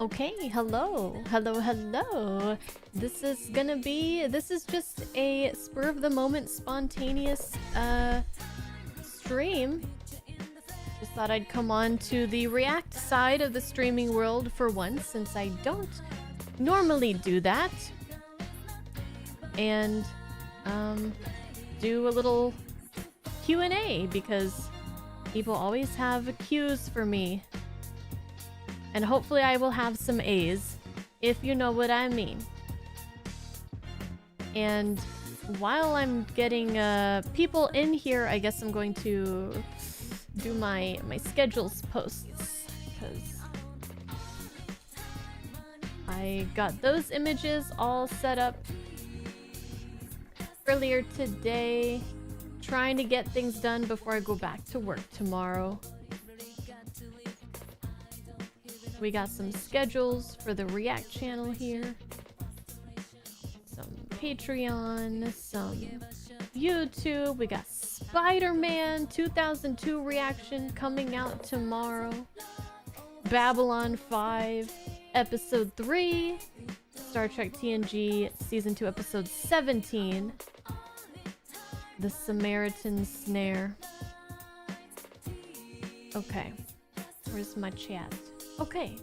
Okay, hello. Hello, hello. This is just a spur of the moment spontaneous stream. Just thought I'd come on to the React side of the streaming world for once, since I don't normally do that. And do a little Q&A because people always have cues for me. And hopefully I will have some A's, if you know what I mean. And while I'm getting people in here, I guess I'm going to do my schedules posts, because I got those images all set up earlier today, trying to get things done before I go back to work tomorrow. We got some schedules for the React channel here, some Patreon, some YouTube. We got Spider-Man 2002 reaction coming out tomorrow, Babylon 5 episode 3, Star Trek TNG season 2 episode 17, The Samaritan Snare. Okay, where's my chat? Okay,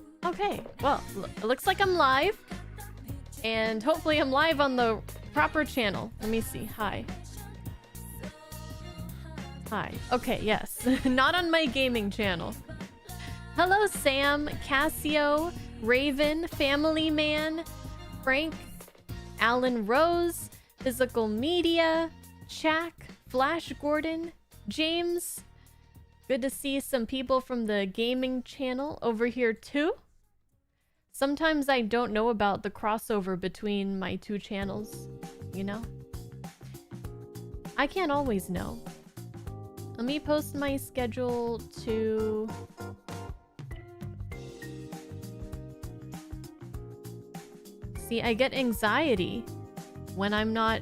well, it looks like I'm live, and hopefully I'm live on the proper channel. Let me see. Hi. Okay, yes. Not on my gaming channel. Hello, Sam, Cassio, Raven, Family Man, Frank, Alan Rose, Physical Media, Shaq, Flash Gordon, James. Good to see some people from the gaming channel over here too. Sometimes I don't know about the crossover between my two channels, you know? I can't always know. Let me post my schedule to... See, I get anxiety when I'm not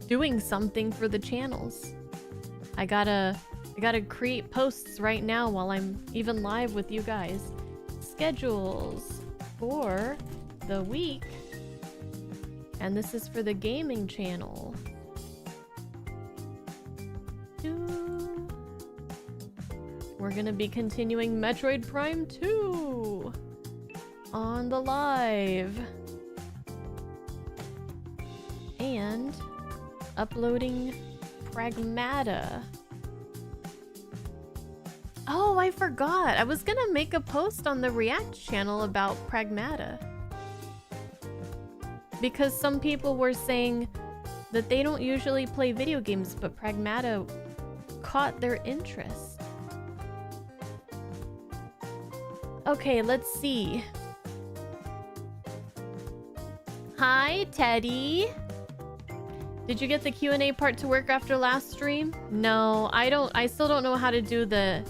doing something for the channels. I gotta create posts right now while I'm even live with you guys. Schedules for the week. And this is for the gaming channel. We're gonna be continuing Metroid Prime 2 on the live. And uploading Pragmata. Oh, I forgot. I was gonna make a post on the React channel about Pragmata. Because some people were saying that they don't usually play video games, but Pragmata caught their interest. Okay, let's see. Hi, Teddy. Did you get the Q&A part to work after last stream? No, I still don't know how to do the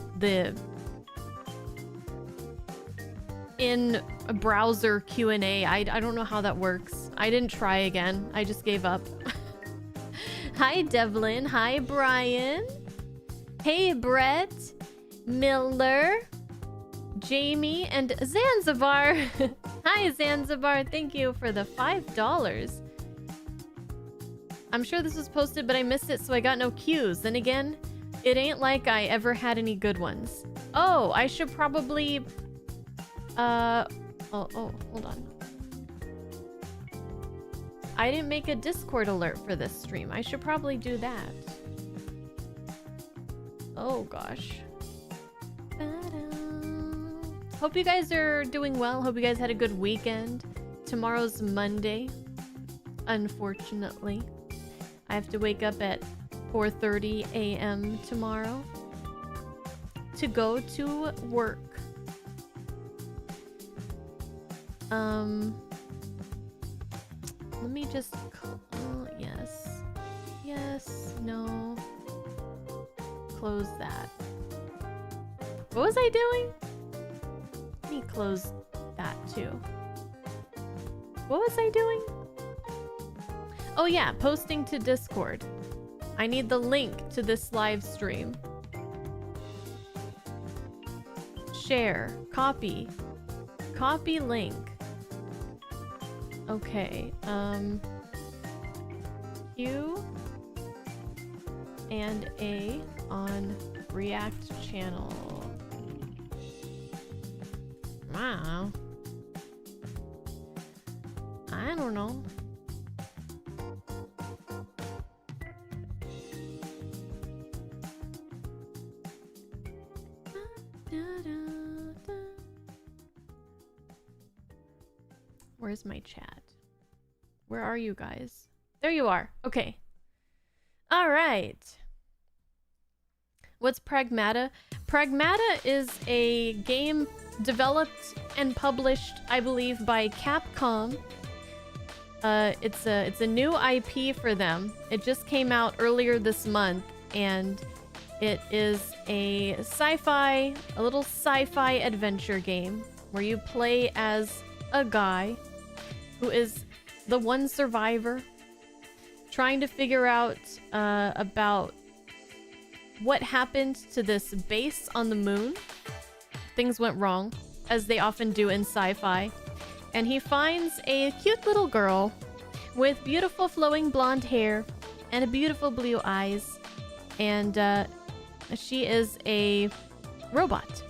in a browser Q&A. I don't know how that works. I didn't try again. I just gave up. Hi, Devlin. Hi, Brian. Hey, Brett, Miller, Jamie, and Zanzibar. Hi, Zanzibar. Thank you for the $5. I'm sure this was posted, but I missed it, so I got no cues. Then again, it ain't like I ever had any good ones. Oh, I should probably... Oh, hold on. I didn't make a Discord alert for this stream. I should probably do that. Oh, gosh. Hope you guys are doing well. Hope you guys had a good weekend. Tomorrow's Monday, unfortunately. I have to wake up at 4:30 a.m. tomorrow to go to work. Let me just... yes. Yes. No. Close that. What was I doing? Let me close that too. What was I doing? Oh yeah, posting to Discord. I need the link to this live stream. Share, copy, Copy link. Okay, Q and A on React channel. Wow. I don't know. Where's my chat? Where are you guys? There you are. Okay. All right. What's Pragmata? Pragmata is a game developed and published, I believe, by Capcom. It's a new IP for them. It just came out earlier this month, and it is a little sci-fi adventure game where you play as a guy who is the one survivor trying to figure out about what happened to this base on the moon. Things went wrong, as they often do in sci-fi. And he finds a cute little girl with beautiful flowing blonde hair and beautiful blue eyes. And she is a robot.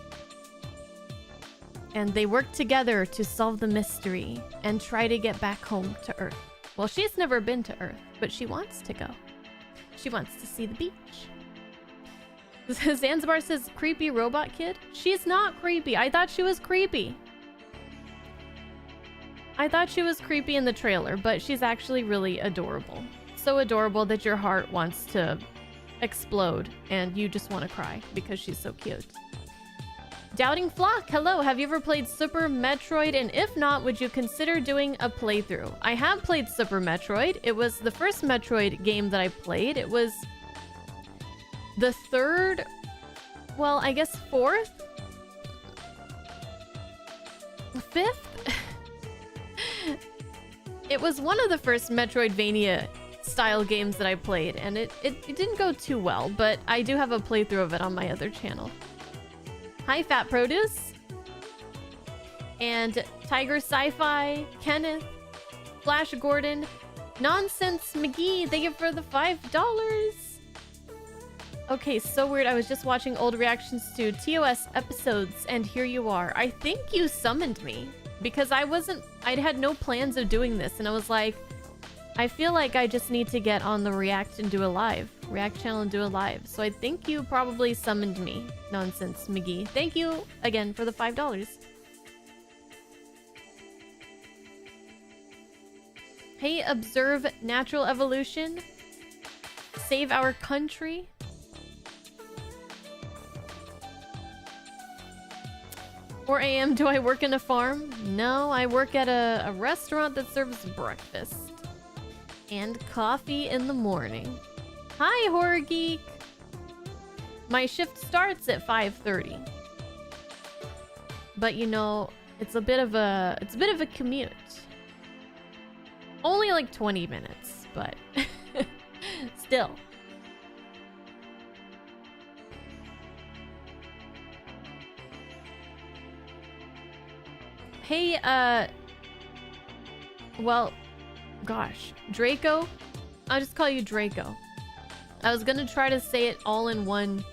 And they work together to solve the mystery and try to get back home to Earth. Well, she's never been to Earth, but she wants to go. She wants to see the beach. Zanzibar says, creepy robot kid? She's not creepy. I thought she was creepy. I thought she was creepy in the trailer, but she's actually really adorable. So adorable that your heart wants to explode and you just want to cry because she's so cute. Doubting Flock, hello, have you ever played Super Metroid? And if not, would you consider doing a playthrough? I have played Super Metroid. It was the first Metroid game that I played. It was the third, well, I guess fourth? Fifth? It was one of the first Metroidvania style games that I played, and it didn't go too well, but I do have a playthrough of it on my other channel. Hi, Fat Produce. And Tiger Sci-Fi, Kenneth, Flash Gordon, Nonsense McGee, thank you for the $5. Okay, so weird. I was just watching old reactions to TOS episodes, and here you are. I think you summoned me because I'd had no plans of doing this, and I was like, I feel like I just need to get on the React and do a live. React channel and do a live. So I think you probably summoned me, Nonsense McGee. Thank you again for the $5. Hey, Observe Natural Evolution. Save our country. 4 a.m. Do I work in a farm? No, I work at a restaurant that serves breakfast and coffee in the morning. Hi, Horror Geek. My shift starts at 5:30. But you know, it's a bit of a commute. Only like 20 minutes, but still. Hey, well, gosh, Draco? I'll just call you Draco. I was gonna try to say it all in one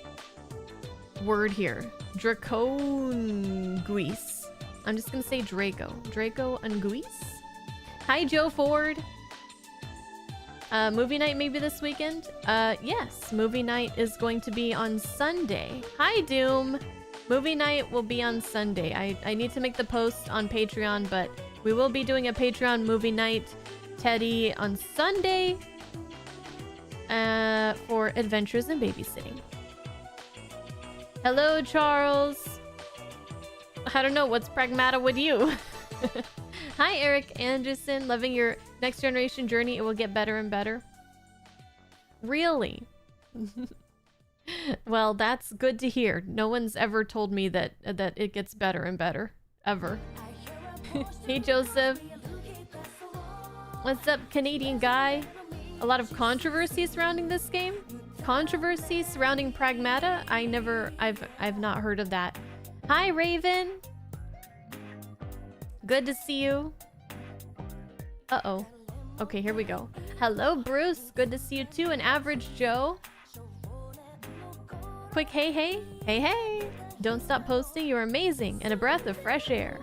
word here. Draconguis. I'm just gonna say Draco. Draco Unguis? Hi, Joe Ford. Movie night maybe this weekend? Yes, movie night is going to be on Sunday. Hi, Doom. Movie night will be on Sunday. I need to make the post on Patreon, but we will be doing a Patreon movie night, Teddy, on Sunday for Adventures in Babysitting. Hello, Charles. I don't know, what's Pragmata with you? Hi, Eric Anderson. Loving your next generation journey. It will get better and better. Really? Well, that's good to hear. No one's ever told me that it gets better and better. Ever. Hey, Joseph. What's up, Canadian guy? A lot of controversy surrounding this game? Controversy surrounding Pragmata? I've not heard of that. Hi, Raven. Good to see you. Uh-oh. Okay, here we go. Hello, Bruce. Good to see you too. And Average Joe. Quick hey hey. Hey hey. Don't stop posting. You're amazing and a breath of fresh air.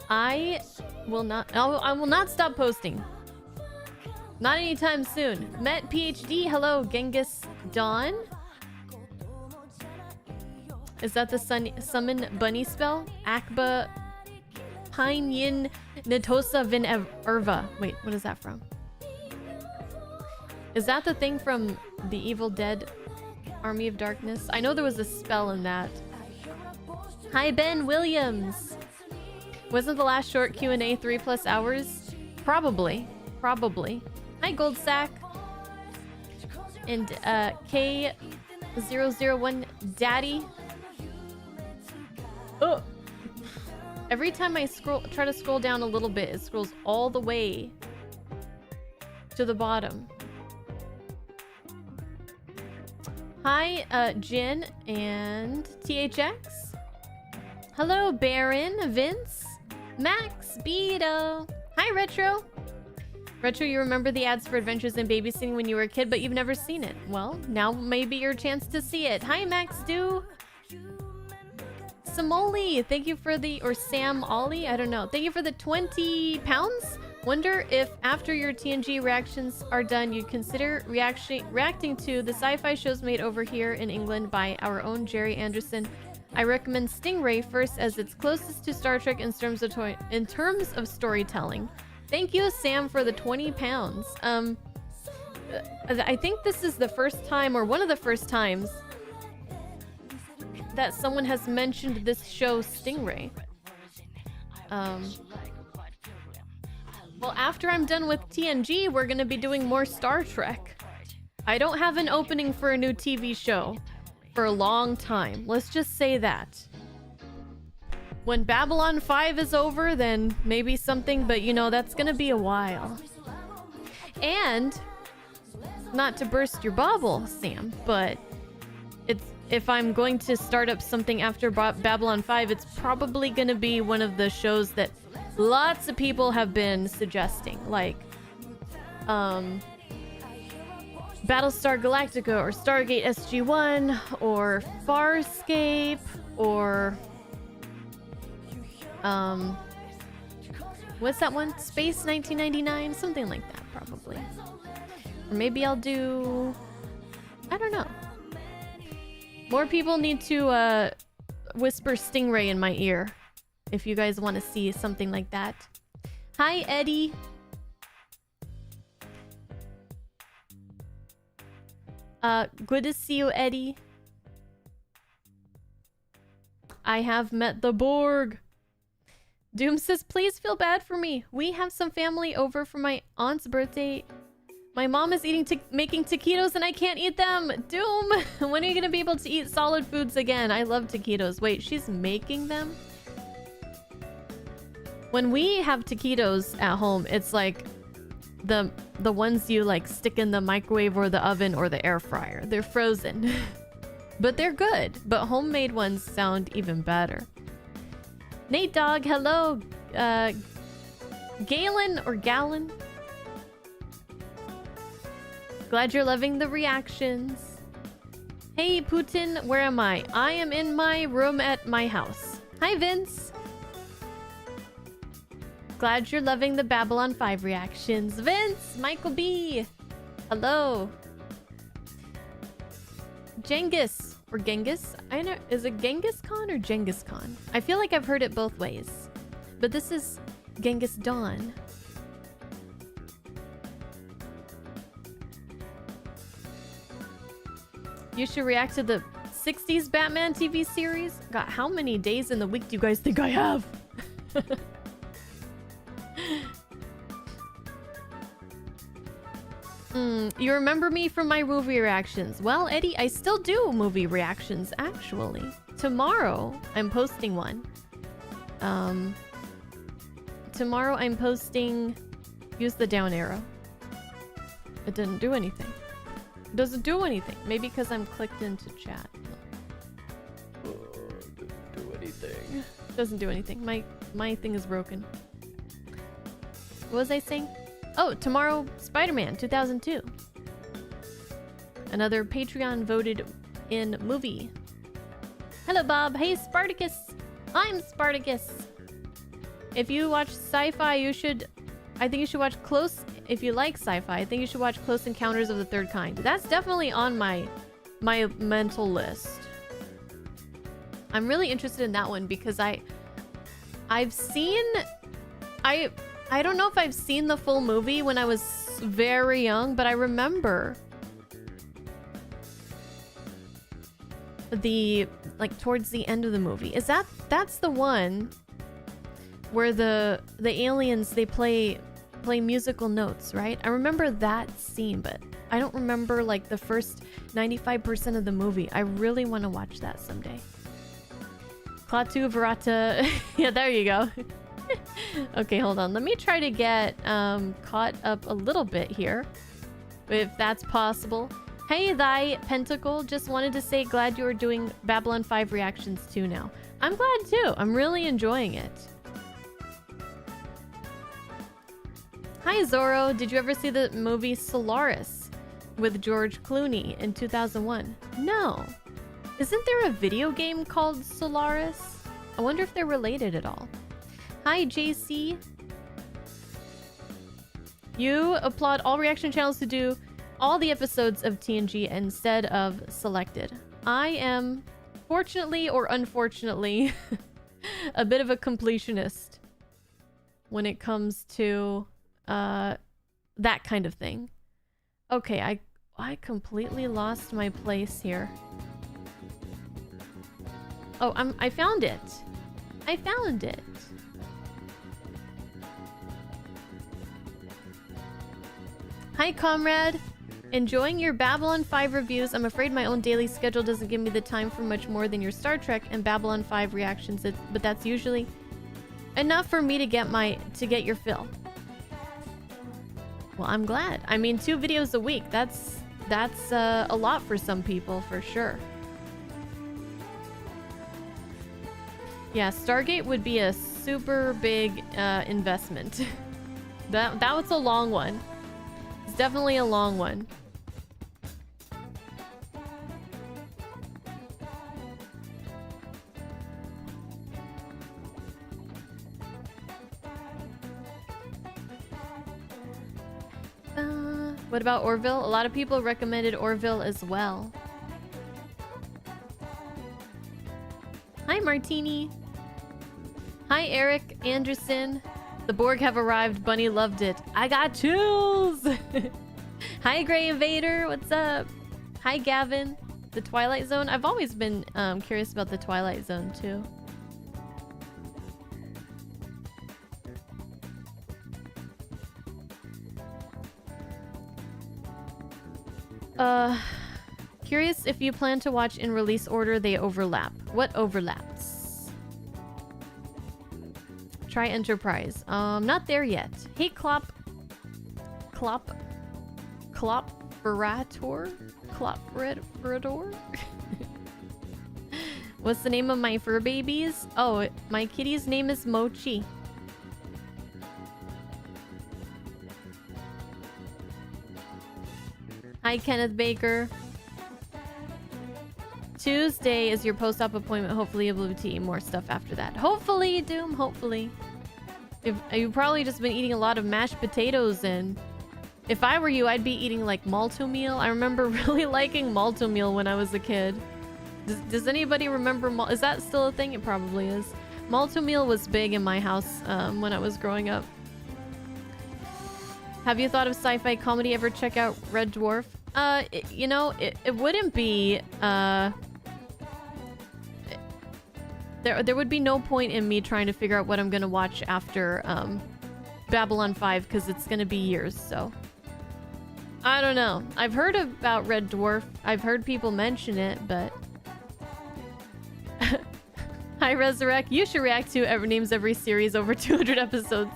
I will not stop posting. Not anytime soon. Met PhD. Hello, Genghis Dawn. Is that the summon bunny spell? Akba Pine Yin Natosa Vin Erva. Wait, what is that from? Is that the thing from the Evil Dead Army of Darkness? I know there was a spell in that. Hi, Ben Williams. Wasn't the last short Q&A 3+ hours? Probably. Hi, Goldsack. And K001 Daddy. Oh. Every time I try to scroll down a little bit, it scrolls all the way to the bottom. Hi, Jin and THX. Hello, Baron, Vince, Max, Beto. Hi, Retro. Retro, you remember the ads for Adventures in Babysitting when you were a kid, but you've never seen it. Well, now may be your chance to see it. Hi, Max Do. Samoli, thank you for the, or Sam Ollie, I don't know. Thank you for the 20 pounds. Wonder if after your TNG reactions are done, you'd consider reacting to the sci-fi shows made over here in England by our own Jerry Anderson. I recommend Stingray first as it's closest to Star Trek in terms of storytelling. Thank you, Sam, for the 20 pounds. I think this is the first time, or one of the first times, that someone has mentioned this show, Stingray. Well, after I'm done with TNG, we're gonna be doing more Star Trek. I don't have an opening for a new TV show for a long time. Let's just say that. When Babylon 5 is over, then maybe something, but you know, that's gonna be a while. And, not to burst your bubble, Sam, but if I'm going to start up something after Babylon 5, it's probably gonna be one of the shows that lots of people have been suggesting, like Battlestar Galactica or Stargate SG-1 or Farscape or what's that one? Space 1999? Something like that, probably. Or maybe I'll do, I don't know. More people need to whisper Stingray in my ear if you guys want to see something like that. Hi, Eddie. Good to see you, Eddie. I have met the Borg. Doom says, please feel bad for me. We have some family over for my aunt's birthday. My mom is making taquitos and I can't eat them. Doom, when are you gonna be able to eat solid foods again? I love taquitos. Wait, she's making them? When we have taquitos at home, it's like the ones you like stick in the microwave or the oven or the air fryer. They're frozen. But they're good. But homemade ones sound even better. Nate Dog, hello. Galen or Gallon? Glad you're loving the reactions. Hey, Putin, where am I? I am in my room at my house. Hi, Vince. Glad you're loving the Babylon 5 reactions. Vince, Michael B. Hello. Genghis or Genghis? I know. Is it Genghis Khan or Genghis Khan? I feel like I've heard it both ways. But this is Genghis Dawn. You should react to the 60s Batman TV series. God, how many days in the week do you guys think I have? You remember me from my movie reactions. Well, Eddie, I still do movie reactions, actually. Tomorrow, I'm posting one. Tomorrow, I'm posting... Use the down arrow. It didn't do anything. It doesn't do anything. Maybe because I'm clicked into chat. Oh, didn't do anything. anything. Doesn't do anything. My thing is broken. What was I saying? Oh, tomorrow, Spider-Man 2002. Another Patreon voted in movie. Hello, Bob. Hey, Spartacus. I'm Spartacus. If you watch sci-fi, I think you should watch Close. If you like sci-fi, I think you should watch Close Encounters of the Third Kind. That's definitely on my mental list. I'm really interested in that one because I've seen... I don't know if I've seen the full movie when I was very young, but I remember towards the end of the movie. That's the one where the aliens, they play musical notes, right? I remember that scene, but I don't remember like the first 95% of the movie. I really want to watch that someday. Klaatu Verata. Yeah, there you go. Okay, hold on. Let me try to get caught up a little bit here, if that's possible. Hey, Thy Pentacle. Just wanted to say glad you are doing Babylon 5 reactions too now. I'm glad too. I'm really enjoying it. Hi, Zoro. Did you ever see the movie Solaris with George Clooney in 2001? No. Isn't there a video game called Solaris? I wonder if they're related at all. Hi, JC. You applaud all reaction channels to do all the episodes of TNG instead of selected. I am, fortunately or unfortunately, a bit of a completionist when it comes to that kind of thing. Okay, I completely lost my place here. Oh, I found it. I found it. Hi, comrade. Enjoying your Babylon 5 reviews. I'm afraid my own daily schedule doesn't give me the time for much more than your Star Trek and Babylon 5 reactions, but that's usually enough for me to get your fill. Well, I'm glad. I mean, 2 videos a week. That's a lot for some people, for sure. Yeah, Stargate would be a super big investment. That was a long one. It's definitely a long one. What about Orville? A lot of people recommended Orville as well. Hi, Martini. Hi, Eric Anderson. The Borg have arrived. Bunny loved it. I got chills. Hi, Gray Invader. What's up? Hi, Gavin. The Twilight Zone. I've always been curious about the Twilight Zone, too. Curious if you plan to watch in release order, they overlap. What overlaps? Try Enterprise. Not there yet. Hey, Clopferator? What's the name of my fur babies? Oh, my kitty's name is Mochi. Hi, Kenneth Baker. Tuesday is your post-op appointment. Hopefully you'll be able to eat more stuff after that. Hopefully, Doom. Hopefully. You've probably just been eating a lot of mashed potatoes, and if I were you, I'd be eating like Malt-O-Meal. I remember really liking Malt-O-Meal when I was a kid. Does anybody remember is that still a thing? It probably is. Malt-O-Meal was big in my house when I was growing up. Have you thought of sci-fi comedy? Ever check out Red Dwarf? You know, it wouldn't be there would be no point in me trying to figure out what I'm gonna watch after Babylon 5, because it's gonna be years, so I don't know. I've heard about Red Dwarf. I've heard people mention it, but Hi, Resurrect. You should react to names every series over 200 episodes.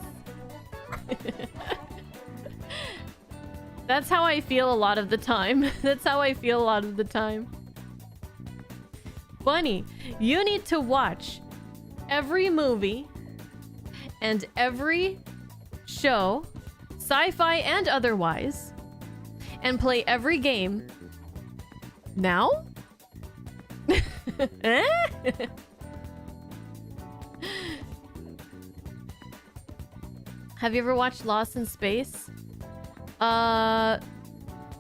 That's how I feel a lot of the time. That's how I feel a lot of the time. Bunny, you need to watch every movie and every show, sci-fi and otherwise, and play every game now? Eh? Have you ever watched Lost in Space?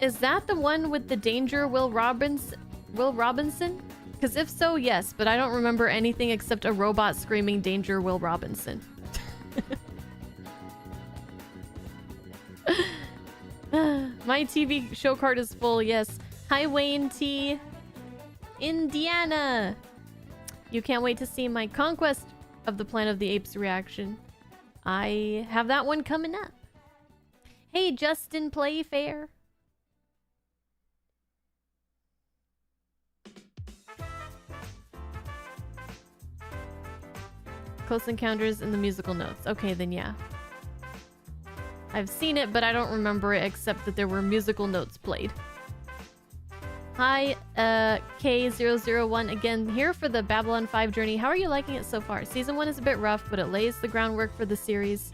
Is that the one with the Danger Will Robinson? Because if so, yes, but I don't remember anything except a robot screaming Danger Will Robinson. My TV show card is full, yes. Hi, Wayne T. Indiana. You can't wait to see my Conquest of the Planet of the Apes reaction. I have that one coming up. Hey, Justin Playfair. Close Encounters in the musical notes. Okay, then yeah. I've seen it, but I don't remember it except that there were musical notes played. Hi, K001 again here for the Babylon 5 journey. How are you liking it so far? Season 1 is a bit rough, but it lays the groundwork for the series.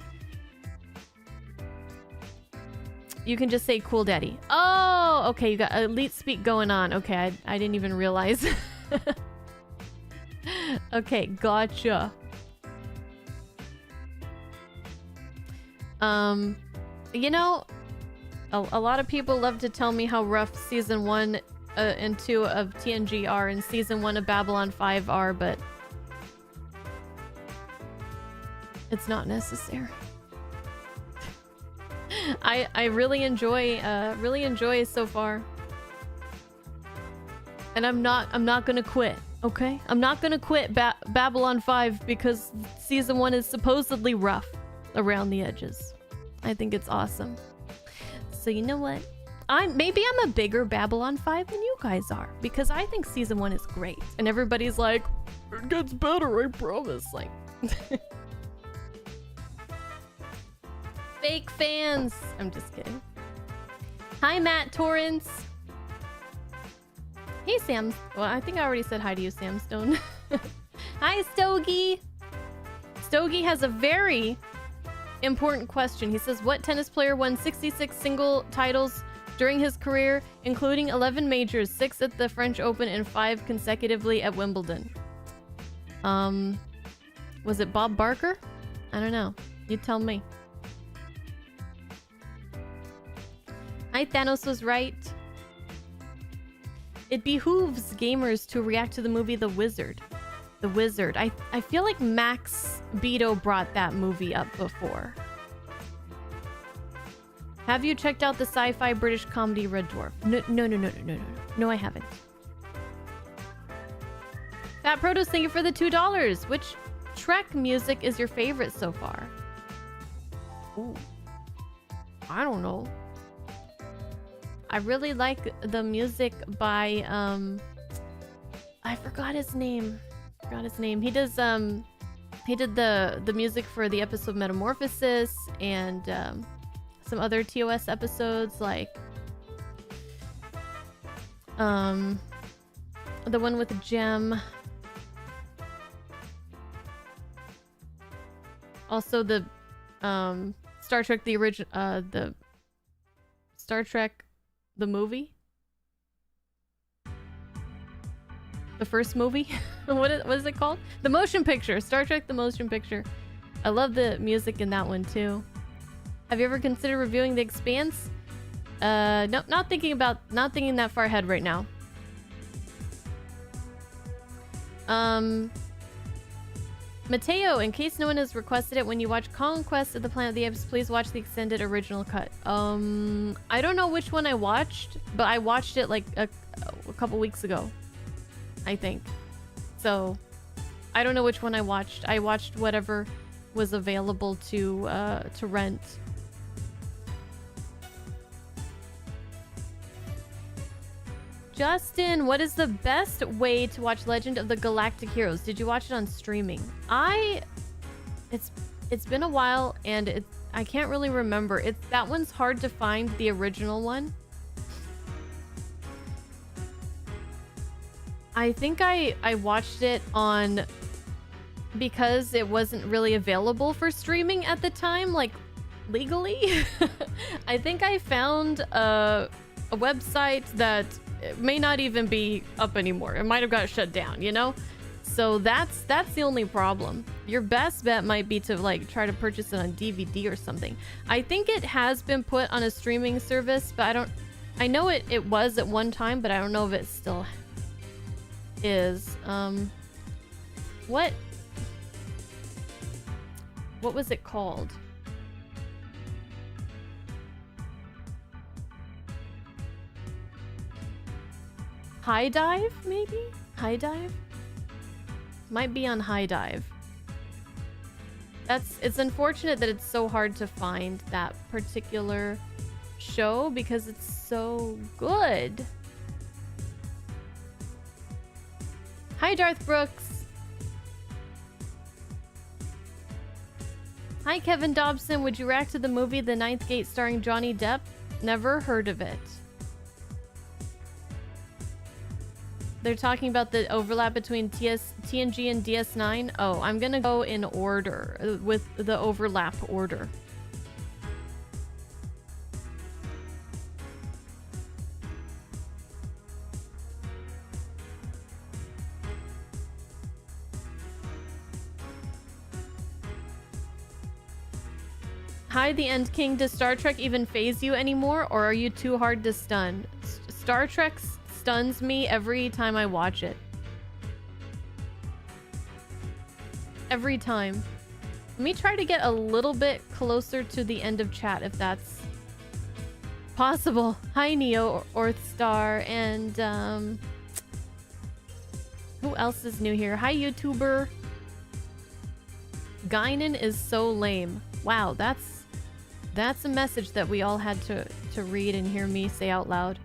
You can just say cool daddy. Oh, okay, you got elite speak going on. Okay, I didn't even realize. Okay, gotcha. You know, a lot of people love to tell me how rough season 1 and 2 of TNG are and season 1 of Babylon 5 are, but it's not necessary. I really enjoy so far. And I'm not gonna quit, okay? I'm not gonna quit Babylon 5 because season 1 is supposedly rough around the edges. I think it's awesome. So you know what? Maybe I'm a bigger Babylon 5 than you guys are because I think season 1 is great. And everybody's like, it gets better, I promise. Like fake fans. I'm just kidding. Hi, Matt Torrance. Hey, Sam. Well, I think I already said hi to you, Sam Stone. Hi, Stogie. Stogie has a very important question. He says, what tennis player won 66 single titles during his career, including 11 majors, 6 at the French Open, and 5 consecutively at Wimbledon? Was it Bob Barker? I don't know. You tell me. Hi, Thanos was right. It behooves gamers to react to the movie The Wizard. The Wizard. I feel like Max Beto brought that movie up before. Have you checked out the sci-fi British comedy Red Dwarf? No, I haven't. Fat Protos, thank you for the $2. Which Trek music is your favorite so far? Ooh. I don't know. I really like the music by I forgot his name. He does he did the music for the episode Metamorphosis and some other TOS episodes, like the one with Gem. Also the Star Trek the original the Star Trek the movie, the first movie. what is it called? The motion picture. Star Trek the motion picture. I love the music in that one too. Have you ever considered reviewing The Expanse? No, not thinking that far ahead right now. Mateo, in case no one has requested it, when you watch Conquest of the Planet of the Apes, please watch the extended original cut. I don't know which one I watched, but I watched it like a couple weeks ago, I think. So, I don't know which one I watched. I watched whatever was available to rent. Justin, what is the best way to watch Legend of the Galactic Heroes? Did you watch it on streaming? It's been a while and I can't really remember. That one's hard to find, the original one. I think I watched it on because it wasn't really available for streaming at the time, like legally. I think I found a website that may not even be up anymore. It might have got shut down, you know? So that's the only problem. Your best bet might be to like try to purchase it on DVD or something. I think it has been put on a streaming service, but I know it was at one time, but I don't know if it still is. What was it called? High Dive, maybe? High Dive? Might be on High Dive. It's unfortunate that it's so hard to find that particular show because it's so good. Hi, Darth Brooks. Hi, Kevin Dobson. Would you react to the movie The Ninth Gate starring Johnny Depp? Never heard of it. They're talking about the overlap between TNG and DS9. Oh, I'm gonna go in order with the overlap order. Hi, the End King. Does Star Trek even phase you anymore, or are you too hard to stun? Star Trek stuns me every time I watch it. Every time. Let me try to get a little bit closer to the end of chat if that's possible. Hi, Neo Orthstar, and who else is new here? Hi, YouTuber. Guinan is so lame. Wow, that's a message that we all had to read and hear me say out loud.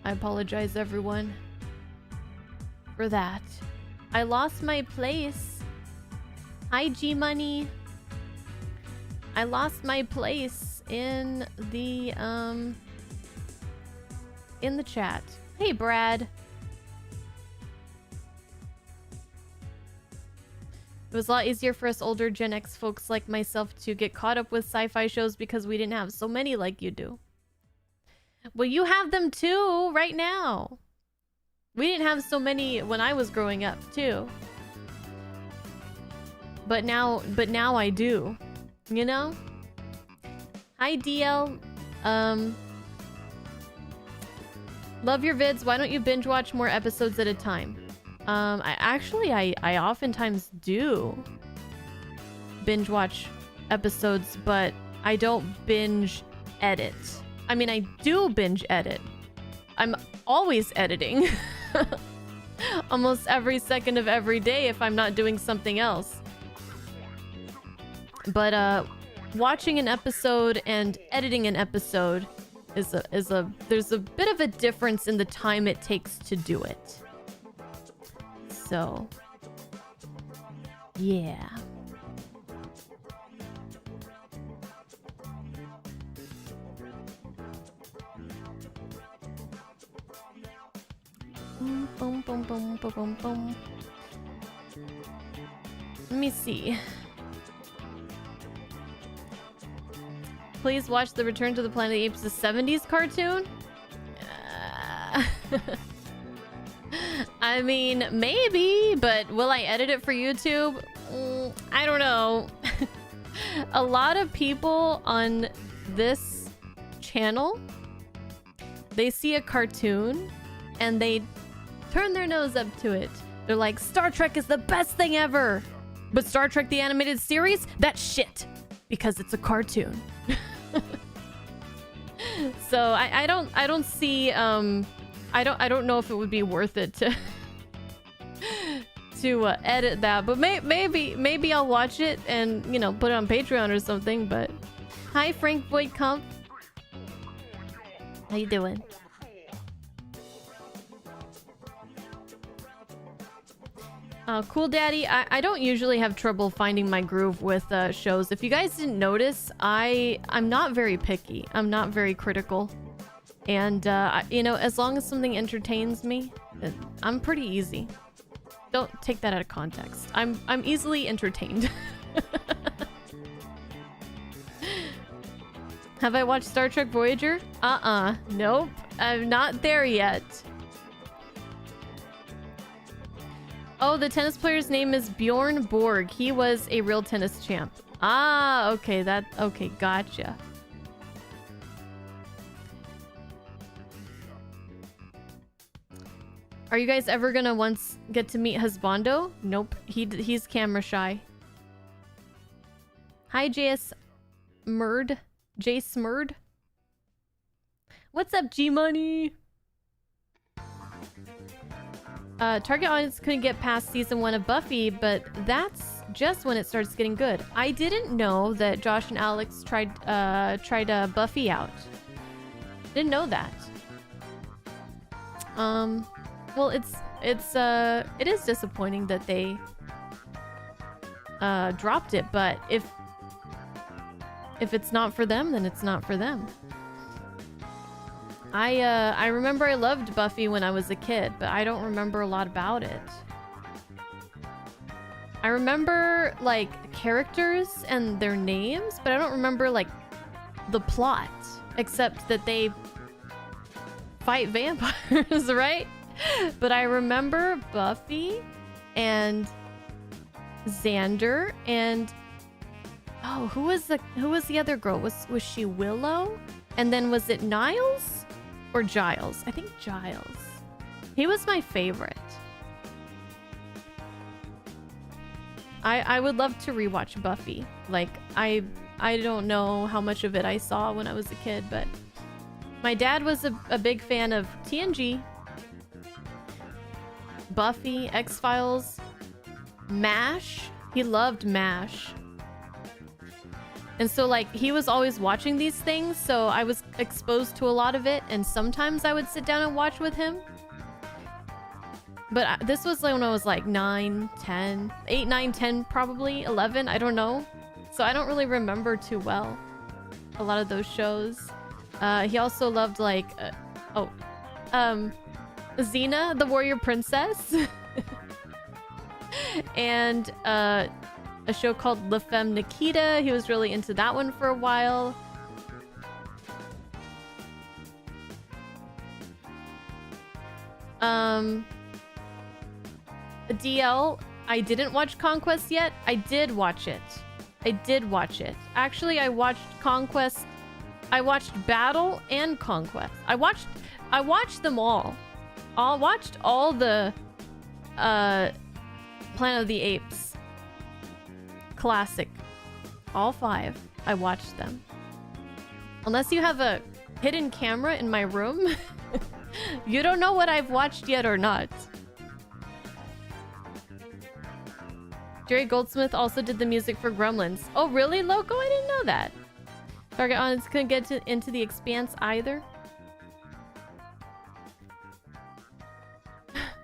I apologize, everyone, for that. I lost my place. Hi, G-Money. I lost my place in the chat. Hey, Brad. It was a lot easier for us older Gen X folks like myself to get caught up with sci-fi shows because we didn't have so many like you do. Well, you have them too right now. We didn't have so many when I was growing up too. But now I do. You know? Hi, DL. Love your vids. Why don't you binge watch more episodes at a time? I oftentimes do binge watch episodes, but I don't binge edit. I mean, I do binge edit. I'm always editing. Almost every second of every day if I'm not doing something else. But watching an episode and editing an episode there's a bit of a difference in the time it takes to do it. So, yeah. Boom, boom, boom, boom, boom, boom. Let me see. Please watch the Return to the Planet of the Apes, the 70s cartoon? I mean, maybe, but will I edit it for YouTube? I don't know. A lot of people on this channel, they see a cartoon and they turn their nose up to it. They're like, Star Trek is the best thing ever. But Star Trek the Animated Series? That's shit. Because it's a cartoon. So I don't see I don't know if it would be worth it to edit that, but maybe I'll watch it and, you know, put it on Patreon or something. But hi, Frank Voigtkamp. How you doing? Cool Daddy, I don't usually have trouble finding my groove with shows. If you guys didn't notice, I'm not very picky. I'm not very critical. And, you know, as long as something entertains me, I'm pretty easy. Don't take that out of context. I'm easily entertained. Have I watched Star Trek Voyager? Nope. I'm not there yet. Oh, the tennis player's name is Bjorn Borg. He was a real tennis champ. Ah, okay. Okay, gotcha. Are you guys ever gonna once get to meet Husbando? Nope. He's camera shy. Hi, JS Murd. J Smurd. What's up, G Money? Target audience couldn't get past season 1 of Buffy, but that's just when it starts getting good. I didn't know that Josh and Alex tried Buffy out. Didn't know that. Well, it is disappointing that they dropped it, but if it's not for them, then it's not for them. I remember I loved Buffy when I was a kid, but I don't remember a lot about it. I remember like characters and their names, but I don't remember like the plot, except that they fight vampires, right? But I remember Buffy and Xander and oh, who was the other girl? Was she Willow? And then was it Niles or Giles? I think Giles. He was my favorite. I would love to rewatch Buffy. Like I don't know how much of it I saw when I was a kid, but my dad was a big fan of TNG, Buffy, X-Files, MASH. He loved MASH. And so like he was always watching these things, so I was exposed to a lot of it, and sometimes I would sit down and watch with him. But this was like when I was like 9, 10, 8, 9, 10, probably 11, I don't know. So I don't really remember too well a lot of those shows. He also loved like Xena, the warrior princess. And a show called La Femme Nikita. He was really into that one for a while. DL, I didn't watch Conquest yet. I did watch it. Actually, I watched Conquest. I watched Battle and Conquest. I watched them all. I watched all the Planet of the Apes. Classic. All 5. I watched them. Unless you have a hidden camera in my room, you don't know what I've watched yet or not. Jerry Goldsmith also did the music for Gremlins. Oh, really, Loco? I didn't know that. Target audience couldn't get into The Expanse either.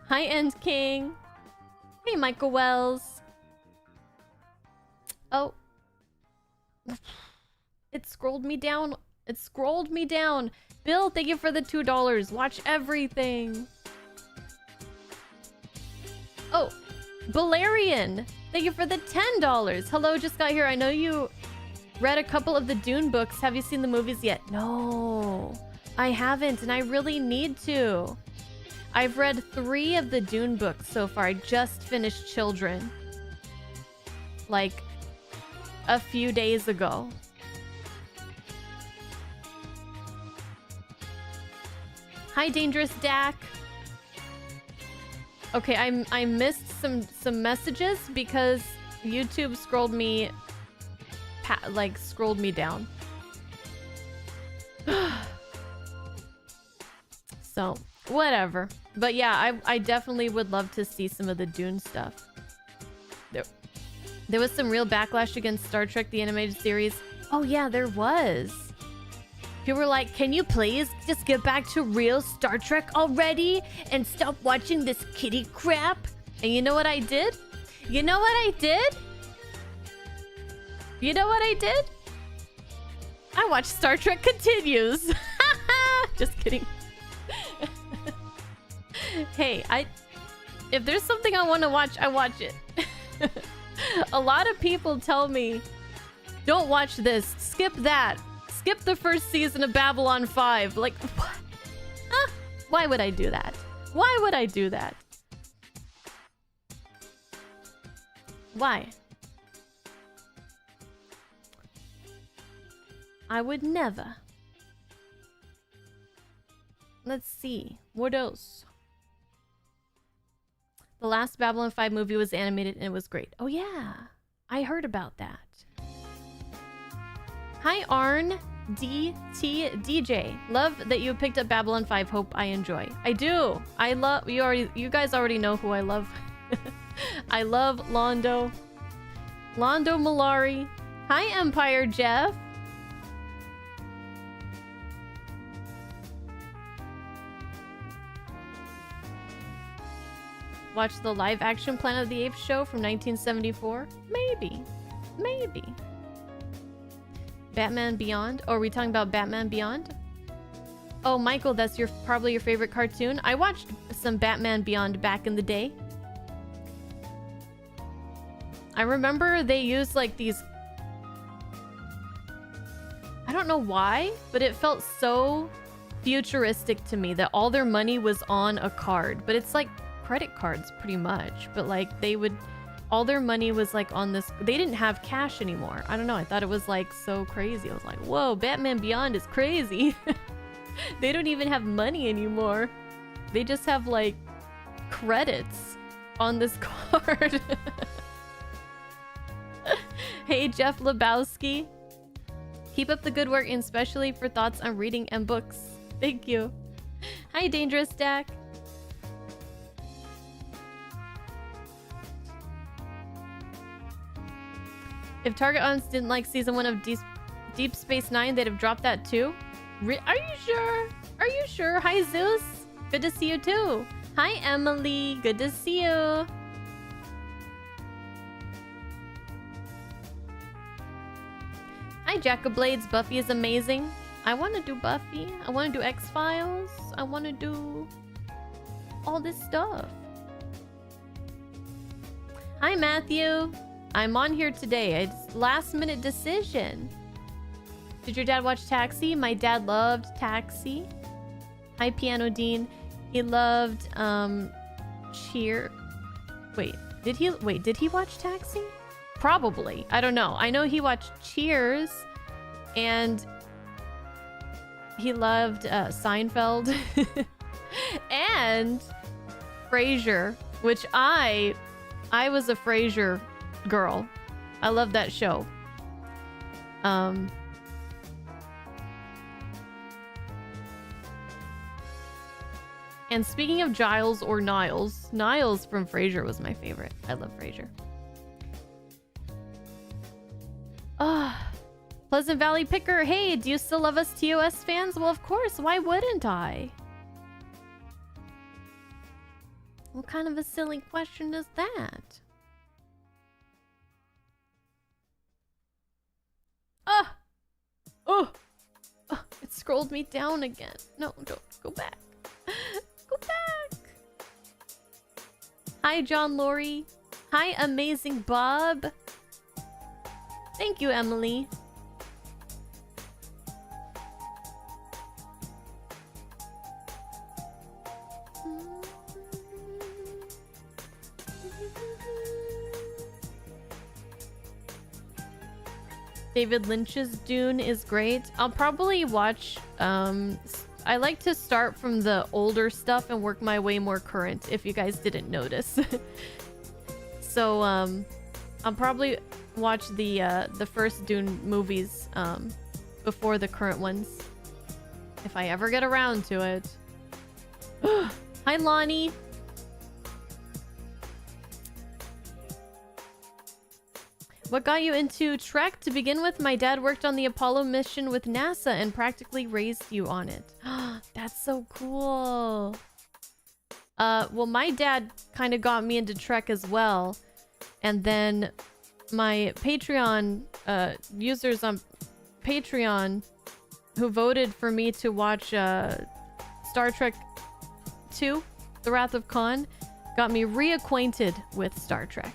Hi, End King. Hey, Michael Wells. Oh. It scrolled me down. Bill, thank you for the $2. Watch everything. Oh, Balerian. Thank you for the $10. Hello, just got here. I know you read a couple of the Dune books. Have you seen the movies yet? No, I haven't, and I really need to. I've read 3 of the Dune books so far. I just finished Children. Like a few days ago. Hi, Dangerous Dak. Okay, I missed some messages because YouTube scrolled me down. So, whatever. But yeah, I definitely would love to see some of the Dune stuff. There was some real backlash against Star Trek, the animated series. Oh yeah, there was. People were like, can you please just get back to real Star Trek already and stop watching this kiddie crap? And you know what I did? You know what I did? I watched Star Trek Continues. Just kidding. Hey, If there's something I want to watch, I watch it. A lot of people tell me, don't watch this, skip that, skip the first season of Babylon 5. Like, what? Why would I do that? Why would I do that? Why? I would never. Let's see. What else? The last Babylon 5 movie was animated and it was great. Oh yeah. I heard about that. Hi Arn DJ. Love that you picked up Babylon 5. Hope I enjoy. I do. I love you guys already know who I love. I love Londo. Londo Malari. Hi Empire Jeff. Watch the live action Planet of the Apes show from 1974? Maybe. Maybe. Batman Beyond? Oh, are we talking about Batman Beyond? Oh, Michael, that's probably your favorite cartoon. I watched some Batman Beyond back in the day. I remember they used like these... I don't know why, but it felt so futuristic to me that all their money was on a card. But it's like credit cards pretty much, but like they would, all their money was like on this, they didn't have cash anymore. I don't know, I thought it was like so crazy. I was like, whoa, Batman Beyond is crazy. They don't even have money anymore. They just have like credits on this card. Hey Jeff Lebowski, keep up the good work, and especially for thoughts on reading and books. Thank you. Hi Dangerous Dak. If Target Audience didn't like season 1 of Deep Space Nine, they'd have dropped that too? Are you sure? Are you sure? Hi Zeus. Good to see you too. Hi Emily. Good to see you. Hi Jack of Blades. Buffy is amazing. I want to do Buffy. I want to do X-Files. I want to do all this stuff. Hi Matthew. I'm on here today. It's last minute decision. Did your dad watch Taxi? My dad loved Taxi. Hi Piano Dean. He loved Cheer. Did he watch Taxi? Probably. I don't know. I know he watched Cheers and he loved Seinfeld and Frasier, which I was a Frasier girl. I love that show. And speaking of Giles or Niles from Frasier was my favorite. I love Frasier. Pleasant Valley Picker. Hey, do you still love us TOS fans? Well, of course. Why wouldn't I? What kind of a silly question is that? It scrolled me down again. No, don't go back. Go back. Hi, John Laurie. Hi, Amazing Bob. Thank you, Emily. David Lynch's Dune is great. I'll probably watch, I like to start from the older stuff and work my way more current, if you guys didn't notice. So, I'll probably watch the first Dune movies, before the current ones. If I ever get around to it. Hi, Lonnie. What got you into Trek? To begin with, my dad worked on the Apollo mission with NASA and practically raised you on it. That's so cool. Well, my dad kind of got me into Trek as well. And then my Patreon users on Patreon who voted for me to watch Star Trek 2, The Wrath of Khan, Got me reacquainted with Star Trek.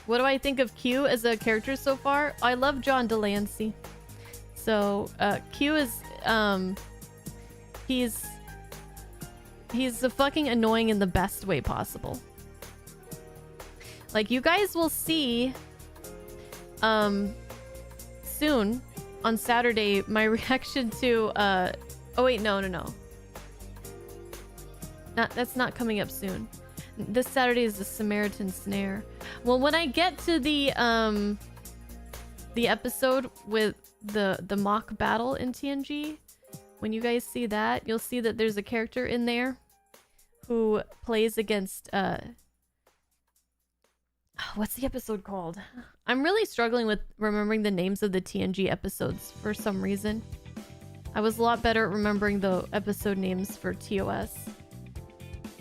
What do I think of Q as a character so far? I love John Delancey. So, Q is, he's a fucking annoying in the best way possible. Like, you guys will see, soon, on Saturday, my reaction to, oh wait, no. That's not coming up soon. This Saturday is the Samaritan Snare. Well, when I get to the episode with the mock battle in TNG, when you guys see that, you'll see that there's a character in there who plays against what's the episode called? I'm really struggling with remembering the names of the TNG episodes for some reason. I was a lot better at remembering the episode names for TOS.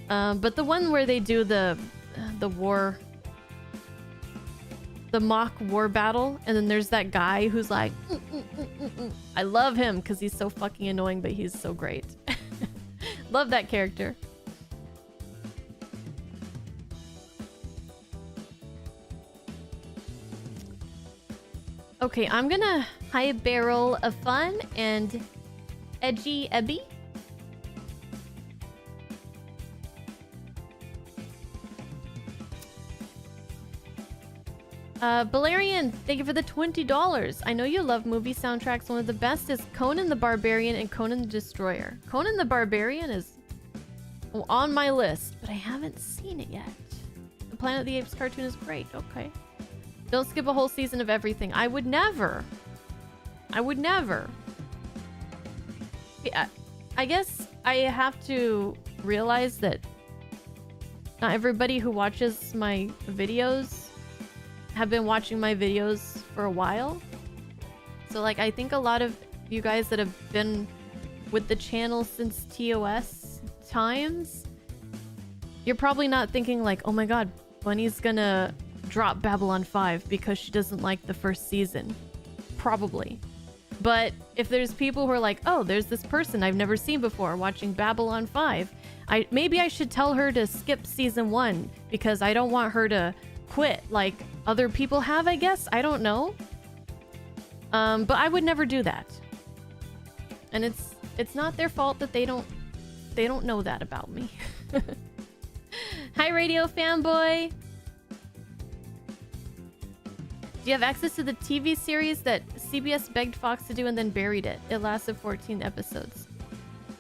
But the one where they do the mock war battle, and then there's that guy who's like, I love him because he's so fucking annoying, but he's so great. Love that character. Okay, I'm gonna high barrel of fun and edgy Ebby. Balerian, thank you for the $20. I know you love movie soundtracks. One of the best is Conan the Barbarian and Conan the Destroyer. Conan the Barbarian is on my list, but I haven't seen it yet. The Planet of the Apes cartoon is great. Okay. Don't skip a whole season of everything. I would never. I would never. Yeah, I guess I have to realize that not everybody who watches my videos have been watching my videos for a while. So like, I think a lot of you guys that have been with the channel since TOS times, you're probably not thinking like, oh my god, Bunny's gonna drop Babylon 5 because she doesn't like the first season. Probably. But if there's people who are like, oh, there's this person I've never seen before watching Babylon 5, maybe I should tell her to skip season 1 because I don't want her to quit like other people have, I guess. I don't know. But I would never do that. And it's not their fault that they don't know that about me. Hi, Radio Fanboy. Do you have access to the TV series that CBS begged Fox to do and then buried it? It lasted 14 episodes.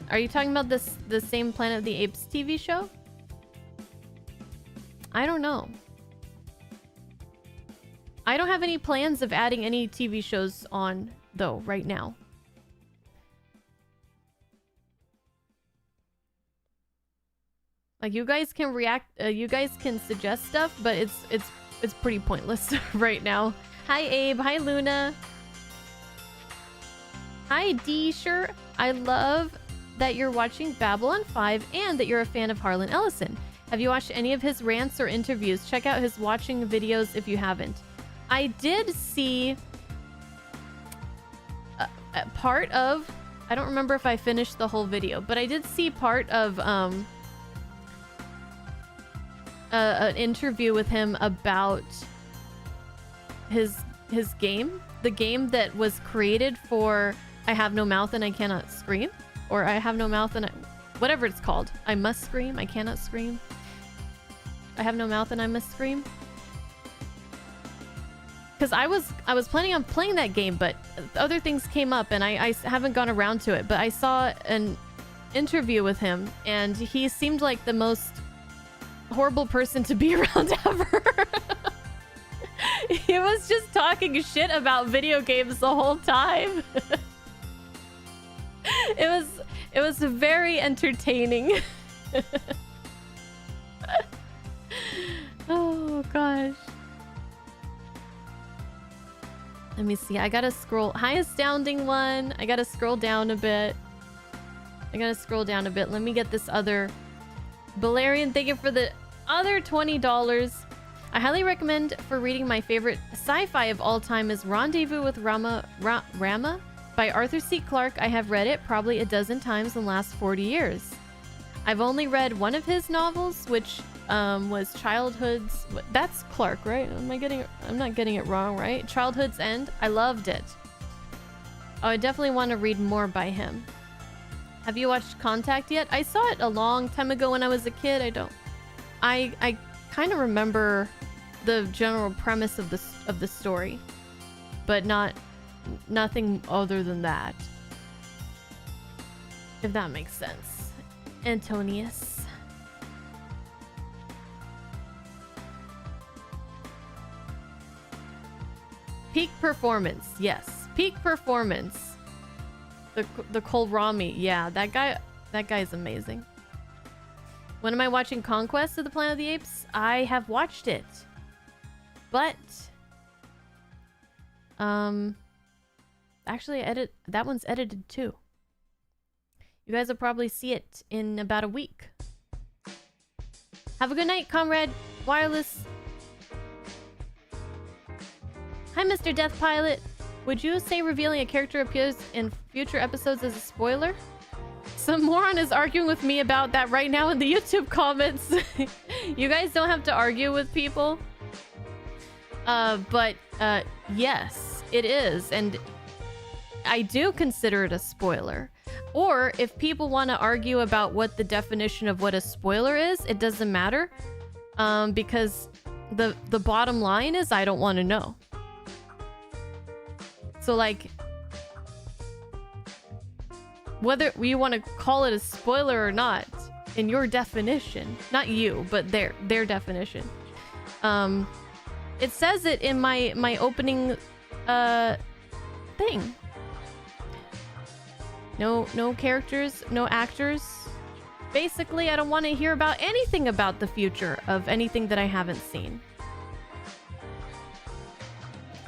Are you talking about the same Planet of the Apes TV show? I don't know. I don't have any plans of adding any TV shows on, though, right now. Like, you guys can react, you guys can suggest stuff, but it's pretty pointless right now. Hi, Abe. Hi, Luna. Hi, D-Sure. I love that you're watching Babylon 5 and that you're a fan of Harlan Ellison. Have you watched any of his rants or interviews? Check out his watching videos if you haven't. I did see a part of... I don't remember if I finished the whole video, but I did see part of an interview with him about his game. The game that was created for I Have No Mouth and I Cannot Scream. Or I Have No Mouth and whatever it's called. I Must Scream. I Cannot Scream. I Have No Mouth and I Must Scream. Because I was planning on playing that game, but other things came up and I haven't gone around to it. But I saw an interview with him and he seemed like the most horrible person to be around ever. He was just talking shit about video games the whole time. It was very entertaining. Oh gosh. Let me see. I gotta scroll. Hi, Astounding One. I gotta scroll down a bit. Let me get this other... Balerian, thank you for the other $20. I highly recommend for reading my favorite sci-fi of all time is Rendezvous with Rama by Arthur C. Clarke. I have read it probably a dozen times in the last 40 years. I've only read one of his novels, which was Childhood's. That's Clark, right? I'm not getting it wrong, right? Childhood's End. I loved it. Oh, I definitely want to read more by him. Have you watched Contact yet? I saw it a long time ago when I was a kid. I kind of remember the general premise of the story, but nothing other than that. If that makes sense. Antonius. Peak performance. Yes. Peak performance. The Kohlrami. Yeah, that guy is amazing. When am I watching Conquest of the Planet of the Apes? I have watched it. But actually that one's edited too. You guys will probably see it in about a week. Have a good night, Comrade Wireless. Hi, Mr. Death Pilot. Would you say revealing a character appears in future episodes as a spoiler? Some moron is arguing with me about that right now in the YouTube comments. You guys don't have to argue with people. But yes, it is. And I do consider it a spoiler. Or if people want to argue about what the definition of what a spoiler is, it doesn't matter. Because the bottom line is I don't want to know. So like, whether you want to call it a spoiler or not, in your definition, not you, but their definition, it says it in my opening thing. No characters, no actors. Basically, I don't want to hear about anything about the future of anything that I haven't seen.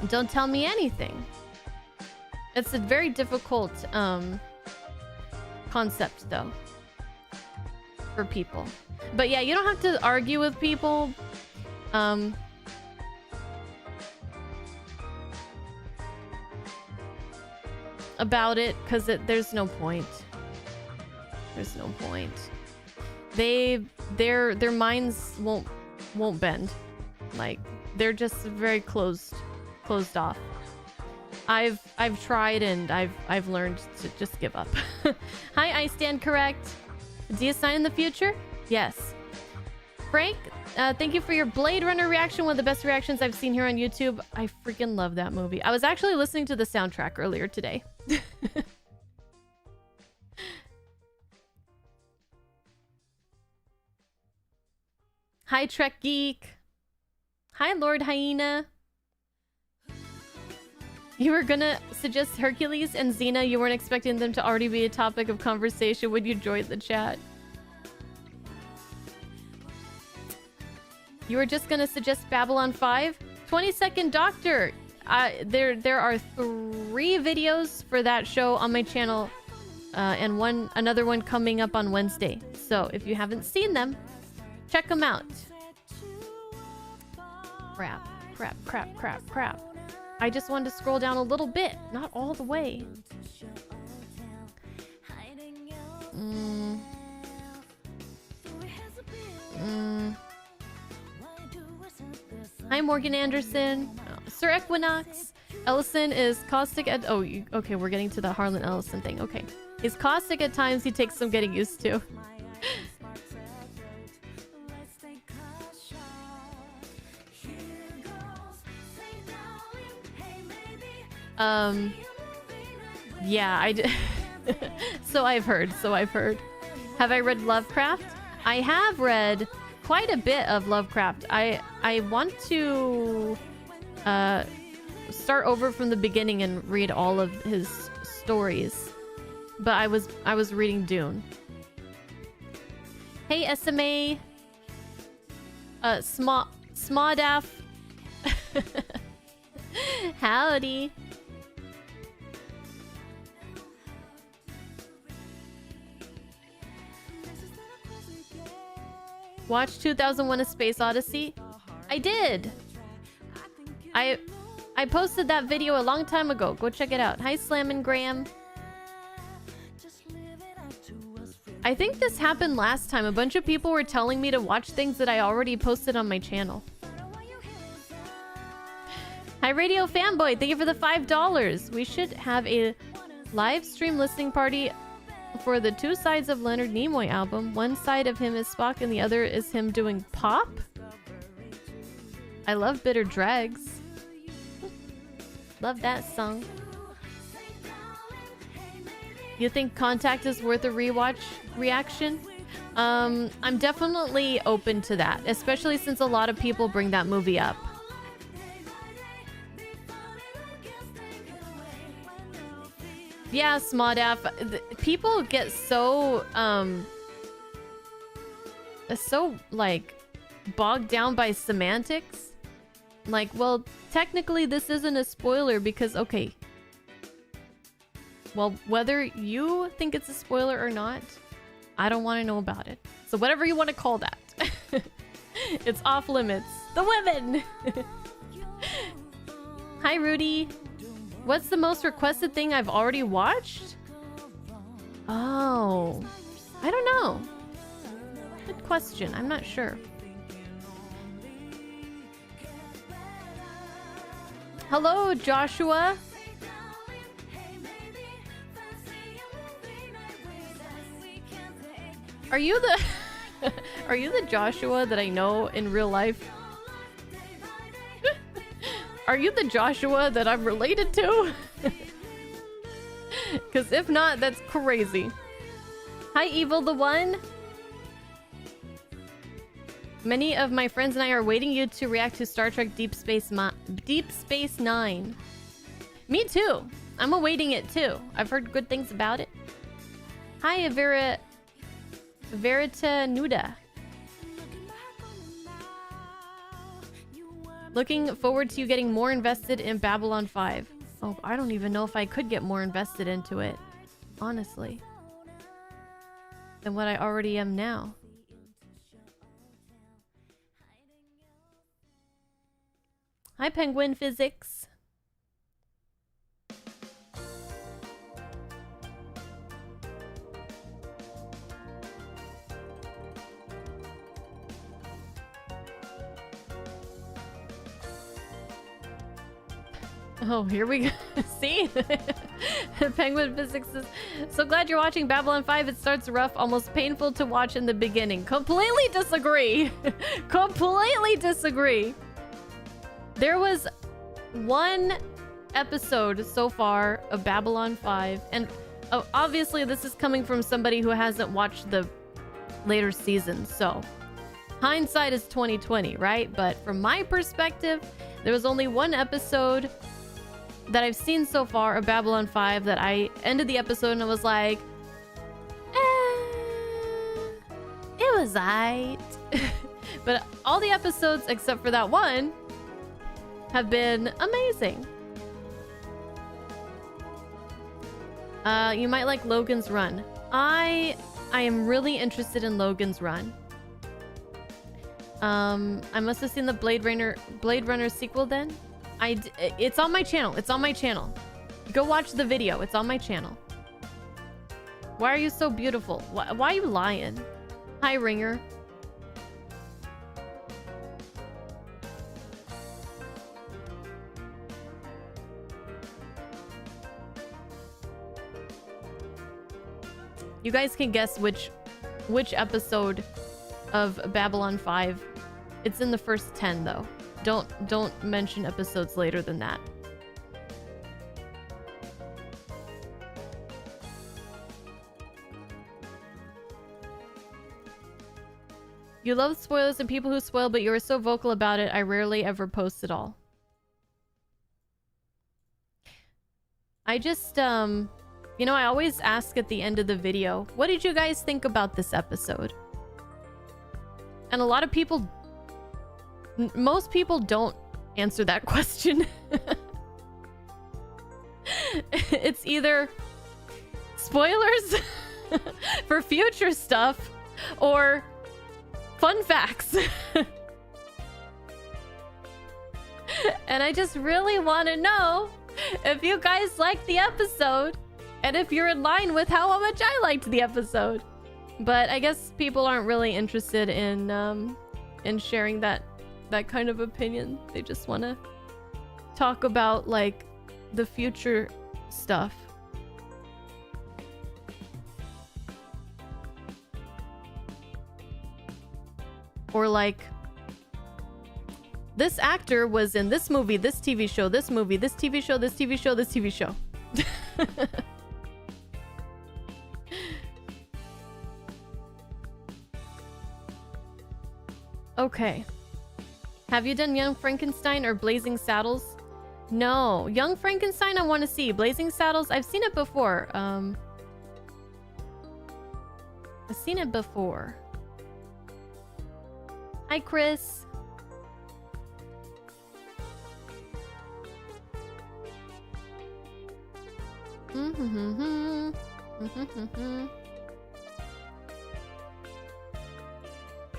Don't tell me anything. It's a very difficult concept though for people. But yeah, you don't have to argue with people. About it, because there's no point. There's no point. Their minds won't bend. Like, they're just very closed off. I've tried and I've learned to just give up. Hi, I stand correct. DS9 in the future? Yes. Frank, thank you for your Blade Runner reaction. One of the best reactions I've seen here on YouTube. I freaking love that movie. I was actually listening to the soundtrack earlier today. Hi, Trek Geek. Hi, Lord Hyena. You were gonna suggest Hercules and Xena. You weren't expecting them to already be a topic of conversation when you joined the chat. You were just gonna suggest Babylon 5? 22nd Doctor! There are 3 videos for that show on my channel. And another one coming up on Wednesday. So if you haven't seen them, check them out. Crap. I just wanted to scroll down a little bit, not all the way. Hi, Morgan Anderson. Sir Equinox. Ellison is caustic at... Oh, okay, we're getting to the Harlan Ellison thing. Okay. He's caustic at times. He takes some getting used to. Yeah, So I've heard. Have I read Lovecraft? I have read quite a bit of Lovecraft. I want to start over from the beginning and read all of his stories. But I was reading Dune. Hey, SMA. Smawdaff. Howdy. Watch 2001: A Space Odyssey? I did. I posted that video a long time ago. Go check it out. Hi, Slam and Graham. I think this happened last time. A bunch of people were telling me to watch things that I already posted on my channel. Hi, Radio Fanboy. Thank you for the $5. We should have a live stream listening party for the two sides of Leonard Nimoy album. One side of him is Spock and the other is him doing pop. I love Bitter Dregs. Love that song. You think Contact is worth a rewatch reaction? I'm definitely open to that, especially since a lot of people bring that movie up. Yeah, Smodaf. People get so like bogged down by semantics. Like, well, technically this isn't a spoiler because, okay, well, whether you think it's a spoiler or not, I don't want to know about it. So whatever you want to call that. It's off limits. The women! Hi, Rudy. What's the most requested thing I've already watched? Oh, I don't know. Good question. I'm not sure. Hello, Joshua. Are you the are you the Joshua that I know in real life? Are you the Joshua that I'm related to? Because if not, that's crazy. Hi, Evil the One. Many of my friends and I are waiting you to react to Star Trek Deep Space Nine. Me too. I'm awaiting it too. I've heard good things about it. Hi, Verita Nuda. Looking forward to you getting more invested in Babylon 5. Oh, I don't even know if I could get more invested into it, honestly, than what I already am now. Hi, Penguin Physics. Oh, here we go. See? Penguin Physics is so glad you're watching Babylon 5. It starts rough, almost painful to watch in the beginning. Completely disagree. Completely disagree. There was one episode so far of Babylon 5, and obviously this is coming from somebody who hasn't watched the later seasons, so hindsight is 2020, right? But from my perspective, there was only one episode that I've seen so far of Babylon 5 that I ended the episode and I was like, it was aight. But all the episodes except for that one have been amazing. You might like Logan's Run. I am really interested in Logan's Run. I must have seen the Blade Runner sequel then. It's on my channel. It's on my channel. Go watch the video. It's on my channel. Why are you so beautiful? Why are you lying? Hi, Ringer. You guys can guess which episode of Babylon 5. It's in the first 10 though. Don't mention episodes later than that. You love spoilers and people who spoil, but you are so vocal about it. I rarely ever post at all. I just you know, I always ask at the end of the video, what did you guys think about this episode? And a lot of people, most people don't answer that question. It's either spoilers for future stuff or fun facts. And I just really want to know if you guys liked the episode and if you're in line with how much I liked the episode. But I guess people aren't really interested in sharing that kind of opinion. They just want to talk about like the future stuff. Or like, this actor was in this movie, this TV show, this movie, this TV show, this TV show, this TV show. Okay. Have you done Young Frankenstein or Blazing Saddles? No. Young Frankenstein I want to see. Blazing Saddles, I've seen it before. I've seen it before. Hi, Chris.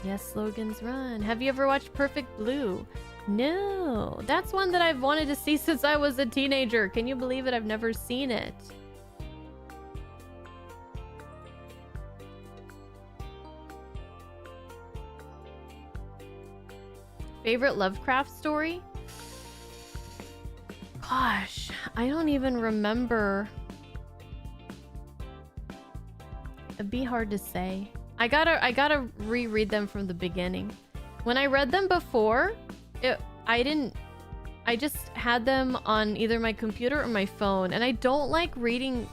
Yes, slogans run. Have you ever watched Perfect Blue? No. That's one that I've wanted to see since I was a teenager. Can you believe it? I've never seen it. Favorite Lovecraft story? Gosh, I don't even remember. It'd be hard to say. I gotta reread them from the beginning. When I read them before, I just had them on either my computer or my phone, and I don't like reading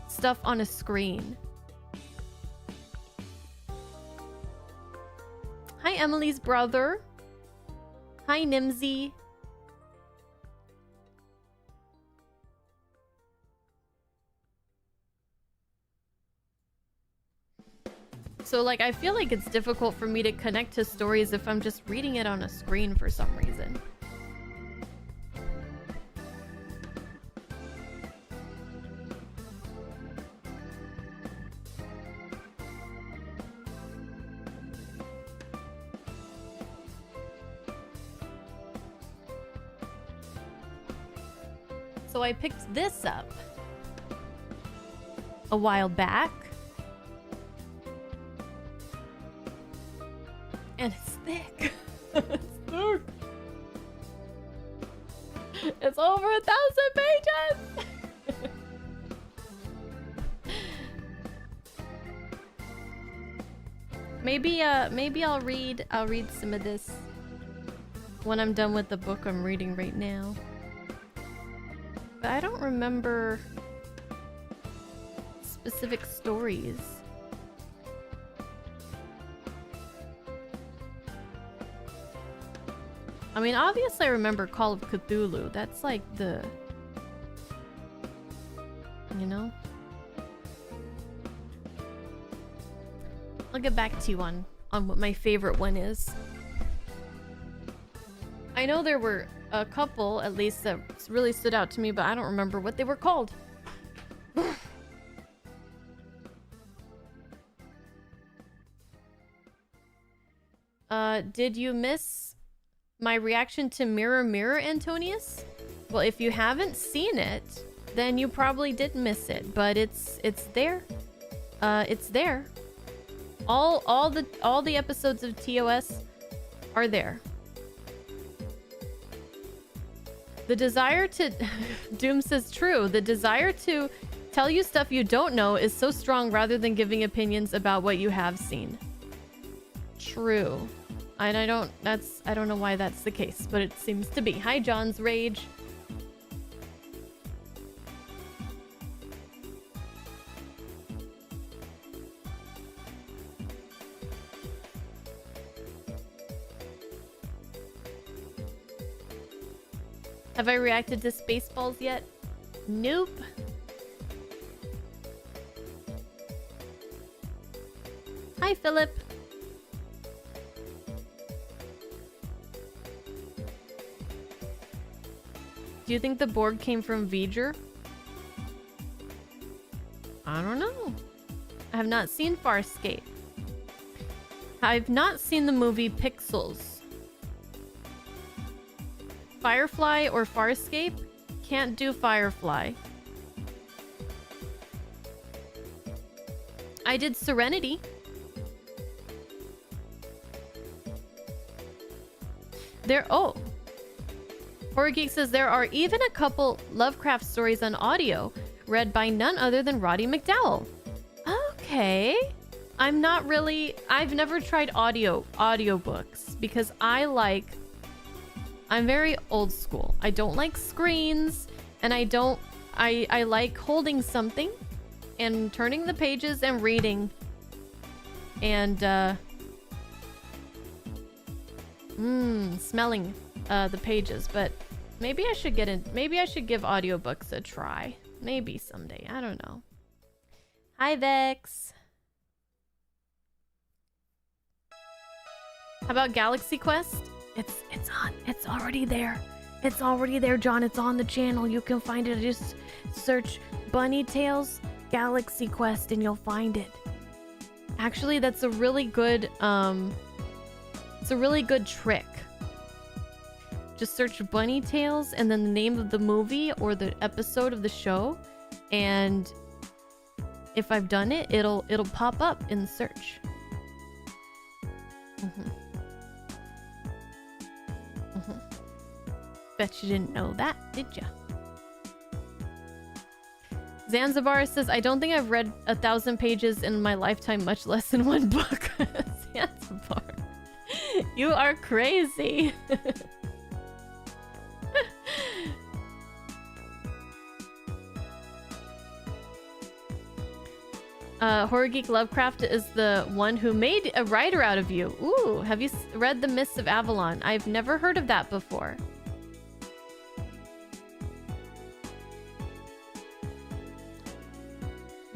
stuff on a screen. Hi, Emily's brother. Hi, Nimsy. So, like, I feel like it's difficult for me to connect to stories if I'm just reading it on a screen for some reason. So I picked this up a while back. And it's thick. It's thick. It's over 1,000 pages. Maybe I'll read some of this when I'm done with the book I'm reading right now. But I don't remember specific stories. I mean, obviously I remember Call of Cthulhu. That's like the... You know? I'll get back to you on what my favorite one is. I know there were a couple, at least, that really stood out to me, but I don't remember what they were called. Did you miss my reaction to Mirror Mirror, Antonius? Well, if you haven't seen it, then you probably did miss it, but it's there. It's there. All the episodes of TOS are there. The desire to Doom says true. The desire to tell you stuff you don't know is so strong rather than giving opinions about what you have seen. True. And I don't know why that's the case, but it seems to be. Hi, John's Rage. Have I reacted to Spaceballs yet? Nope. Hi, Philip. Do you think the Borg came from V'ger? I don't know. I have not seen Farscape. I've not seen the movie Pixels. Firefly or Farscape? Can't do Firefly. I did Serenity. Oh, Horror Geek says there are even a couple Lovecraft stories on audio read by none other than Roddy McDowall. Okay. I've never tried audiobooks because I'm very old school. I don't like screens, and I like holding something and turning the pages and reading and smelling the pages. But maybe I should give audiobooks a try. Maybe someday. I don't know. Hi, Vex. How about Galaxy Quest? It's already there. It's already there, John. It's on the channel. You can find it. Just search Bunny Tails Galaxy Quest and you'll find it. Actually, that's a really good it's a really good trick. Just search Bunny Tails and then the name of the movie or the episode of the show, and if I've done it, it'll pop up in the search. Bet you didn't know that, did ya? Zanzibar says, I don't think I've read 1,000 pages in my lifetime, much less in one book. Zanzibar, you are crazy. Horror Geek Lovecraft is the one who made a writer out of you. Ooh, have you read The Mists of Avalon? I've never heard of that before.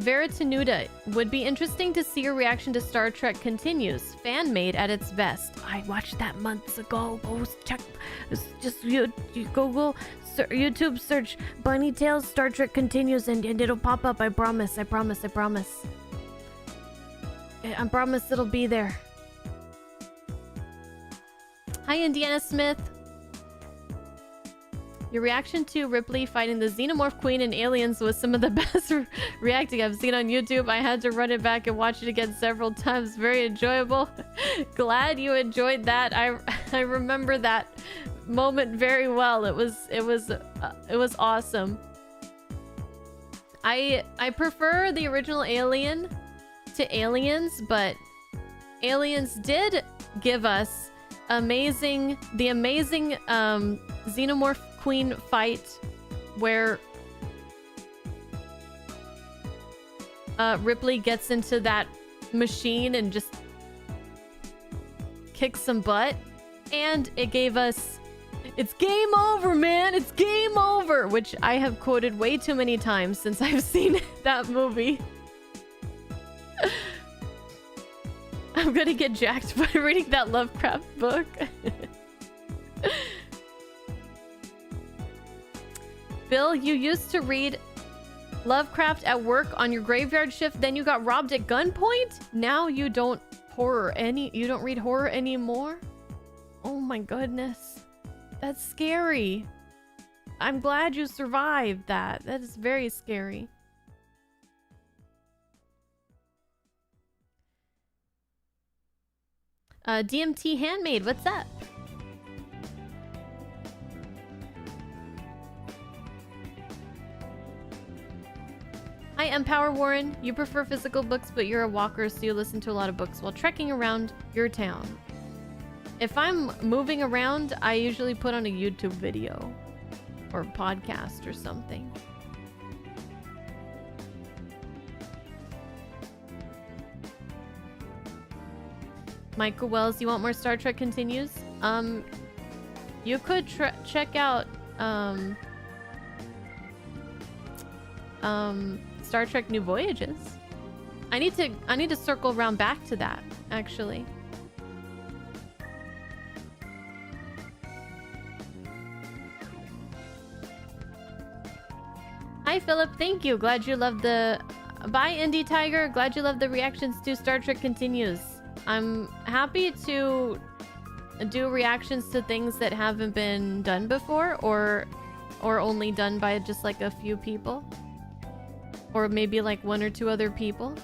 Veritanuda, would be interesting to see your reaction to Star Trek Continues, fan-made at its best. I watched that months ago. Go check, just you Google, YouTube search Bunny Tails Star Trek Continues and it'll pop up. I promise. I promise it'll be there. Hi, Indiana Smith. Your reaction to Ripley fighting the Xenomorph Queen and aliens was some of the best reacting I've seen on YouTube. I had to run it back and watch it again several times. Very enjoyable. Glad you enjoyed that. I remember that moment very well. It was awesome. I prefer the original Alien to Aliens, but Aliens did give us the amazing Xenomorph Queen fight where Ripley gets into that machine and just kicks some butt, and it gave us "It's game over, man, it's game over," which I have quoted way too many times since I've seen that movie. I'm gonna get jacked by reading that Lovecraft book. Bill, you used to read Lovecraft at work on your graveyard shift, then you got robbed at gunpoint? Now you don't read horror anymore? Oh my goodness. That's scary. I'm glad you survived that. That is very scary. DMT Handmade, what's up? Hi, Empower Warren. You prefer physical books, but you're a walker, so you listen to a lot of books while trekking around your town. If I'm moving around, I usually put on a YouTube video or podcast or something. Michael Wells, you want more Star Trek Continues? You could check out Star Trek New Voyages. I need to circle around back to that, actually. Hi Philip, thank you. Glad you loved the Bye Indie Tiger. Glad you loved the reactions to Star Trek Continues. I'm happy to do reactions to things that haven't been done before, or only done by just like a few people. Or maybe like one or two other people.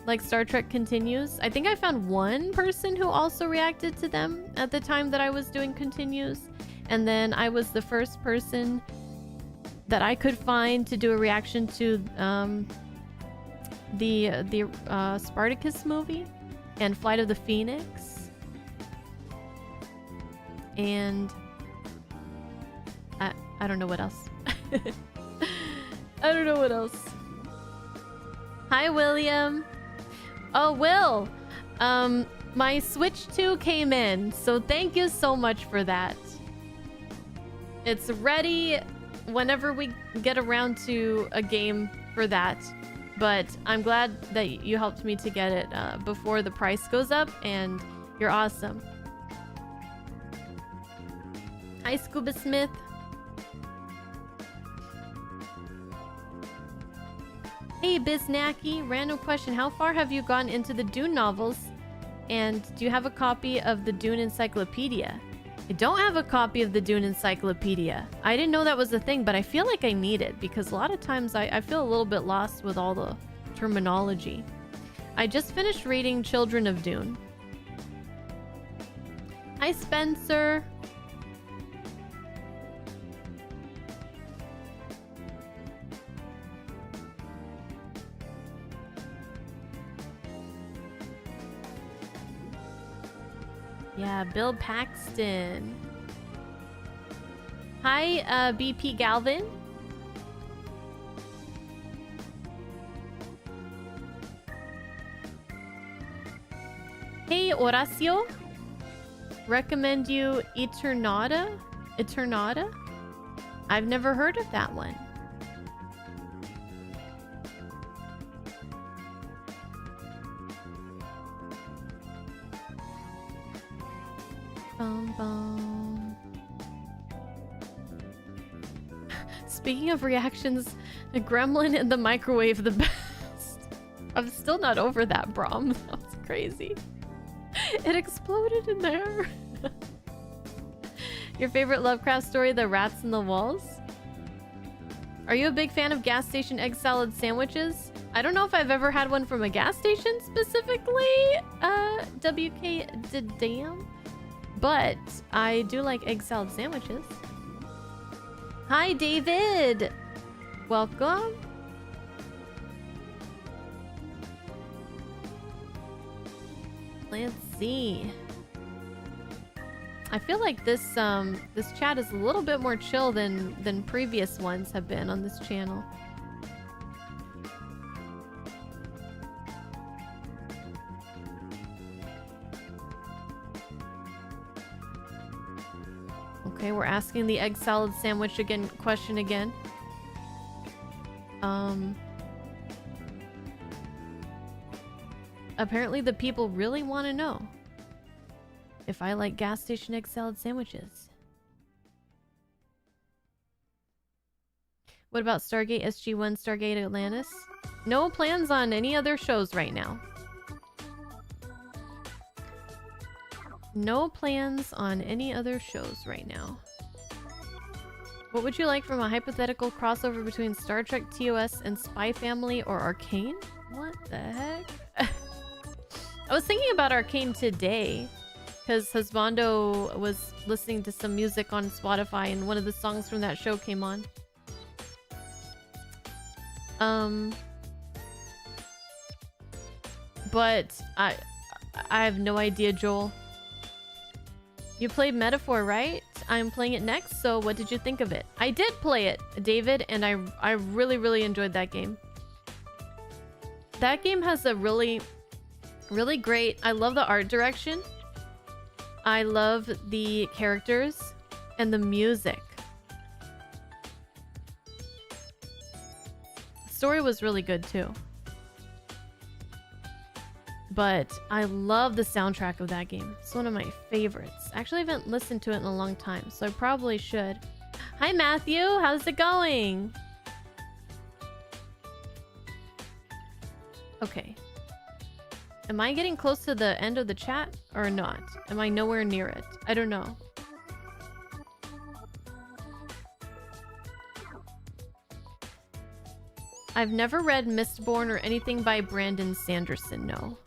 like Star Trek Continues. I think I found one person who also reacted to them at the time that I was doing Continues. And then I was the first person that I could find to do a reaction to the Spartacus movie and Flight of the Phoenix. And I don't know what else. I don't know what else. Hi, William. Oh, Will. My Switch 2 came in, so thank you so much for that. It's ready whenever we get around to a game for that. But I'm glad that you helped me to get it before the price goes up, and you're awesome. Hi, Scuba Smith. Hey, Biznacky. Random question. How far have you gone into the Dune novels? And do you have a copy of the Dune Encyclopedia? I don't have a copy of the Dune Encyclopedia. I didn't know that was a thing, but I feel like I need it because a lot of times I feel a little bit lost with all the terminology. I just finished reading Children of Dune. Hi, Spencer. Yeah, Bill Paxton. Hi, BP Galvin. Hey, Horacio. Recommend you Eternata? Eternata? I've never heard of that one. Bum, bum. Speaking of reactions, a gremlin in the microwave, the best. I'm still not over that, Brom. That's crazy. It exploded in there. Your favorite Lovecraft story, The Rats in the Walls? Are you a big fan of gas station egg salad sandwiches? I don't know if I've ever had one from a gas station specifically, WK Damn. But I do like egg salad sandwiches. Hi, David. Welcome. Let's see. I feel like this this chat is a little bit more chill than previous ones have been on this channel. Okay, we're asking the egg salad sandwich question again. Apparently the people really want to know if I like gas station egg salad sandwiches. What about Stargate SG-1, Stargate Atlantis? No plans on any other shows right now. No plans on any other shows right now. What would you like from a hypothetical crossover between Star Trek TOS and Spy Family or Arcane? What the heck? I was thinking about Arcane today because Husbando was listening to some music on Spotify and one of the songs from that show came on. But I have no idea, Joel. You played Metaphor, right? I'm playing it next, so what did you think of it? I did play it, David, and I really, really enjoyed that game. That game has a really great... I love the art direction. I love the characters and the music. The story was really good, too. But I love the soundtrack of that game. It's one of my favorites. Actually, I haven't listened to it in a long time, so I probably should. Hi, Matthew. How's it going? Okay. Am I getting close to the end of the chat or not? Am I nowhere near it? I don't know. I've never read Mistborn or anything by Brandon Sanderson, no.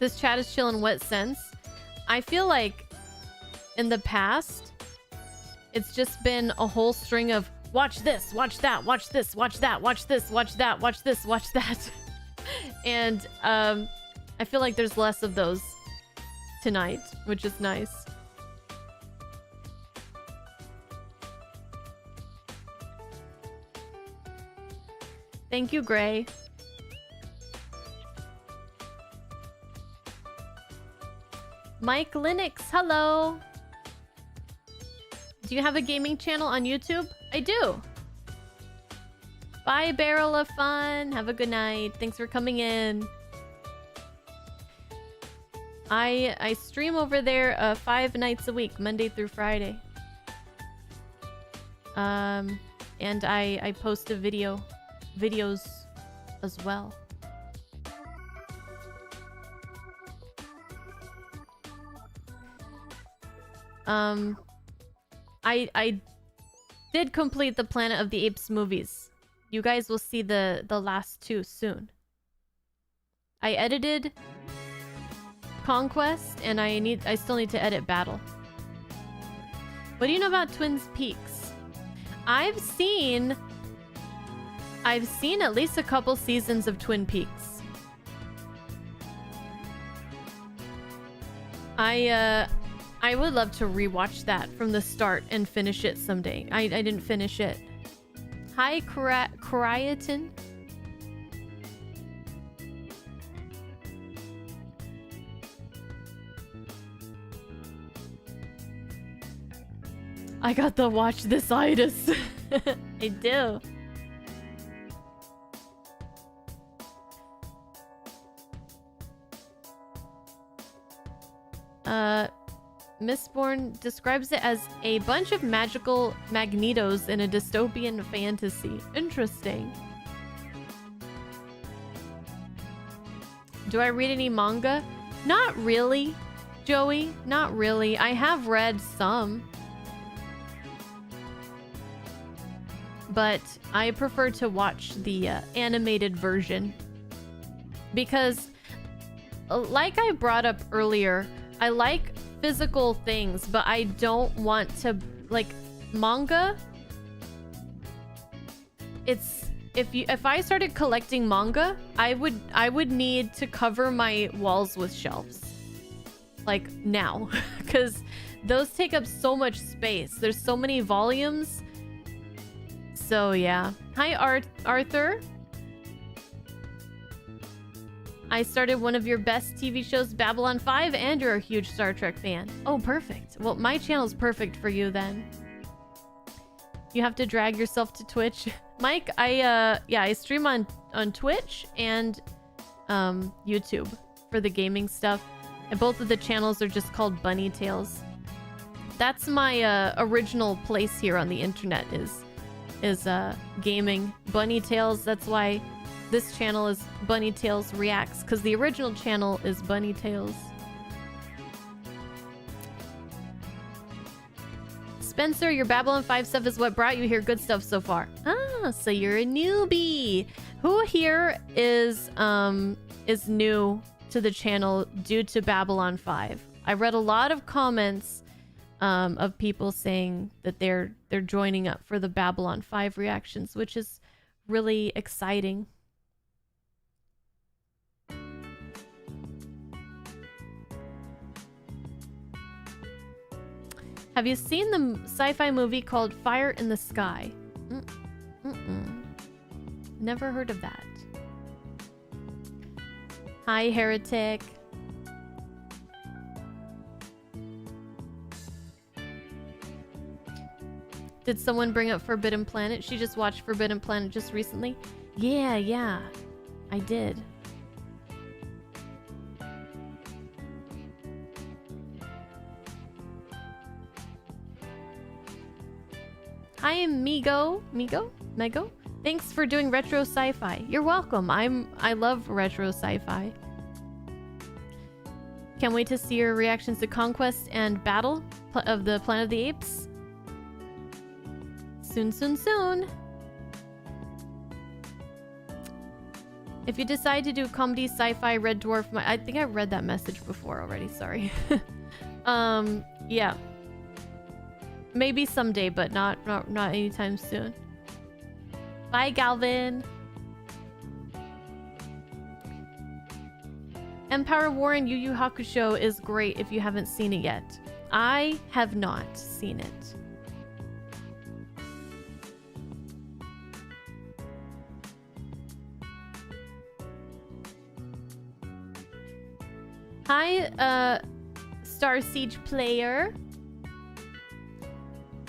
This chat is chill in what sense? I feel like in the past, it's just been a whole string of watch this, watch that, watch this, watch that, watch this, watch that, watch this, watch that. And I feel like there's less of those tonight, which is nice. Thank you, Gray. Mike Linux, hello. Do you have a gaming channel on YouTube? I do. Bye, Barrel of Fun. Have a good night. Thanks for coming in. I stream over there 5 nights a week, Monday through Friday. And I post a videos as well. I did complete the Planet of the Apes movies. You guys will see the last 2 soon. I edited Conquest and I still need to edit Battle. What do you know about Twin Peaks? I've seen at least a couple seasons of Twin Peaks. I would love to rewatch that from the start and finish it someday. I didn't finish it. Hi, Cryatin. I got the watch this itis. I do. Mistborn describes it as a bunch of magical magnetos in a dystopian fantasy. Interesting. Do I read any manga? Not really, Joey. Not really. I have read some. But I prefer to watch the animated version. Because, like I brought up earlier, I like physical things, but I don't want to, like, manga. It's if I started collecting manga, I would need to cover my walls with shelves, like now, because those take up so much space. There's so many volumes. So yeah. Hi, Arthur. I started one of your best TV shows, Babylon 5, and you're a huge Star Trek fan. Oh, perfect. Well, my channel's perfect for you then. You have to drag yourself to Twitch. Mike, I stream on Twitch and YouTube for the gaming stuff. And both of the channels are just called Bunny Tales. That's my original place here on the internet is gaming. Bunny Tales, that's why this channel is Bunny Tales Reacts, because the original channel is Bunny Tales. Spencer, your Babylon 5 stuff is what brought you here. Good stuff so far. Ah, so you're a newbie. Who here is new to the channel due to Babylon 5? I read a lot of comments of people saying that they're joining up for the Babylon 5 reactions, which is really exciting. Have you seen the sci-fi movie called Fire in the Sky? Never heard of that. Hi, Heretic. Did someone bring up Forbidden Planet? She just watched Forbidden Planet just recently. Yeah, I did. Hi, Mego. Thanks for doing retro sci-fi. You're welcome. I love retro sci-fi. Can't wait to see your reactions to Conquest and Battle of the Planet of the Apes. Soon, soon, soon. If you decide to do comedy, sci-fi, Red Dwarf, I think I read that message before already, sorry. Yeah. Maybe someday, but not anytime soon. Bye, Galvin. Empower Warren Yu Yu Hakusho is great if you haven't seen it yet. I have not seen it. Hi, Star Siege player.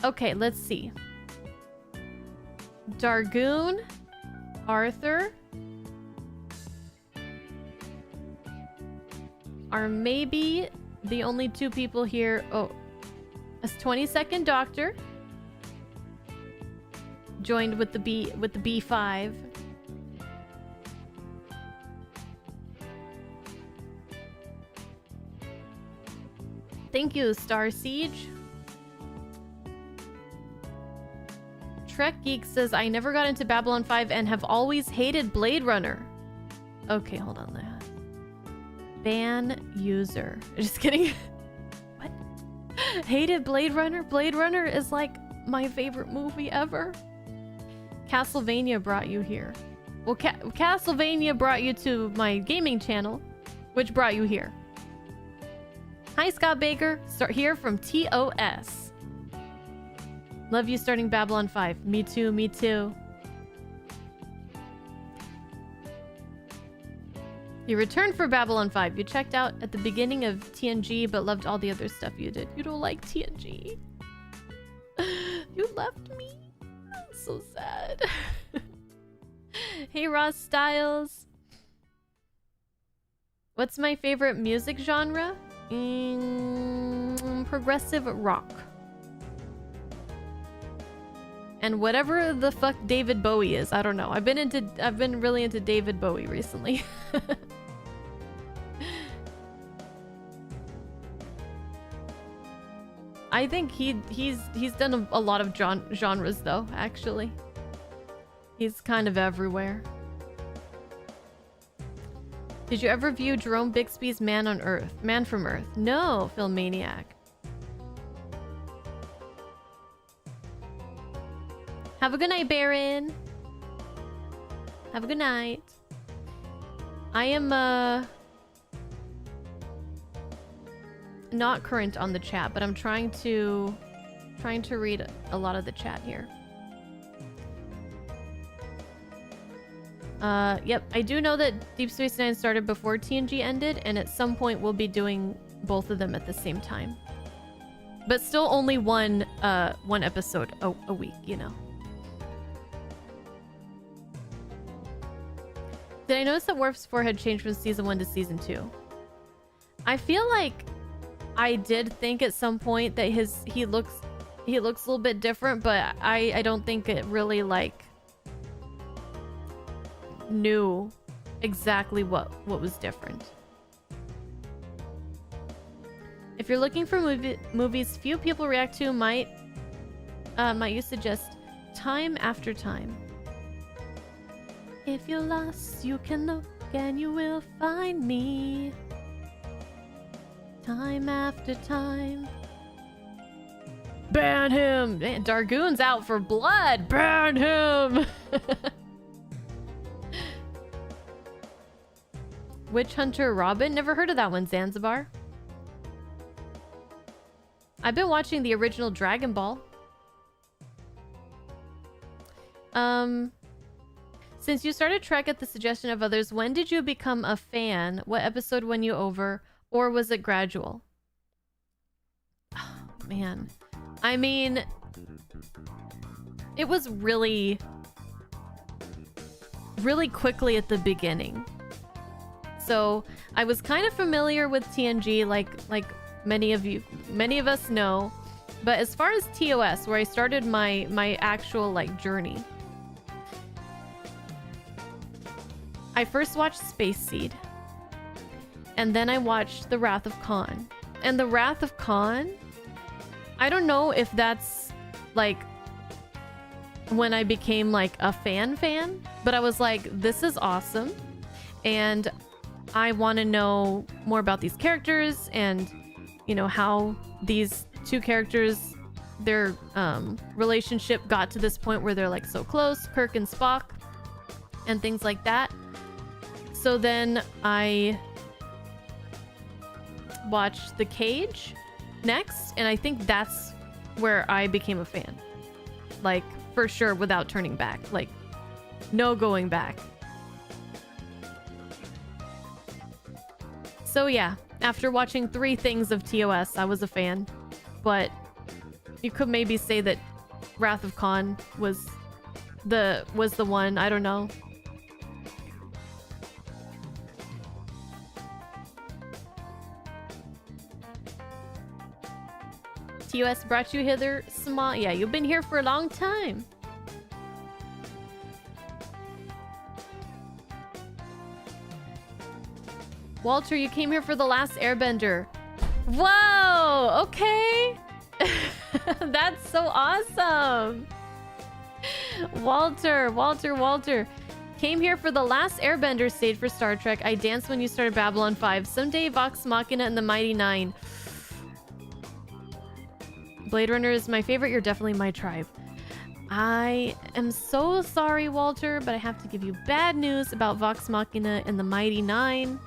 Okay, let's see. Dargoon, Arthur are maybe the only two people here. Oh, a 22nd Doctor joined with the B5. Thank you, Star Siege. Trek Geek says, I never got into Babylon 5 and have always hated Blade Runner. Okay, hold on there. Ban user. Just kidding. What? Hated Blade Runner? Blade Runner is like my favorite movie ever. Castlevania brought you here. Well, Castlevania brought you to my gaming channel, which brought you here. Hi, Scott Baker. Start here from TOS. Love you starting Babylon 5. Me too, me too. You returned for Babylon 5. You checked out at the beginning of TNG, but loved all the other stuff you did. You don't like TNG. You left me. That's so sad. Hey, Ross Styles. What's my favorite music genre? Progressive rock. And whatever the fuck David Bowie is, I don't know. I've been really into David Bowie recently. I think he's done a lot of genres though, actually. He's kind of everywhere. Did you ever view Jerome Bixby's Man from Earth? No, Filmaniac. Have a good night, Baron. Have a good night. I am not current on the chat, but I'm trying to read a lot of the chat here. Yep, I do know that Deep Space Nine started before TNG ended, and at some point we'll be doing both of them at the same time. But still only one episode a week, you know. Did I notice that Worf's forehead changed from season 1 to season 2? I feel like I did think at some point that he looks a little bit different, but I don't think it really like knew exactly what was different. If you're looking for movies few people react to, might you suggest Time After Time? If you're lost, you can look and you will find me. Time after time. Ban him! Man, Dargoon's out for blood! Ban him! Witch Hunter Robin? Never heard of that one, Zanzibar. I've been watching the original Dragon Ball. Since you started Trek at the suggestion of others, when did you become a fan? What episode won you over? Or was it gradual? Oh, man. I mean, it was really quickly at the beginning. So I was kind of familiar with TNG, like many of us know. But as far as TOS, where I started my actual like journey, I first watched Space Seed. And then I watched The Wrath of Khan. And The Wrath of Khan, I don't know if that's like when I became like a fan, but I was like, this is awesome. And I want to know more about these characters and, you know, how these two characters, their relationship got to this point where they're like so close, Kirk and Spock, and things like that. So then I watched The Cage next, and I think that's where I became a fan. Like, for sure, without turning back. Like, no going back. So yeah, after watching 3 things of TOS, I was a fan. But you could maybe say that Wrath of Khan was the one. I don't know. TOS brought you hither, small. Yeah, you've been here for a long time. Walter, you came here for The Last Airbender. Whoa, okay. That's so awesome. Walter. Came here for The Last Airbender stage for Star Trek. I danced when you started Babylon 5. Someday Vox Machina and the Mighty Nine. Blade Runner is my favorite. You're definitely my tribe. I am so sorry, Walter, but I have to give you bad news about Vox Machina and the Mighty Nine.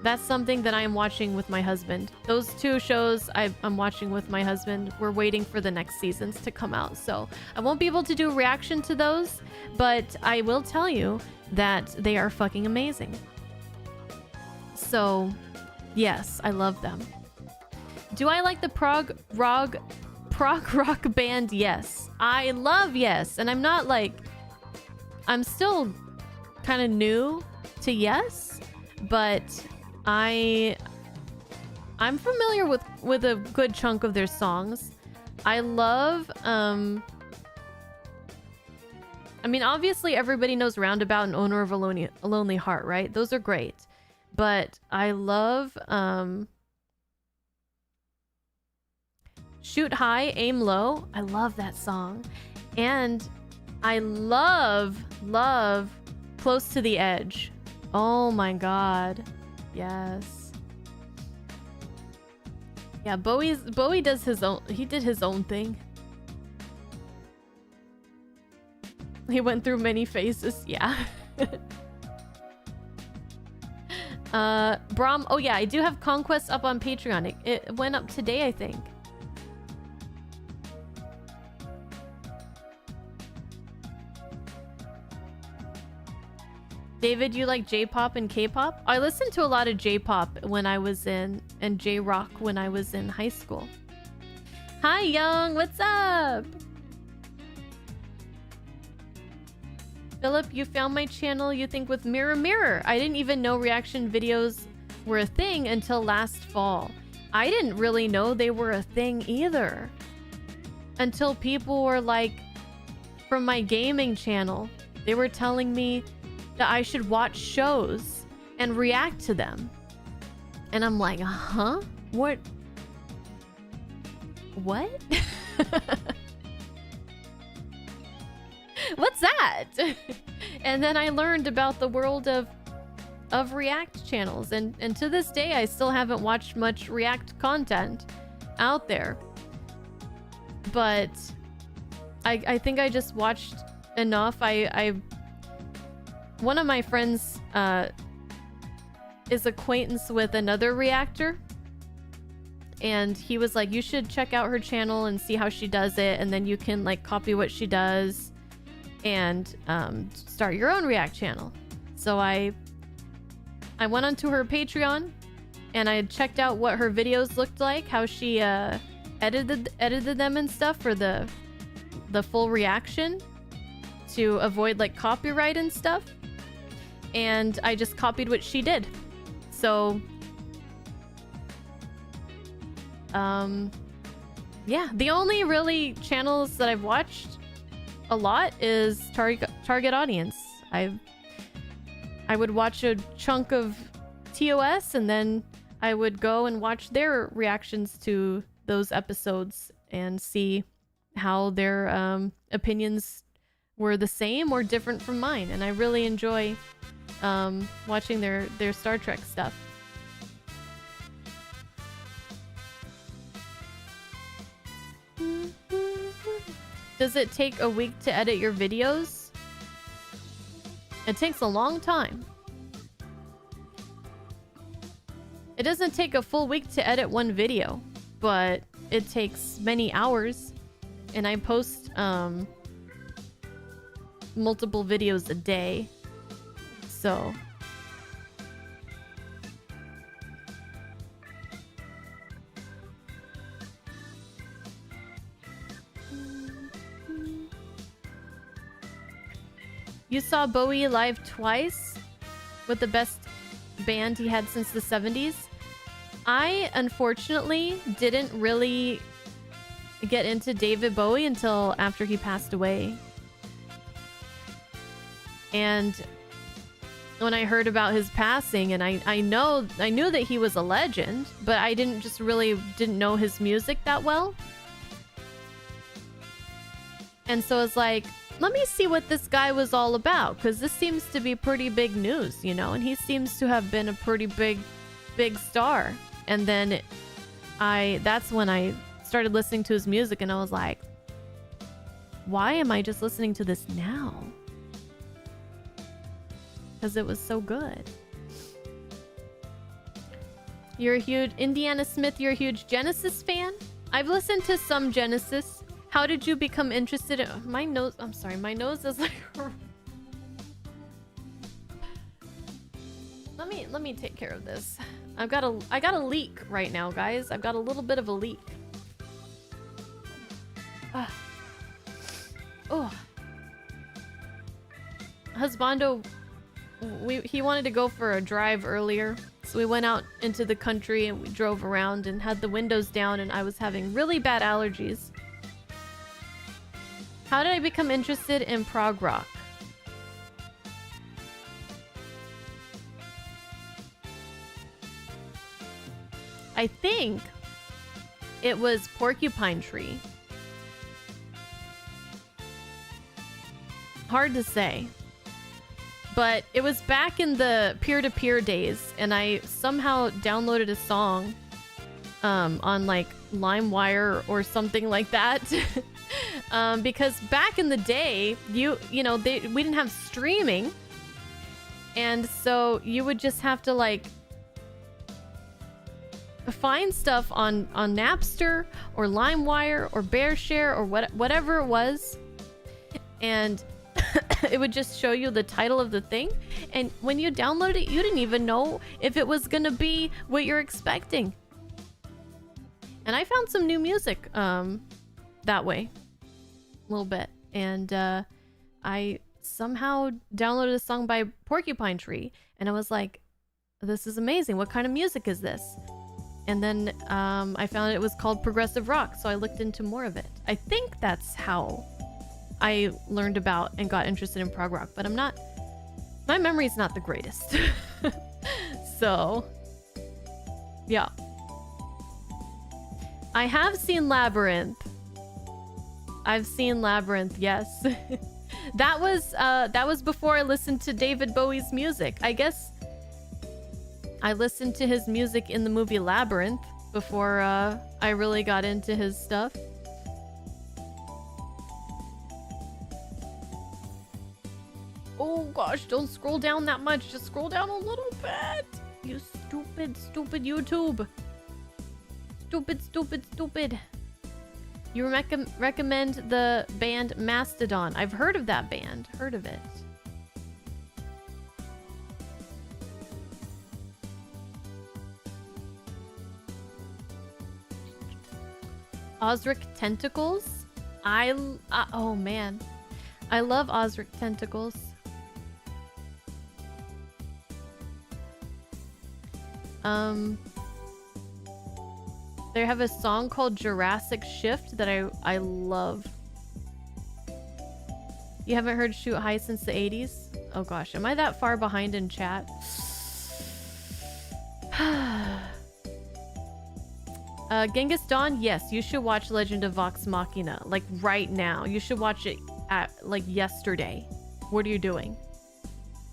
That's something that I am watching with my husband. Those 2 shows I'm watching with my husband. We're waiting for the next seasons to come out. So I won't be able to do a reaction to those, but I will tell you that they are fucking amazing. So yes, I love them. Do I like the prog rock band? Yes. I love Yes. And I'm not like... I'm still kind of new to Yes, but I'm familiar with a good chunk of their songs. I love... I mean, obviously everybody knows Roundabout and Owner of a Lonely Heart, right? Those are great. But I love... Shoot High, Aim Low. I love that song. And I love Close to the Edge. Oh my god. Yes. Yeah, Bowie does his own... He did his own thing. He went through many phases. Yeah. Brahm... Oh yeah, I do have Conquest up on Patreon. It went up today, I think. David, you like J-pop and K-pop? I listened to a lot of J-pop when I was and J-rock when I was in high school. Hi, Young. What's up? Philip, you found my channel, you think, with Mirror Mirror. I didn't even know reaction videos were a thing until last fall. I didn't really know they were a thing either. Until people were like, from my gaming channel, they were telling me that I should watch shows and react to them. And I'm like, huh? What? What's that? And then I learned about the world of React channels. And to this day, I still haven't watched much React content out there. But I think I just watched enough. One of my friends is acquaintance with another reactor, and he was like, you should check out her channel and see how she does it, and then you can like copy what she does and start your own React channel. So I went onto her Patreon and I checked out what her videos looked like, how she edited them and stuff for the full reaction to avoid like copyright and stuff. And I just copied what she did. So, yeah, the only really channels that I've watched a lot is Target Audience. I would watch a chunk of TOS, and then I would go and watch their reactions to those episodes and see how their opinions were the same or different from mine. And I really enjoy watching their Star Trek stuff. Does it take a week to edit your videos? It takes a long time. It doesn't take a full week to edit one video, but it takes many hours, and I post multiple videos a day, so you saw Bowie live twice with the best band he had since the 70s. I unfortunately didn't really get into David Bowie until after he passed away. And when I heard about his passing, and I knew that he was a legend, but I didn't know his music that well. And so it's like, let me see what this guy was all about, because this seems to be pretty big news, you know, and he seems to have been a pretty big star. And then that's when I started listening to his music, and I was like, why am I just listening to this now? Because it was so good. You're a huge Indiana Smith, you're a huge Genesis fan? I've listened to some Genesis. How did you become interested in my nose? I'm sorry, my nose is like Let me take care of this. I got a leak right now, guys. I've got a little bit of a leak. Oh. Husbando, he wanted to go for a drive earlier, so we went out into the country and we drove around and had the windows down, and I was having really bad allergies. How did I become interested in prog rock? I think it was Porcupine Tree. Hard to say. But it was back in the peer-to-peer days, and I somehow downloaded a song on like LimeWire or something like that. Because back in the day, we didn't have streaming, and so you would just have to like find stuff on Napster or LimeWire or BearShare or whatever it was, and it would just show you the title of the thing, and when you download it, you didn't even know if it was gonna be what you're expecting. And I found some new music that way. A little bit, and I somehow downloaded a song by Porcupine Tree, and I was like, this is amazing, what kind of music is this? And then I found it was called progressive rock, so I looked into more of it. I think that's how I learned about and got interested in prog rock, but my memory's not the greatest. So yeah, I have seen Labyrinth. I've seen Labyrinth, yes. That was before I listened to David Bowie's music. I guess I listened to his music in the movie Labyrinth before I really got into his stuff. Oh gosh, don't scroll down that much. Just scroll down a little bit. You stupid YouTube. Stupid. You recommend the band Mastodon. I've heard of that band. Heard of it. Osric Tentacles? Oh man. I love Osric Tentacles. They have a song called Jurassic Shift that I love. You haven't heard Shoot High since the 80s? Oh gosh, am I that far behind in chat? Genghis Dawn, yes, you should watch Legend of Vox Machina, like right now. You should watch it at like yesterday. What are you doing?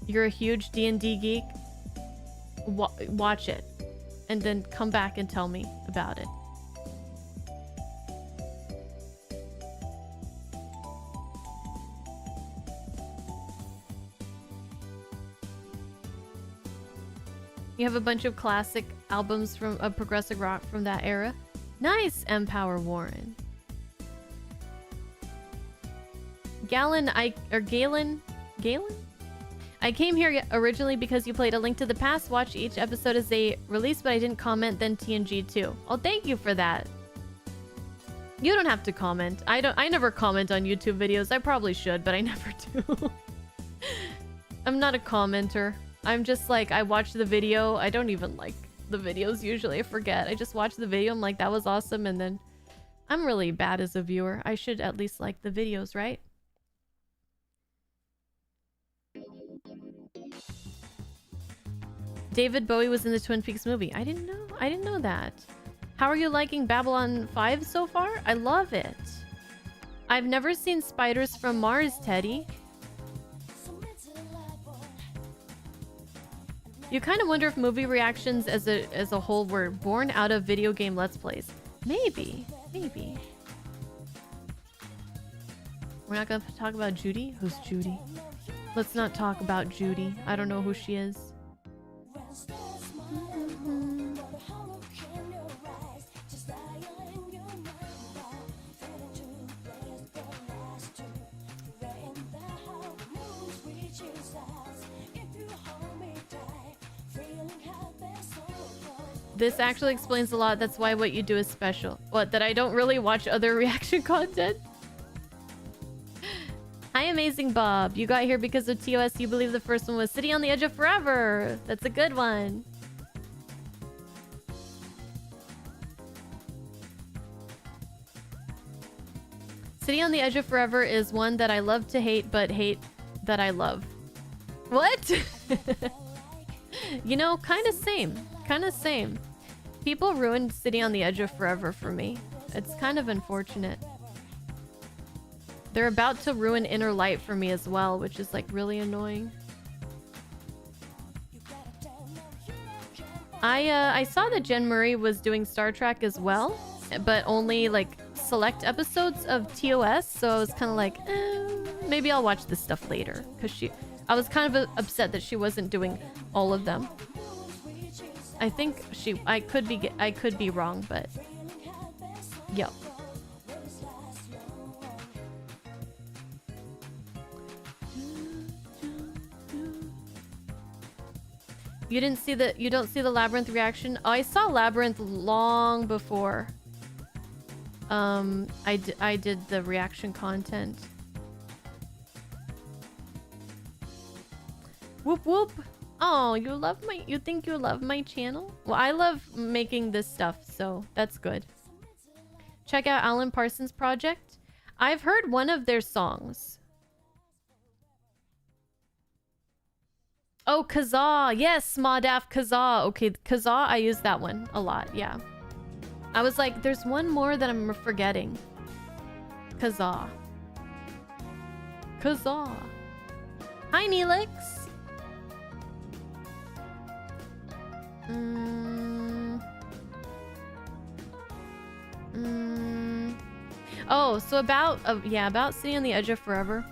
You're a huge D&D geek? Watch it and then come back and tell me about it. You have a bunch of classic albums from progressive rock from that era. Nice, Empower Warren. Galen? I came here originally because you played A Link to the Past. Watch each episode as they release, but I didn't comment. Then TNG too. Oh, thank you for that. You don't have to comment. I never comment on YouTube videos. I probably should, but I never do. I'm not a commenter. I'm just like, I watch the video. I don't even like the videos usually. I forget. I just watch the video. I'm like, that was awesome. And then I'm really bad as a viewer. I should at least like the videos, right? David Bowie was in the Twin Peaks movie. I didn't know that. How are you liking Babylon 5 so far? I love it. I've never seen Spiders from Mars, Teddy. You kind of wonder if movie reactions as a whole were born out of video game Let's Plays. Maybe. We're not gonna talk about Judy? Who's Judy? Let's not talk about Judy. I don't know who she is. This actually explains a lot. That's why what you do is special. What, that I don't really watch other reaction content? Hi, Amazing Bob. You got here because of TOS. You believe the first one was City on the Edge of Forever. That's a good one. City on the Edge of Forever is one that I love to hate, but hate that I love. What? You know, kind of same. People ruined City on the Edge of Forever for me. It's kind of unfortunate. They're about to ruin Inner Light for me as well, which is like really annoying. I saw that Jen Murray was doing Star Trek as well, but only like select episodes of TOS, so I was kind of like, maybe I'll watch this stuff later, because I was kind of upset that she wasn't doing all of them. I think I could be wrong, but yep. You don't see the Labyrinth reaction? Oh, I saw Labyrinth long before I did the reaction content. Whoop whoop. Oh, you think you love my channel? Well, I love making this stuff, so that's good. Check out Alan Parsons Project. I've heard one of their songs. Oh, Kazaa. Yes, Smadaf Kazaa. Okay, Kazaa, I use that one a lot, yeah. I was like, there's one more that I'm forgetting. Kazaa. Hi, Neelix. Oh, so about City on the Edge of Forever.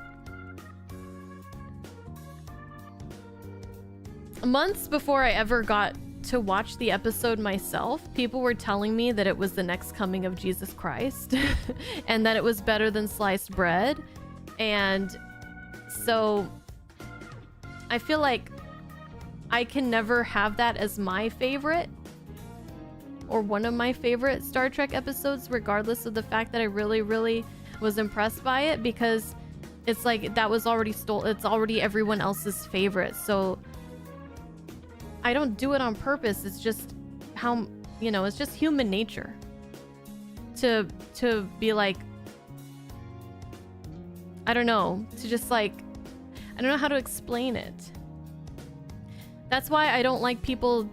Months before I ever got to watch the episode myself, people were telling me that it was the next coming of Jesus Christ and that it was better than sliced bread. And so I feel like I can never have that as my favorite or one of my favorite Star Trek episodes, regardless of the fact that I really, really was impressed by it, because it's like that was already it's already everyone else's favorite. So I don't do it on purpose. It's just how, you know, it's just human nature to be like, I don't know, to just like, I don't know how to explain it. That's why I don't like people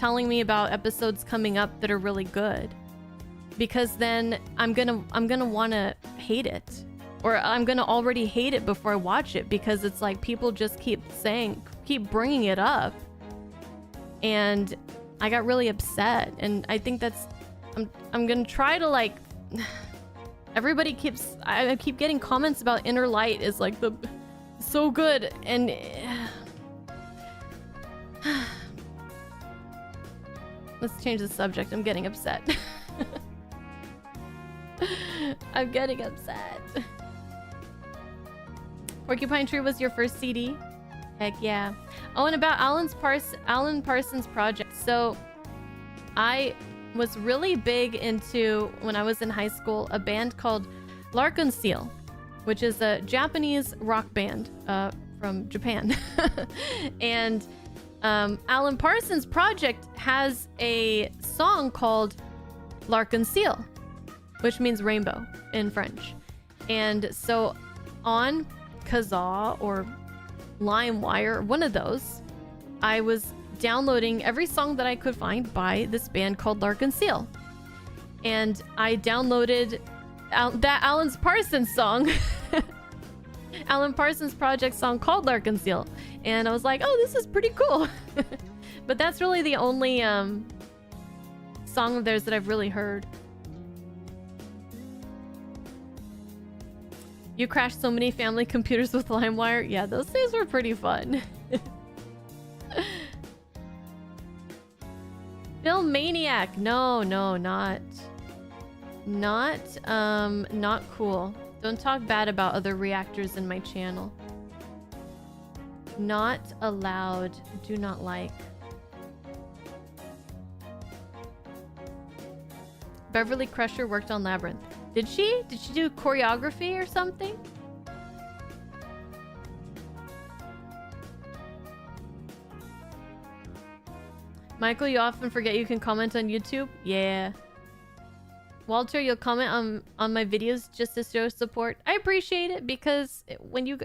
telling me about episodes coming up that are really good, because then I'm gonna want to hate it, or I'm gonna already hate it before I watch it, because it's like people just keep bringing it up, and I got really upset. And I think that's I'm gonna try to like everybody I keep getting comments about Inner Light is like the so good, and let's change the subject. I'm getting upset. I'm getting upset. Porcupine Tree was your first CD? Heck yeah. Oh, and about Alan Parsons Project. So I was really big into, when I was in high school, a band called L'Arc-en-Ciel, which is a Japanese rock band from Japan. And Alan Parsons Project has a song called L'Arc-en-Ciel, which means rainbow in French. And so on Kazaa or LimeWire, one of those, I was downloading every song that I could find by this band called L'Arc-en-Ciel. And I downloaded that Alan Parsons song, Alan Parsons Project song called L'Arc-en-Ciel. And I was like, oh, this is pretty cool. But that's really the only song of theirs that I've really heard. You crashed so many family computers with LimeWire. Yeah, those days were pretty fun. Filmmaniac. No, not cool. Don't talk bad about other reactors in my channel. Not allowed. Do not like. Beverly Crusher worked on Labyrinth. Did she? Did she do choreography or something? Michael, you often forget you can comment on YouTube? Yeah. Walter, you'll comment on my videos just to show support. I appreciate it, because when you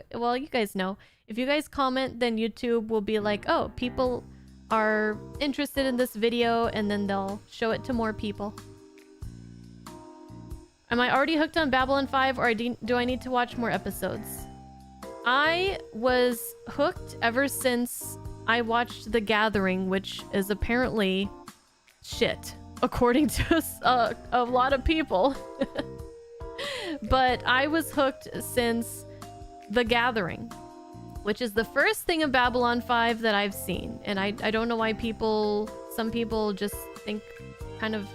guys know, if you guys comment, then YouTube will be like, oh, people are interested in this video, and then they'll show it to more people. Am I already hooked on Babylon 5, or do I need to watch more episodes? I was hooked ever since I watched The Gathering, which is apparently shit, according to a lot of people. But I was hooked since The Gathering, which is the first thing of Babylon 5 that I've seen. And I don't know why some people just think kind of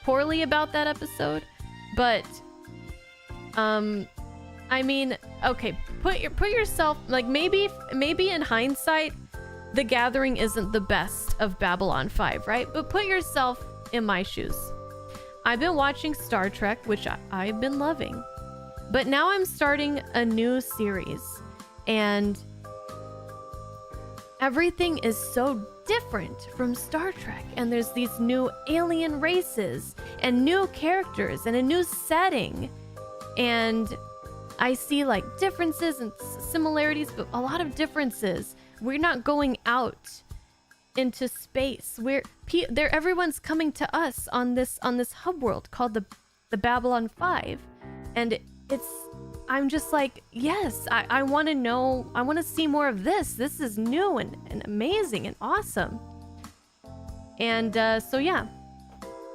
poorly about that episode. But, I mean, okay, put yourself, like, maybe in hindsight, The Gathering isn't the best of Babylon 5, right? But put yourself in my shoes. I've been watching Star Trek, which I've been loving. But now I'm starting a new series, and everything is so different from Star Trek, and there's these new alien races and new characters and a new setting, and I see like differences and similarities, but a lot of differences. We're not going out into space. Everyone's coming to us on this hub world called the Babylon 5, and I'm just like, yes, I want to know. I want to see more of this. This is new and amazing and awesome. And so yeah,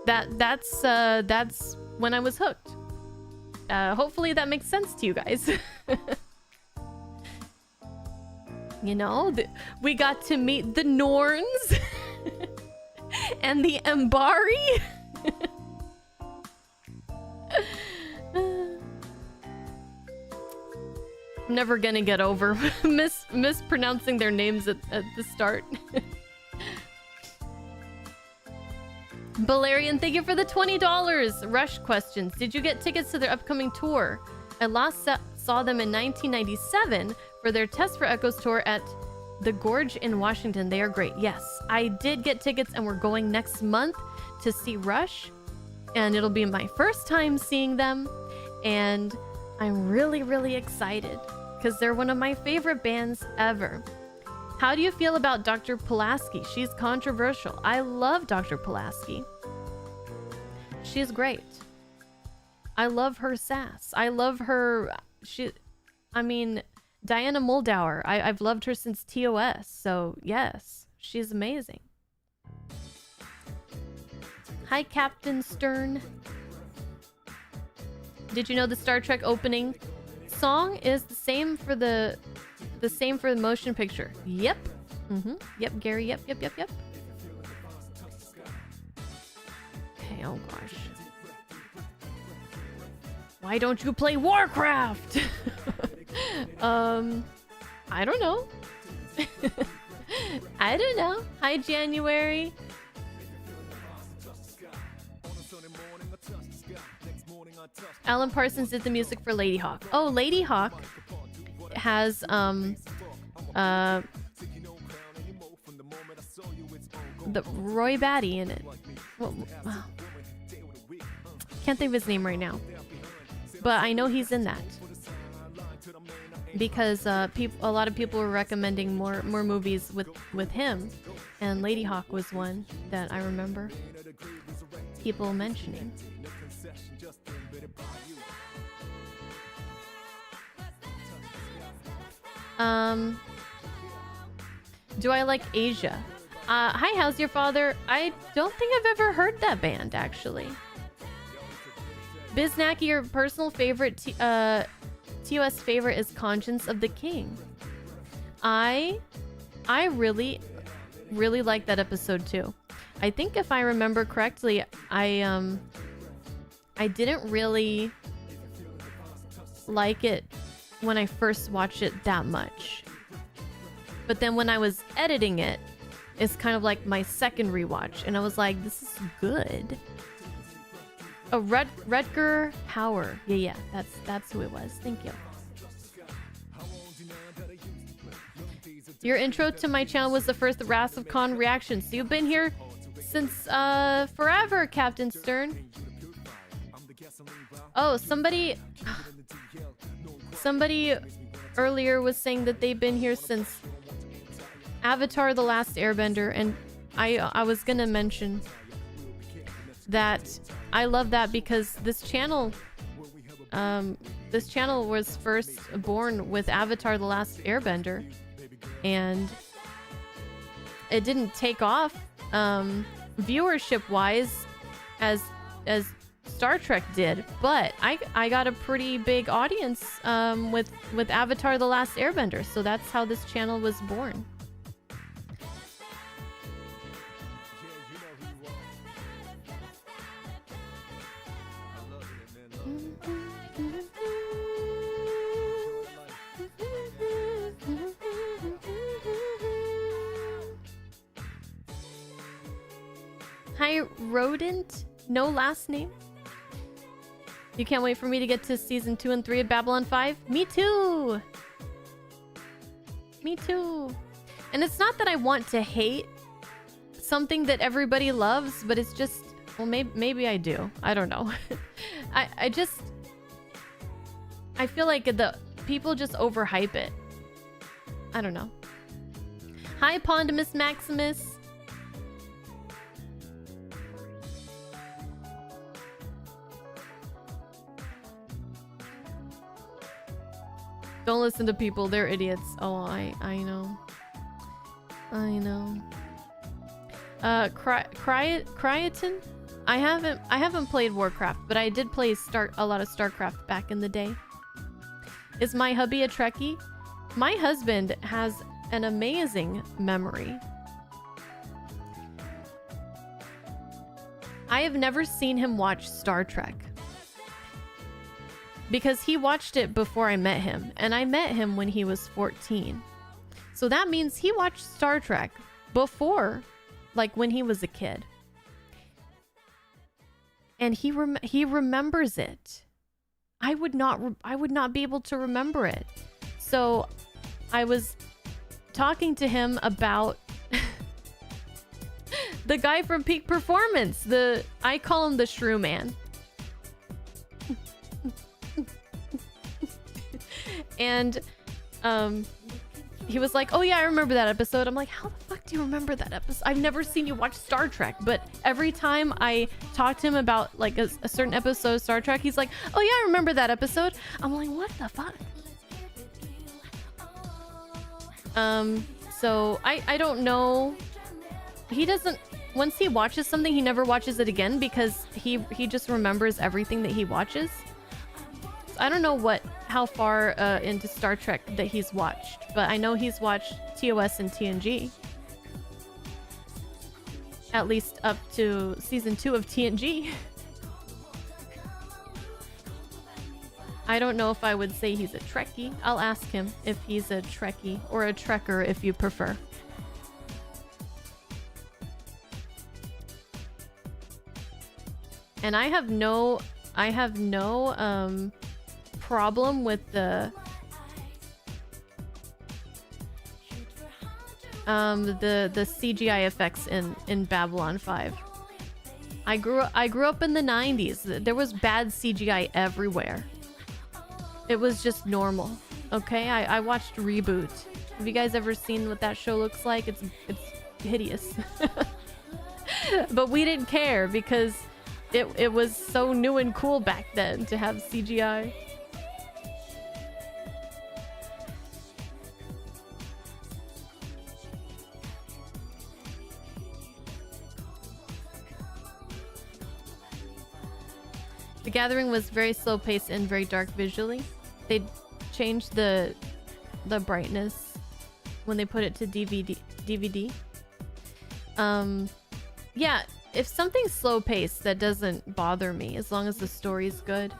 that's when I was hooked. Hopefully that makes sense to you guys. You know, we got to meet the Norns and the Mbari. I'm never gonna get over mispronouncing their names at the start. Balerian, thank you for the $20. Rush questions. Did you get tickets to their upcoming tour? I last saw them in 1997 for their Test for Echoes tour at the Gorge in Washington. They are great. Yes, I did get tickets, and we're going next month to see Rush, and it'll be my first time seeing them, and I'm really, really excited because they're one of my favorite bands ever. How do you feel about Dr. Pulaski? She's controversial. I love Dr. Pulaski. She's great. I love her sass. I love her. I mean, Diana Muldaur. I've loved her since TOS. So yes, she's amazing. Hi, Captain Stern. Did you know the Star Trek opening song is the same for the motion picture? Yep. Yep, Gary. Yep. Okay, oh gosh. Why don't you play Warcraft? I don't know. I don't know. Hi, January. Alan Parsons did the music for Lady Hawk. Oh, Lady Hawk has the Roy Batty in it. Well, can't think of his name right now, but I know he's in that because a lot of people were recommending more movies with him, and Lady Hawk was one that I remember people mentioning. Do I like Asia? Hi, how's your father? I don't think I've ever heard that band, actually. Biznacky, your personal favorite, TOS favorite is Conscience of the King. I really like that episode too. I think if I remember correctly, I didn't really like it when I first watched it that much. But then when I was editing it, it's kind of like my second rewatch, and I was like, this is good. Oh, Rutger Hauer. Yeah, that's who it was. Thank you. Your intro to my channel was the first Wrath of Khan reaction, so you've been here since forever, Captain Stern. Oh, somebody earlier was saying that they've been here since Avatar: The Last Airbender, and I was gonna mention that I love that because this channel was first born with Avatar: The Last Airbender, and it didn't take off viewership wise as Star Trek did, but I got a pretty big audience with Avatar: The Last Airbender, so that's how this channel was born. Hi, Rodent. No last name. You can't wait for me to get to season 2 and 3 of Babylon 5? Me too! Me too. And it's not that I want to hate something that everybody loves, but it's just... Well, maybe I do. I don't know. I feel like the people just overhype it. I don't know. Hi, Pondimus Maximus. Don't listen to people, they're idiots. Oh, I know. I know. Cryaton? I haven't played Warcraft, but I did play a lot of StarCraft back in the day. Is my hubby a Trekkie? My husband has an amazing memory. I have never seen him watch Star Trek. Because he watched it before I met him, and I met him when he was 14. So that means he watched Star Trek before, like when he was a kid. And he remembers it. I would not be able to remember it. So I was talking to him about the guy from Peak Performance. I call him the Shrew Man. And he was like, oh yeah, I remember that episode. I'm like, how the fuck do you remember that episode? I've never seen you watch Star Trek, but every time I talk to him about like a certain episode of Star Trek, he's like, oh yeah, I remember that episode. I'm like, what the fuck? So I don't know. He doesn't, once he watches something, he never watches it again because he just remembers everything that he watches. So I don't know how far into Star Trek that he's watched, but I know he's watched TOS and TNG. At least up to season 2 of TNG. I don't know if I would say he's a Trekkie. I'll ask him if he's a Trekkie or a Trekker if you prefer. And I have no problem with the CGI effects in Babylon 5. I grew up in the 90s. There was bad CGI everywhere. It was just normal. Okay, I watched Reboot. Have you guys ever seen what that show looks like? It's hideous. But we didn't care because it was so new and cool back then to have CGI. The Gathering was very slow paced and very dark visually. They changed the brightness when they put it to DVD. Yeah, if something's slow paced, that doesn't bother me as long as the story's good.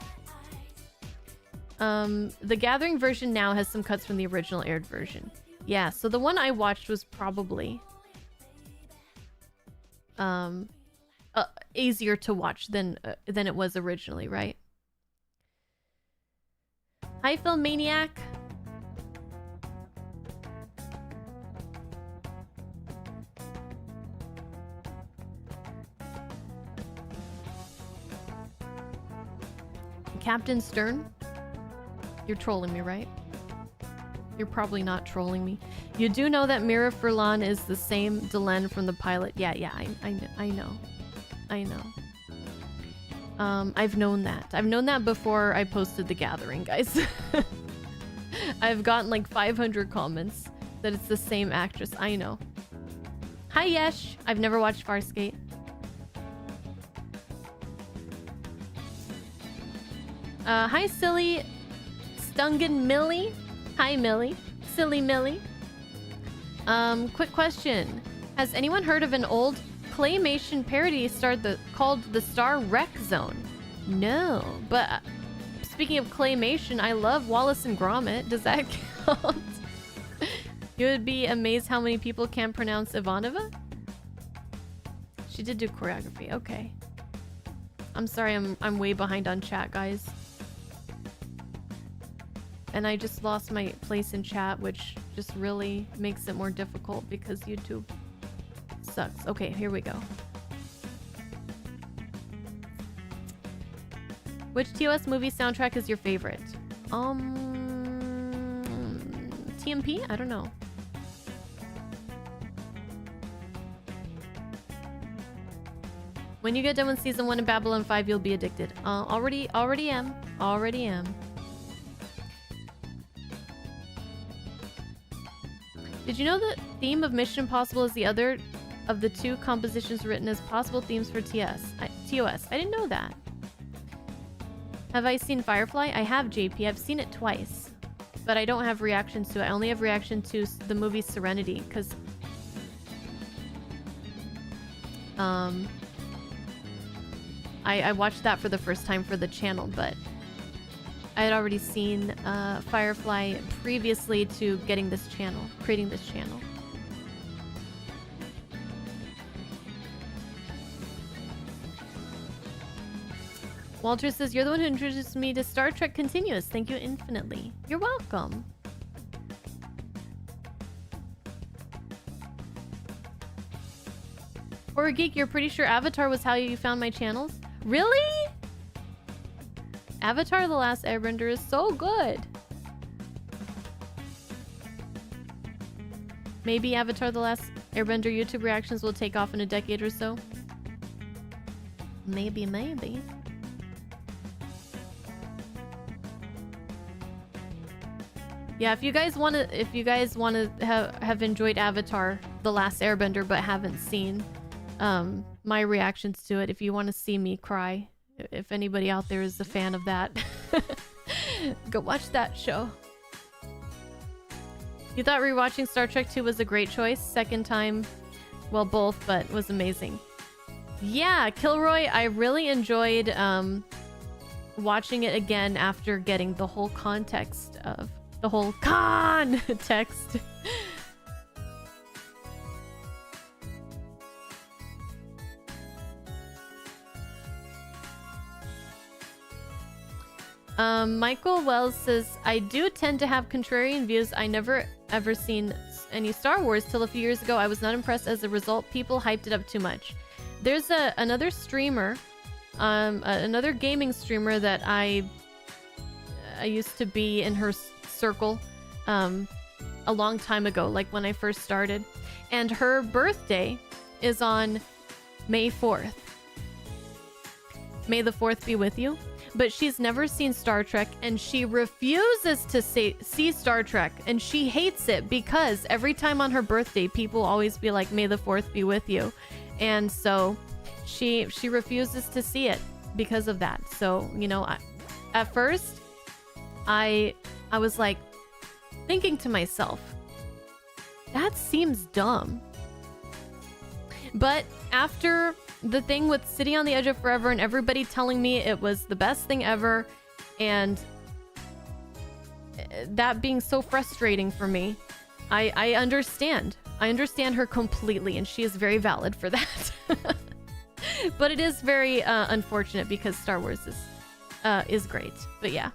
The Gathering version now has some cuts from the original aired version. Yeah, so the one I watched was probably easier to watch than it was originally, right? Hi, Filmmaniac. Captain Stern? You're trolling me, right? You're probably not trolling me. You do know that Mira Furlan is the same Delenn from the pilot. Yeah, I know. I've known that. I've known that before I posted The Gathering, guys. I've gotten like 500 comments that it's the same actress. I know. Hi, Yesh. I've never watched Farscape. Hi, Silly Stungen Millie. Hi, Millie. Silly Millie. Quick question. Has anyone heard of an old claymation parody called the Star Wreck Zone? No, but speaking of claymation, I love Wallace and Gromit. Does that count? You would be amazed how many people can't pronounce Ivanova. She did do choreography. Okay. I'm sorry, I'm way behind on chat, guys. And I just lost my place in chat, which just really makes it more difficult because YouTube sucks. Okay, here we go. Which TOS movie soundtrack is your favorite? TMP? I don't know. When you get done with season 1 of Babylon 5, you'll be addicted. Already am. Did you know the theme of Mission Impossible is the other of the 2 compositions written as possible themes for TOS? I didn't know that. Have I seen Firefly? I have, JP. I've seen it twice. But I don't have reactions to it. I only have reaction to the movie Serenity, because I watched that for the first time for the channel, but I had already seen Firefly previously to getting this channel, creating this channel. Walter says, you're the one who introduced me to Star Trek Continuous. Thank you infinitely. You're welcome. Horror Geek, you're pretty sure Avatar was how you found my channels? Really? Avatar The Last Airbender is so good. Maybe Avatar: The Last Airbender YouTube reactions will take off in a decade or so. Maybe, maybe. Yeah, if you guys want to have enjoyed Avatar: The Last Airbender but haven't seen my reactions to it, if you want to see me cry, if anybody out there is a fan of that, go watch that show. You thought rewatching Star Trek 2 was a great choice? Second time, well, both, but was amazing. Yeah, Kilroy, I really enjoyed watching it again after getting the whole context of the whole context. Michael Wells says, I do tend to have contrarian views. I never ever seen any Star Wars till a few years ago. I was not impressed. As a result, people hyped it up too much. There's another streamer, another gaming streamer that I used to be in her circle a long time ago, like when I first started, and her birthday is on May 4th. May the 4th be with you. But she's never seen Star Trek, and she refuses to see Star Trek, and she hates it because every time on her birthday, people always be like, May the 4th be with you. And so she refuses to see it because of that. So, you know, at first, I was like thinking to myself, that seems dumb. But after the thing with City on the Edge of Forever and everybody telling me it was the best thing ever, and that being so frustrating for me, I understand. I understand her completely, and she is very valid for that. But it is very unfortunate because Star Wars is great. But yeah.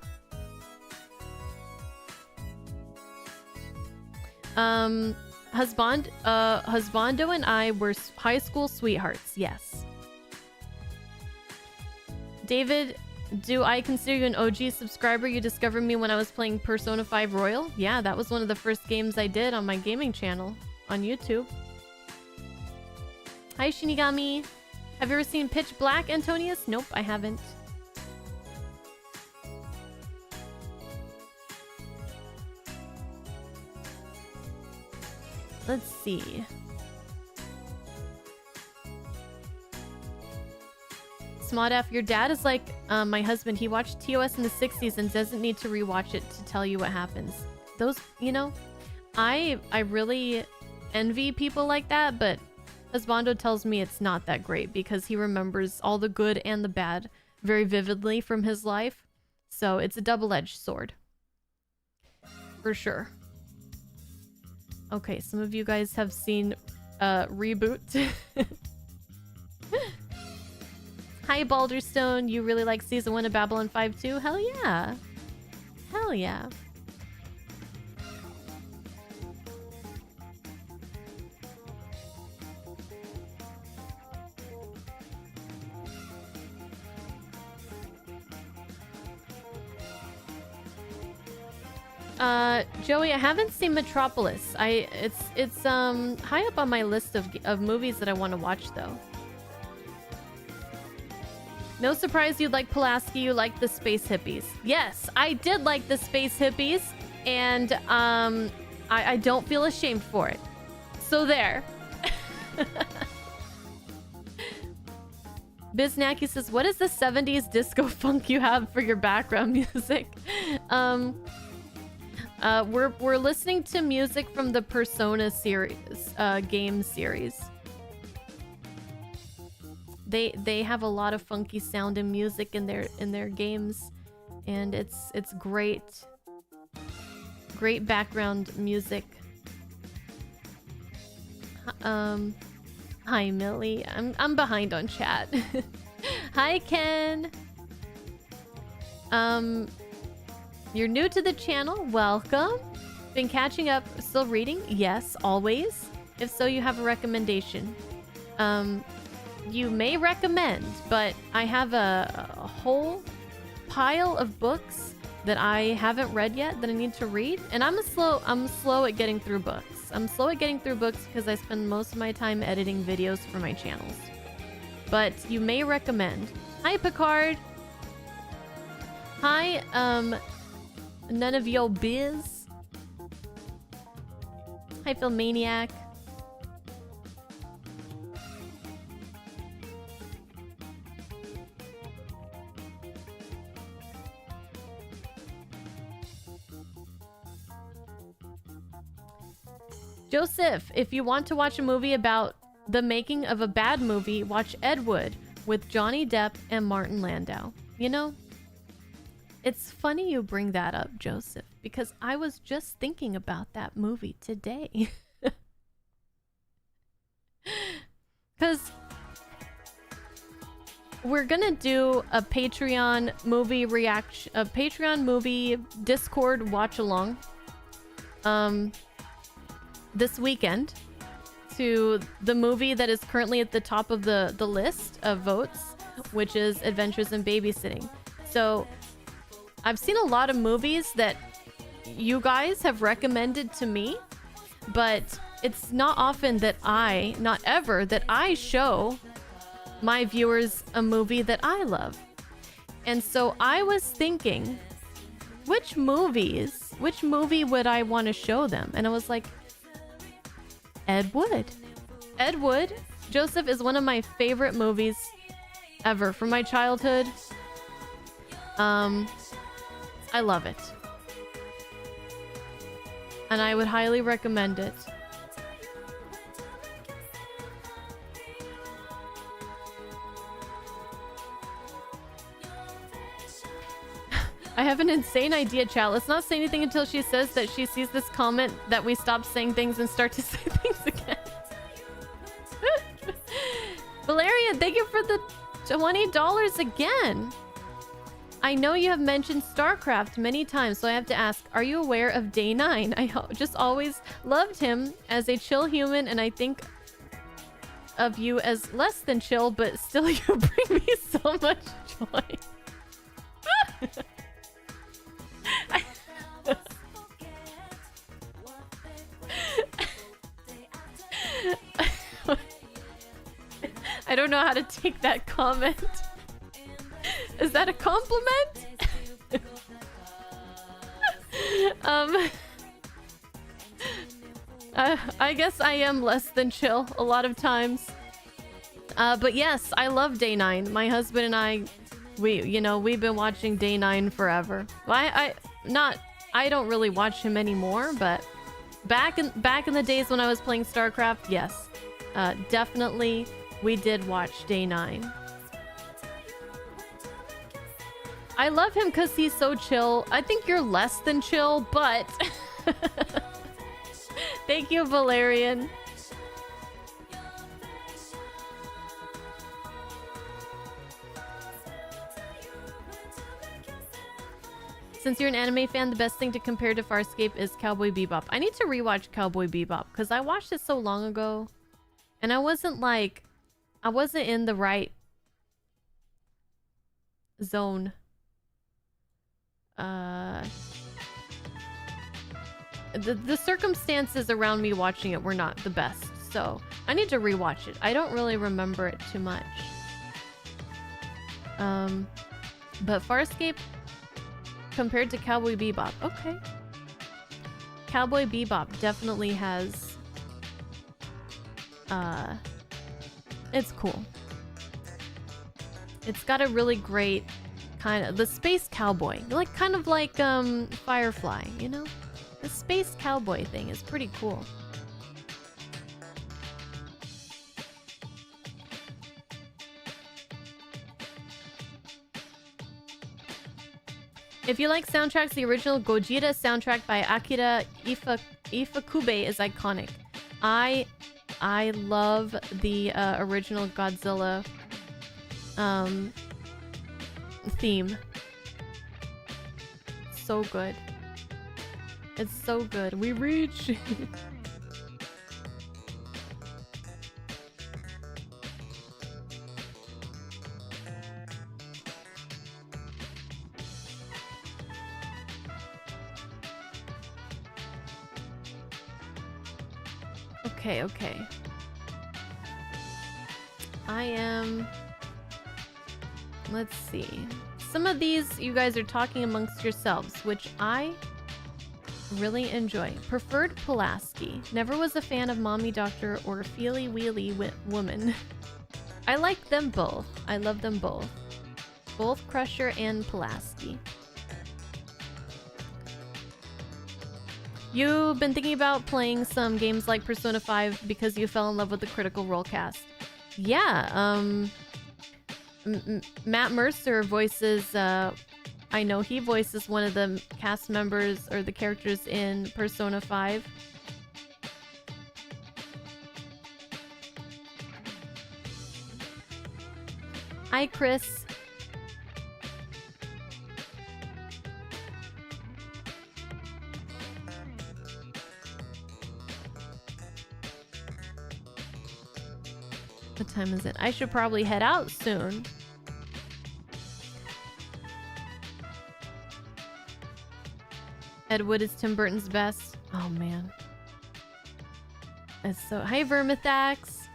Husbando and I were high school sweethearts. Yes. David, do I consider you an OG subscriber? You discovered me when I was playing Persona 5 Royal. Yeah, that was one of the first games I did on my gaming channel on YouTube. Hi, Shinigami. Have you ever seen Pitch Black, Antonius? Nope, I haven't. Let's see. Smodaf, your dad is like my husband. He watched TOS in the 60s and doesn't need to rewatch it to tell you what happens. Those, you know, I really envy people like that, but Husbando tells me it's not that great because he remembers all the good and the bad very vividly from his life. So it's a double-edged sword. For sure. Okay, some of you guys have seen Reboot. Hi, Balderstone. You really like Season 1 of Babylon 5 too? Hell yeah. Hell yeah. Joey, I haven't seen Metropolis. It's high up on my list of movies that I want to watch though. No surprise you'd like Pulaski, you like the space hippies. Yes, I did like the space hippies, and I don't feel ashamed for it. So there. Biznaki says, what is the 70s disco funk you have for your background music? We're listening to music from the Persona series, game series. They have a lot of funky sound and music in their games, and it's great background music. Hi Millie, I'm behind on chat. Hi Ken. You're new to the channel, welcome. Been catching up, still reading? Yes, always. If so, you have a recommendation. You may recommend, but I have a whole pile of books that I haven't read yet that I need to read, and I'm slow at getting through books. books. I'm slow at getting through books because I spend most of my time editing videos for my channels. But you may recommend. Hi, Picard. Hi, none of yo biz. Hi, Philmaniac. Joseph, if you want to watch a movie about the making of a bad movie, watch Ed Wood with Johnny Depp and Martin Landau. You know, it's funny you bring that up, Joseph, because I was just thinking about that movie today. Because we're gonna do a Patreon movie reaction, a Patreon movie Discord watch along. This weekend to the movie that is currently at the top of the list of votes, which is Adventures in Babysitting. So I've seen a lot of movies that you guys have recommended to me, but it's not often that not ever, that I show my viewers a movie that I love. And so I was thinking, which movie would I want to show them? And I was like, Ed Wood. Ed Wood, Joseph, is one of my favorite movies ever from my childhood. I love it. And I would highly recommend it. I have an insane idea, chat. Let's not say anything until she says that she sees this comment that we stop saying things and start to say things again. Valerian, thank you for the $20 again. I know you have mentioned StarCraft many times, so I have to ask, are you aware of Day 9? I just always loved him as a chill human, and I think of you as less than chill, but still you bring me so much joy. I don't know how to take that comment. Is that a compliment? I guess I am less than chill a lot of times. But yes, I love Day 9. My husband and I, we've been watching Day 9 forever. I don't really watch him anymore, but back in the days when I was playing StarCraft, yes. Definitely we did watch Day 9. I love him because he's so chill. I think you're less than chill, but thank you, Valerian. Since you're an anime fan, the best thing to compare to Farscape is Cowboy Bebop. I need to rewatch Cowboy Bebop because I watched it so long ago, and I wasn't in the right zone. The circumstances around me watching it were not the best, so I need to rewatch it. I don't really remember it too much. But Farscape compared to Cowboy Bebop, okay. Cowboy Bebop definitely has it's cool. It's got a really great kind of the space cowboy, kind of like Firefly, you know? The space cowboy thing is pretty cool. If you like soundtracks, the original Gojira soundtrack by Akira Ifukube is iconic. I love the original Godzilla theme. So good. It's so good. We reach. Okay, okay. I am... Let's see. Some of these you guys are talking amongst yourselves, which I really enjoy. Preferred Pulaski. Never was a fan of Mommy Doctor or Feely Wheelie Woman. I like them both. I love them both. Both Crusher and Pulaski. You've been thinking about playing some games like Persona 5 because you fell in love with the Critical Role cast. Yeah, Matt Mercer voices, I know he voices one of the cast members or the characters in Persona 5. Hi, Chris. What time is it? I should probably head out soon. Ed Wood is Tim Burton's best. Oh man. It's so... Hi, Vermithax.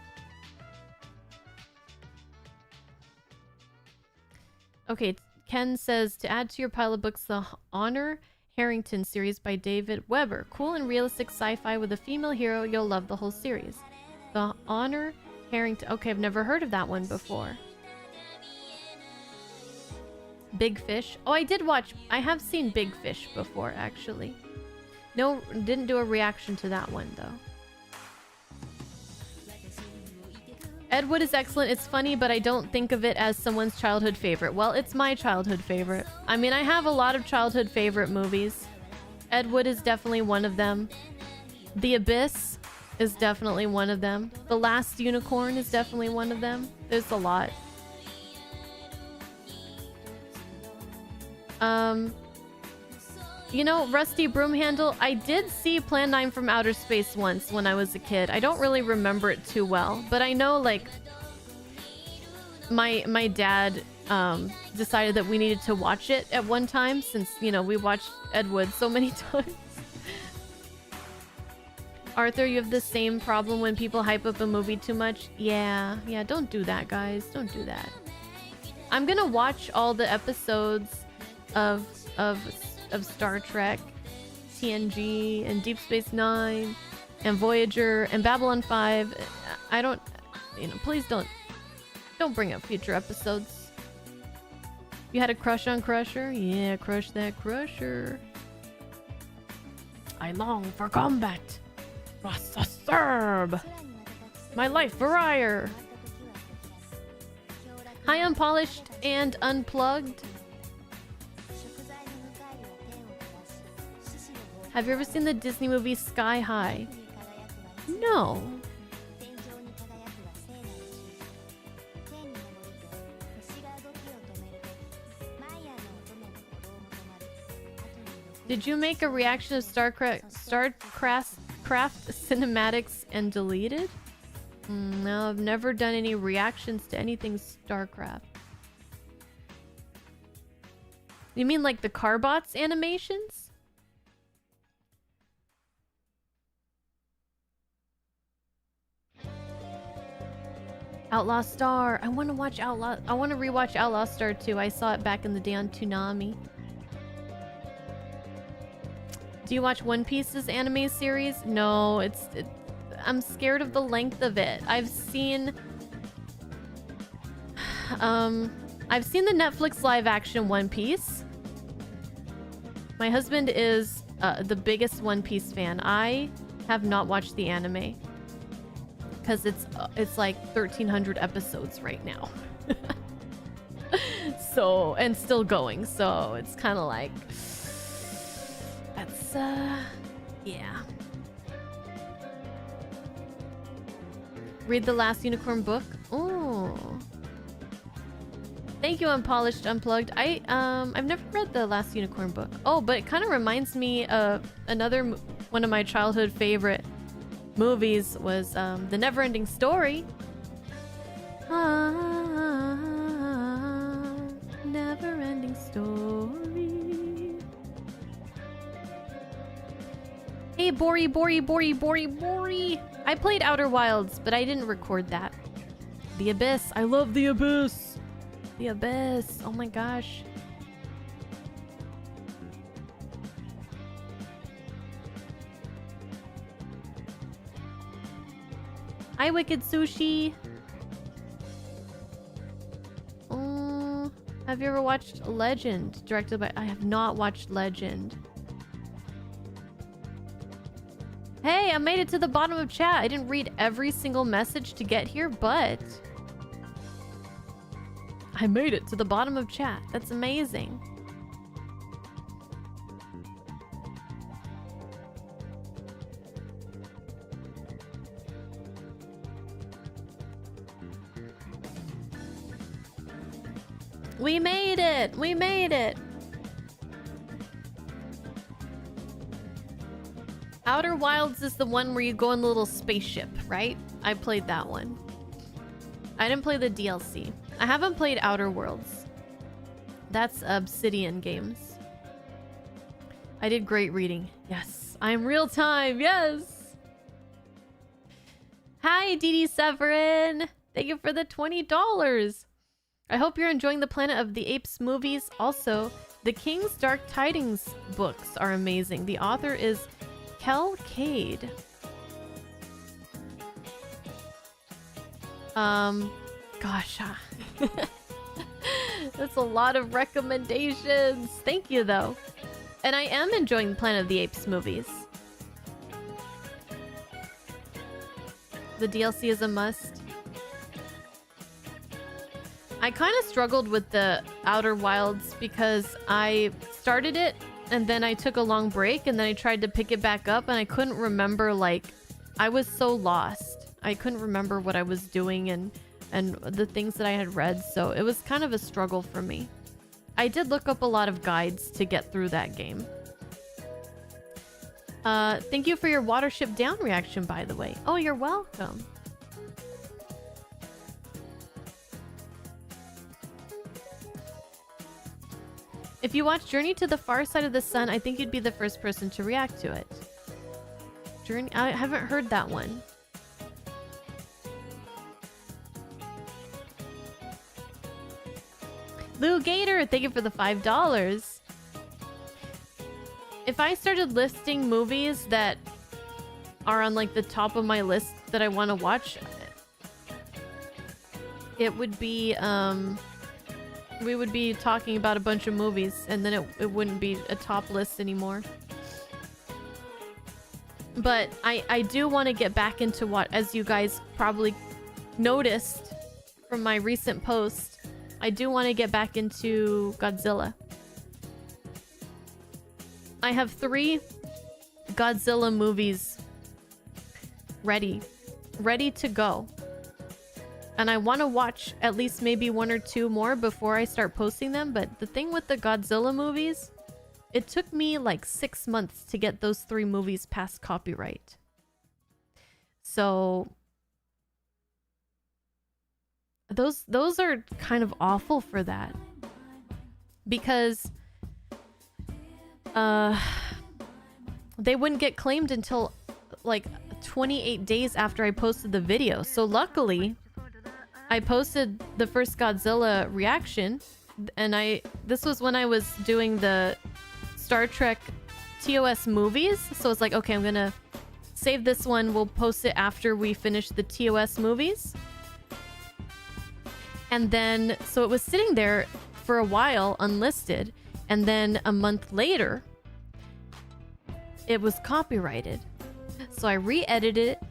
Okay, Ken says, to add to your pile of books, the Honor Harrington series by David Weber. Cool and realistic sci-fi with a female hero. You'll love the whole series. The Honor Harrington. Okay, I've never heard of that one before. Big Fish. Oh, I have seen Big Fish before, actually. No, didn't do a reaction to that one, though. Ed Wood is excellent. It's funny, but I don't think of it as someone's childhood favorite. Well, it's my childhood favorite. I mean, I have a lot of childhood favorite movies. Ed Wood is definitely one of them. The Abyss is definitely one of them. The Last Unicorn is definitely one of them. There's a lot. You know, Rusty Broomhandle, I did see Plan 9 from Outer Space once when I was a kid. I don't really remember it too well, but I know, like, my dad decided that we needed to watch it at one time since, you know, we watched Ed Wood so many times. Arthur, you have the same problem when people hype up a movie too much? Yeah, don't do that, guys. Don't do that. I'm gonna watch all the episodes of Star Trek, TNG, and Deep Space Nine, and Voyager, and Babylon 5. I don't, you know, please don't bring up future episodes. You had a crush on Crusher? Yeah, crush that Crusher. I long for combat. Rasa Serb. My life Varier. Hi, Unpolished and Unplugged. Have you ever seen the Disney movie Sky High? No. Did you make a reaction of StarCraft cinematics and deleted? No, I've never done any reactions to anything StarCraft. You mean like the Carbots animations? Outlaw Star. I want to watch Outlaw. I want to rewatch Outlaw Star 2. I saw it back in the day on Toonami. Do you watch One Piece's anime series? No, I'm scared of the length of it. I've seen the Netflix live action One Piece. My husband is the biggest One Piece fan. I have not watched the anime because it's like 1,300 episodes right now. So, and still going. So it's kind of like, that's yeah. Read the Last Unicorn book. Oh, thank you, Unpolished Unplugged. I've never read the Last Unicorn book. Oh, but it kind of reminds me of another one of my childhood favorite movies was The Neverending Story. Neverending Story. Hey, Bori. I played Outer Wilds, but I didn't record that. The Abyss. I love The Abyss. The Abyss. Oh my gosh. Hi, Wicked Sushi. Have you ever watched Legend? Directed by... I have not watched Legend. Hey, I made it to the bottom of chat. I didn't read every single message to get here, but... I made it to the bottom of chat. That's amazing. We made it! We made it! Outer Wilds is the one where you go in the little spaceship, right? I played that one. I didn't play the DLC. I haven't played Outer Worlds. That's Obsidian Games. I did great reading. Yes. I'm real time. Yes! Hi, DD Severin! Thank you for the $20! I hope you're enjoying the Planet of the Apes movies. Also, the King's Dark Tidings books are amazing. The author is Kel Cade. Gosh. That's a lot of recommendations. Thank you, though. And I am enjoying the Planet of the Apes movies. The DLC is a must. I kind of struggled with the Outer Wilds because I started it and then I took a long break and then I tried to pick it back up and I couldn't remember, like, I was so lost. I couldn't remember what I was doing and the things that I had read, so it was kind of a struggle for me. I did look up a lot of guides to get through that game. Thank you for your Watership Down reaction, by the way. Oh, you're welcome. If you watch Journey to the Far Side of the Sun, I think you'd be the first person to react to it. Journey... I haven't heard that one. Lou Gator, thank you for the $5. If I started listing movies that are on, like, the top of my list that I want to watch, it would be, we would be talking about a bunch of movies, and then it wouldn't be a top list anymore. But I do want to get back into what, as you guys probably noticed from my recent post, I do want to get back into Godzilla. I have 3 Godzilla movies ready to go. And I want to watch at least maybe 1 or 2 more before I start posting them. But the thing with the Godzilla movies, it took me like 6 months to get those 3 movies past copyright. So those are kind of awful for that. Because they wouldn't get claimed until like 28 days after I posted the video. So luckily, I posted the first Godzilla reaction, and this was when I was doing the Star Trek TOS movies. So it's like, okay, I'm gonna save this one. We'll post it after we finish the TOS movies. And then, so it was sitting there for a while, unlisted. And then a month later, it was copyrighted. So I re-edited it.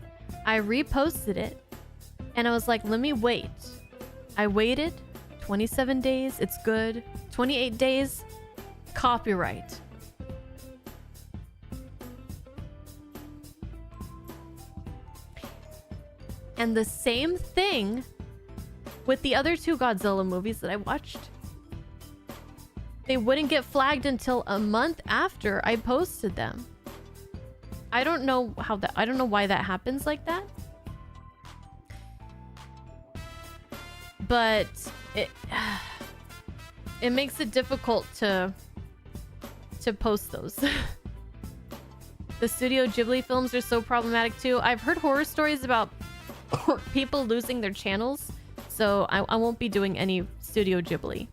I reposted it. And I was like, let me wait. I waited 27 days. It's good. 28 days. Copyright. And the same thing with the other 2 Godzilla movies that I watched. They wouldn't get flagged until a month after I posted them. I don't know how that... I don't know why that happens like that. But it makes it difficult to post those. The Studio Ghibli films are so problematic too. I've heard horror stories about people losing their channels, so I won't be doing any Studio Ghibli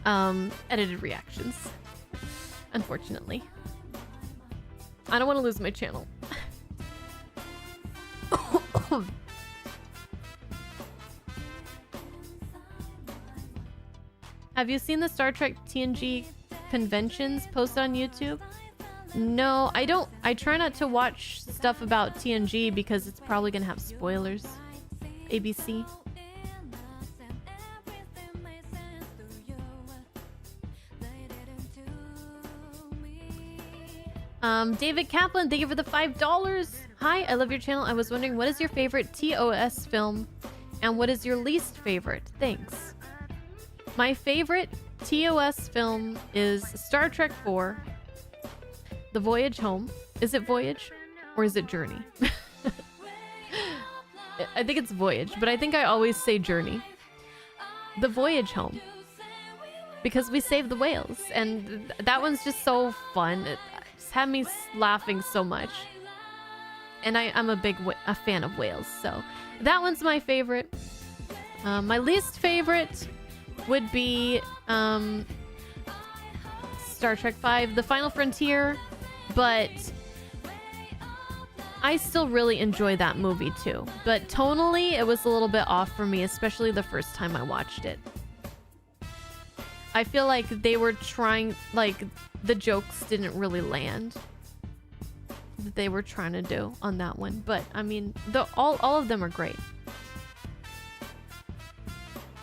edited reactions, unfortunately. I don't want to lose my channel. Have you seen the Star Trek TNG conventions posted on YouTube? No, I don't. I try not to watch stuff about TNG because it's probably gonna have spoilers. ABC. David Kaplan, thank you for the $5. Hi, I love your channel. I was wondering, what is your favorite TOS film and what is your least favorite? Thanks. My favorite TOS film is Star Trek 4, The Voyage Home. Is it Voyage or is it Journey? I think it's Voyage, but I think I always say Journey. The Voyage Home. Because we saved the whales, and that one's just so fun. It just had me laughing so much. And I'm a big fan of whales, so that one's my favorite. My least favorite would be Star Trek V, The Final Frontier, but I still really enjoy that movie too. But tonally, it was a little bit off for me, especially the first time I watched it. I feel like they were trying, like, the jokes didn't really land that they were trying to do on that one. But I mean, all of them are great.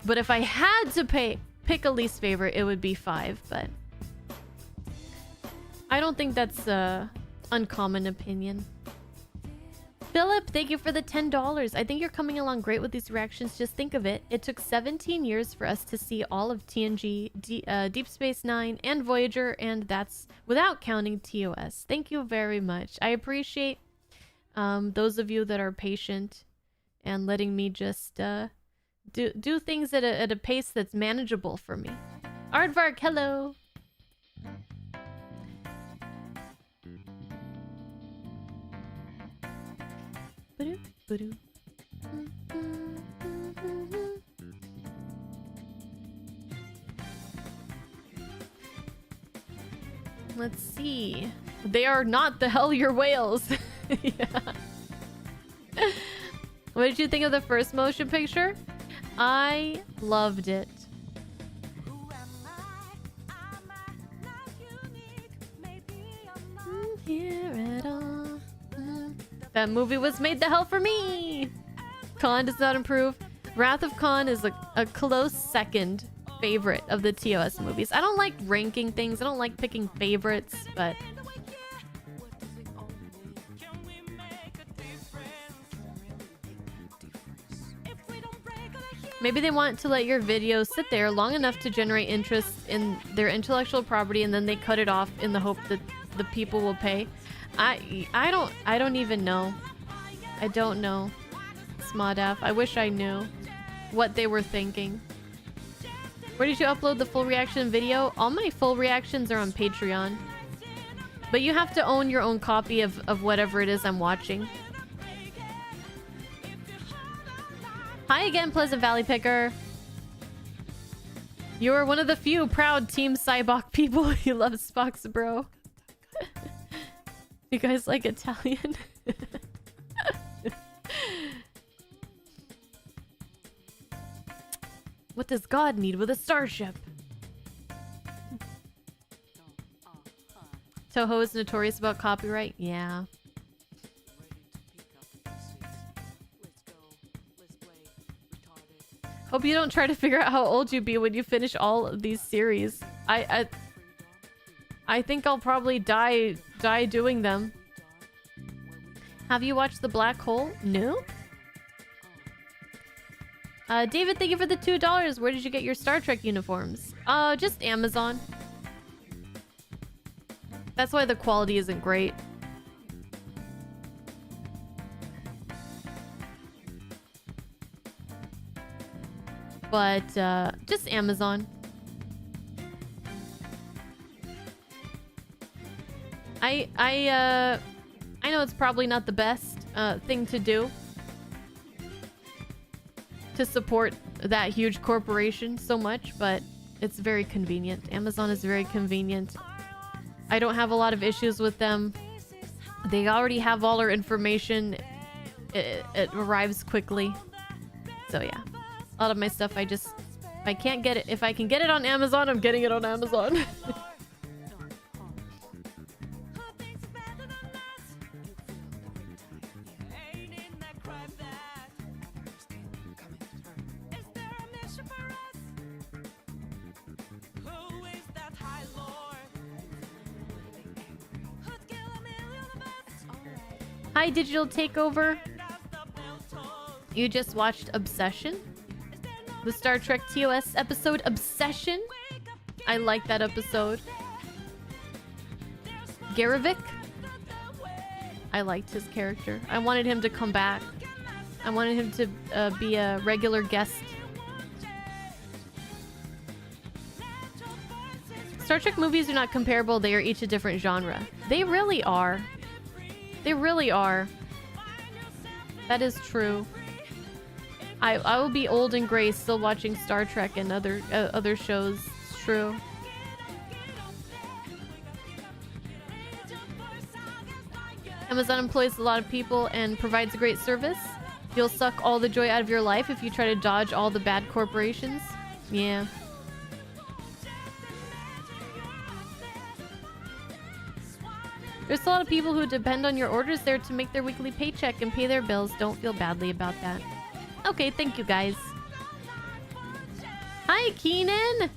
But if I had to pick a least favorite, it would be 5, but I don't think that's a uncommon opinion. Philip, thank you for the $10. I think you're coming along great with these reactions. Just think of it. It took 17 years for us to see all of TNG, Deep Space Nine, and Voyager, and that's without counting TOS. Thank you very much. I appreciate those of you that are patient and letting me just do things at a pace that's manageable for me. Aardvark, hello. Let's see. They are not the Hellier whales. Yeah. What did you think of the first motion picture? I loved it. That movie was made the hell for me. Khan does not improve. Wrath of Khan is a close second favorite of the TOS movies. I don't like ranking things. I don't like picking favorites, but maybe they want to let your video sit there long enough to generate interest in their intellectual property, and then they cut it off in the hope that the people will pay. I don't even know. I don't know. Smodaf. I wish I knew what they were thinking. Where did you upload the full reaction video? All my full reactions are on Patreon. But you have to own your own copy of whatever it is I'm watching. Hi again, Pleasant Valley Picker. You are one of the few proud Team Cybok people who love Spock's bro. You guys like Italian? What does God need with a starship? Toho is notorious about copyright? Yeah. Hope you don't try to figure out how old you'll be when you finish all of these series. I think I'll probably die doing them. Have you watched The Black Hole? No? David, thank you for the $2. Where did you get your Star Trek uniforms? Just Amazon. That's why the quality isn't great. But, just Amazon. I know it's probably not the best thing to do to support that huge corporation so much, but it's very convenient. Amazon is very convenient. I don't have a lot of issues with them. They already have all our information. It arrives quickly. So yeah, a lot of my stuff if I can get it on Amazon, I'm getting it on Amazon. Hi, Digital Takeover. You just watched Obsession? The Star Trek TOS episode Obsession? I like that episode. Garavik? I liked his character. I wanted him to come back. I wanted him to be a regular guest. Star Trek movies are not comparable. They are each a different genre. They really are. They really are. That is true. I will be old and gray still watching Star Trek and other shows. It's true. Amazon employs a lot of people and provides a great service. You'll suck all the joy out of your life if you try to dodge all the bad corporations. Yeah. There's a lot of people who depend on your orders there to make their weekly paycheck and pay their bills. Don't feel badly about that. Okay, thank you guys. Hi, Keenan!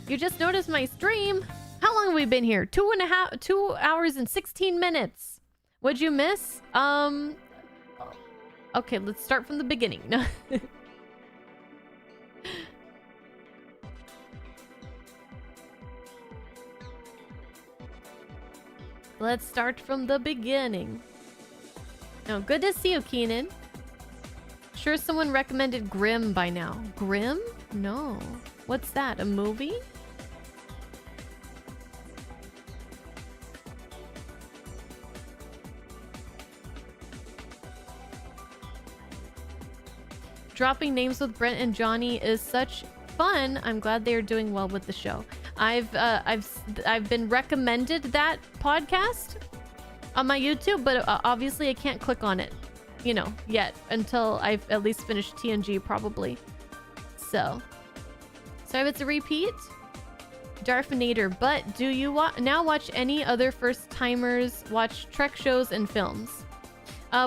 You just noticed my stream. How long have we been here? 2 hours and 16 minutes. What'd you miss? Okay, let's start from the beginning. No. Let's start from the beginning. Oh, good to see you, Keenan. Sure someone recommended Grimm by now. Grimm? No. What's that? A movie? Dropping names with Brent and Johnny is such fun. I'm glad they are doing well with the show. I've been recommended that podcast on my YouTube, but obviously I can't click on it, you know, yet until I've at least finished TNG probably. So if it's a repeat, Darfinator. But do you now watch any other first timers watch Trek shows and films?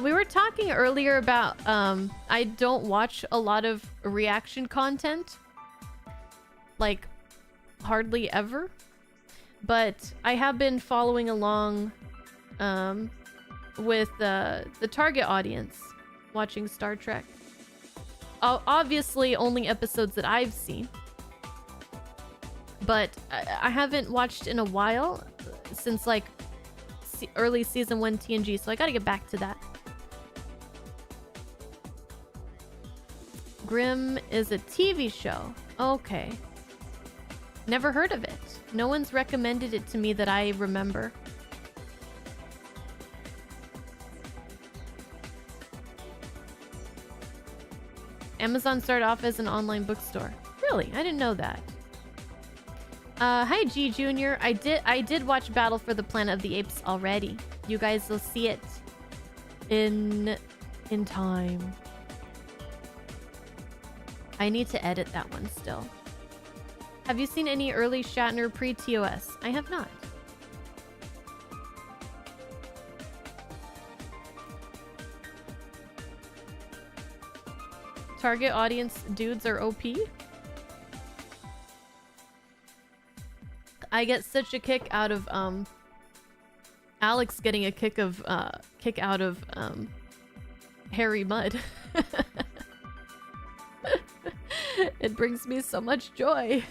We were talking earlier about I don't watch a lot of reaction content, like hardly ever, but I have been following along with the target audience watching Star Trek. Obviously only episodes that I've seen, but I haven't watched in a while, since like early season 1 TNG, so I gotta get back to that. Grimm is a TV show. Okay. Never heard of it. No one's recommended it to me that I remember. Amazon started off as an online bookstore. Really? I didn't know that. Hi G Junior. I did watch Battle for the Planet of the Apes already. You guys will see it in time. I need to edit that one still. Have you seen any early Shatner pre-TOS? I have not. Target audience dudes are OP? I get such a kick out of Alex getting a kick out of Harry Mudd. It brings me so much joy.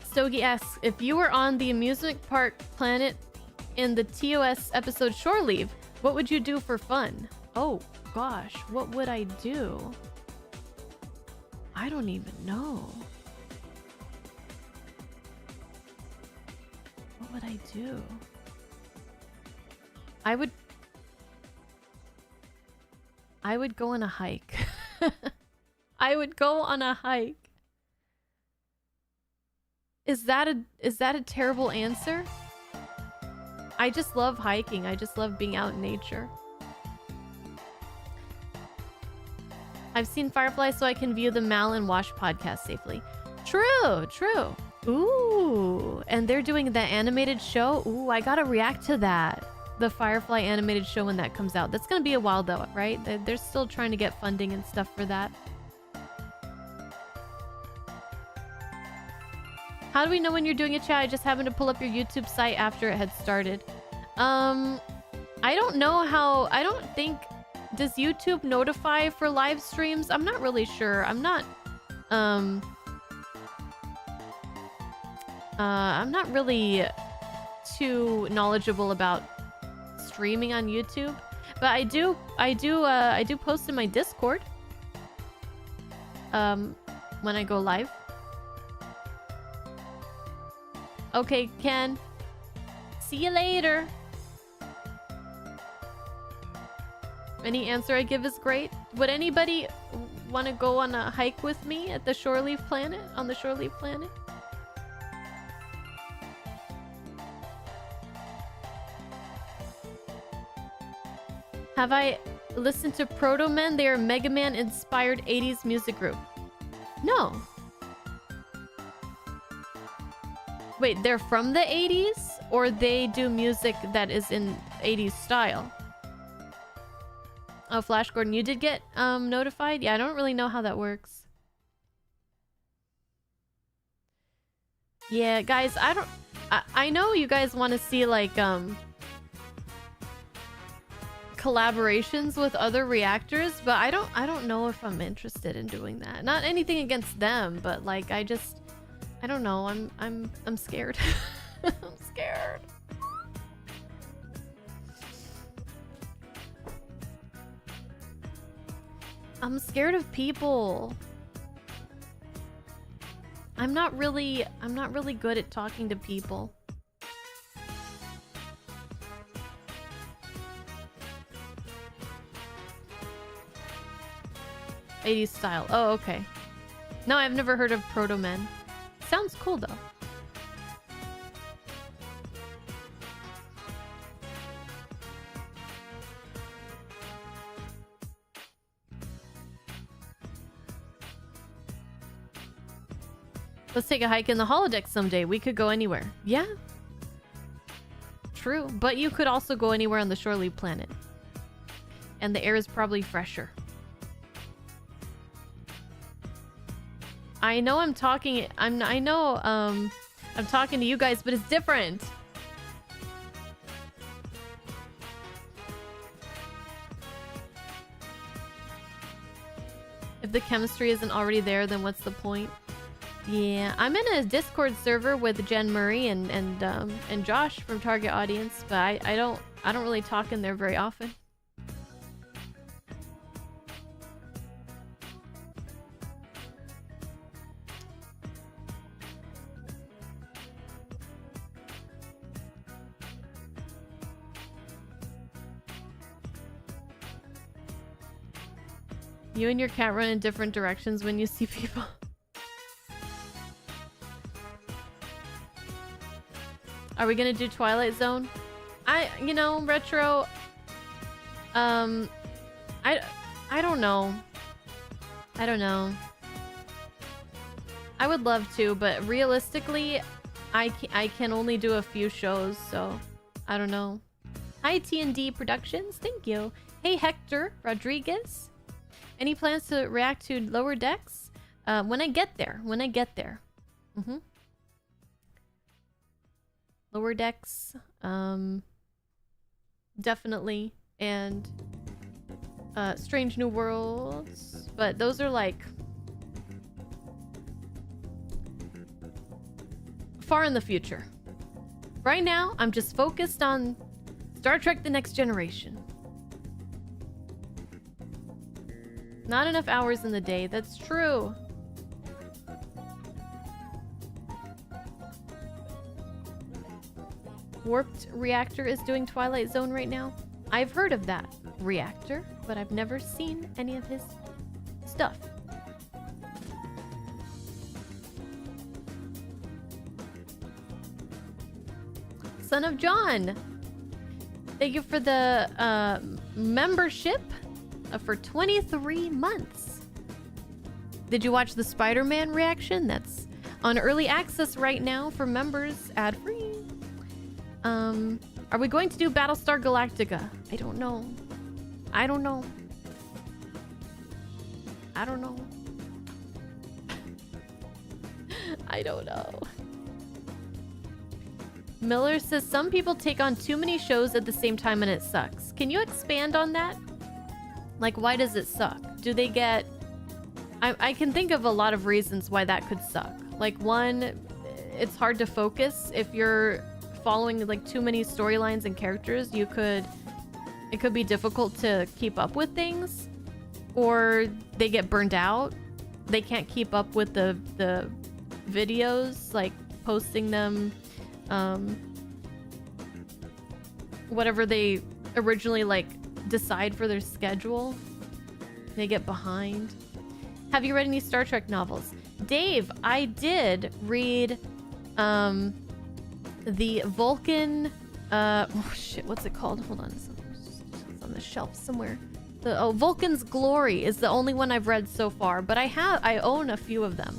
Stogie asks, if you were on the amusement park planet in the TOS episode Shore Leave, what would you do for fun? Oh gosh, what would I do? I don't even know. would I do? I would go on a hike. I would go on a hike. Is that a terrible answer? I just love hiking. I just love being out in nature. I've seen Firefly so I can view the Mal and Wash podcast safely. True, true. Ooh, and they're doing that animated show. Ooh, I gotta react to that. The Firefly animated show when that comes out. That's gonna be a while though, right? They're still trying to get funding and stuff for that. How do we know when you're doing a chat? I just happened to pull up your YouTube site after it had started. I don't know how... I don't think... Does YouTube notify for live streams? I'm not really sure. I'm not really too knowledgeable about streaming on YouTube, but I do post in my Discord when I go live. Okay, Ken. See you later. Any answer I give is great. Would anybody want to go on a hike with me at the Shore Leave Planet? On the Shore Leave Planet? Have I listened to Proto Men? They are a Mega Man inspired 80s music group. No. Wait, they're from the 80s? Or they do music that is in 80s style? Oh, Flash Gordon, you did get notified? Yeah, I don't really know how that works. Yeah, guys, I know you guys want to see like collaborations with other reactors, but I don't know if I'm interested in doing that. Not anything against them, but like I don't know. I'm scared. I'm scared. I'm scared of people. I'm not really good at talking to people. '80s style. Oh, okay. No, I've never heard of Proto Men. Sounds cool though. Let's take a hike in the holodeck someday. We could go anywhere. Yeah. True. But you could also go anywhere on the Shore Leave Planet. And the air is probably fresher. I know I'm talking to you guys, but it's different. If the chemistry isn't already there, then what's the point? Yeah, I'm in a Discord server with Jen Murray and Josh from Target Audience, but I don't really talk in there very often. You and your cat run in different directions when you see people. Are we gonna do Twilight Zone? Retro. I don't know. I don't know. I would love to, but realistically, I can only do a few shows, so I don't know. Hi T&D Productions, thank you. Hey Hector Rodriguez. Any plans to react to Lower Decks? When I get there. Lower Decks, definitely, and Strange New Worlds, but those are like far in the future. Right now, I'm just focused on Star Trek: The Next Generation. Not enough hours in the day, that's true. Warped Reactor is doing Twilight Zone right now. I've heard of that reactor, but I've never seen any of his stuff. Son of John, thank you for the membership for 23 months. Did you watch the Spider-Man reaction? That's on early access right now for members, ad-free. Are we going to do Battlestar Galactica? I don't know. I don't know. I don't know. I don't know. Miller says some people take on too many shows at the same time and it sucks. Can you expand on that? Like, why does it suck? Do they get... I can think of a lot of reasons why that could suck. Like, one, it's hard to focus. If you're following like too many storylines and characters, it could be difficult to keep up with things. Or they get burned out. They can't keep up with the videos, like posting them, whatever they originally like decide for their schedule. They get behind. Have you read any Star Trek novels? Dave, I did read the Vulcan oh shit, what's it called? Hold on, it's on the shelf somewhere. The Vulcan's Glory is the only one I've read so far, but I own a few of them.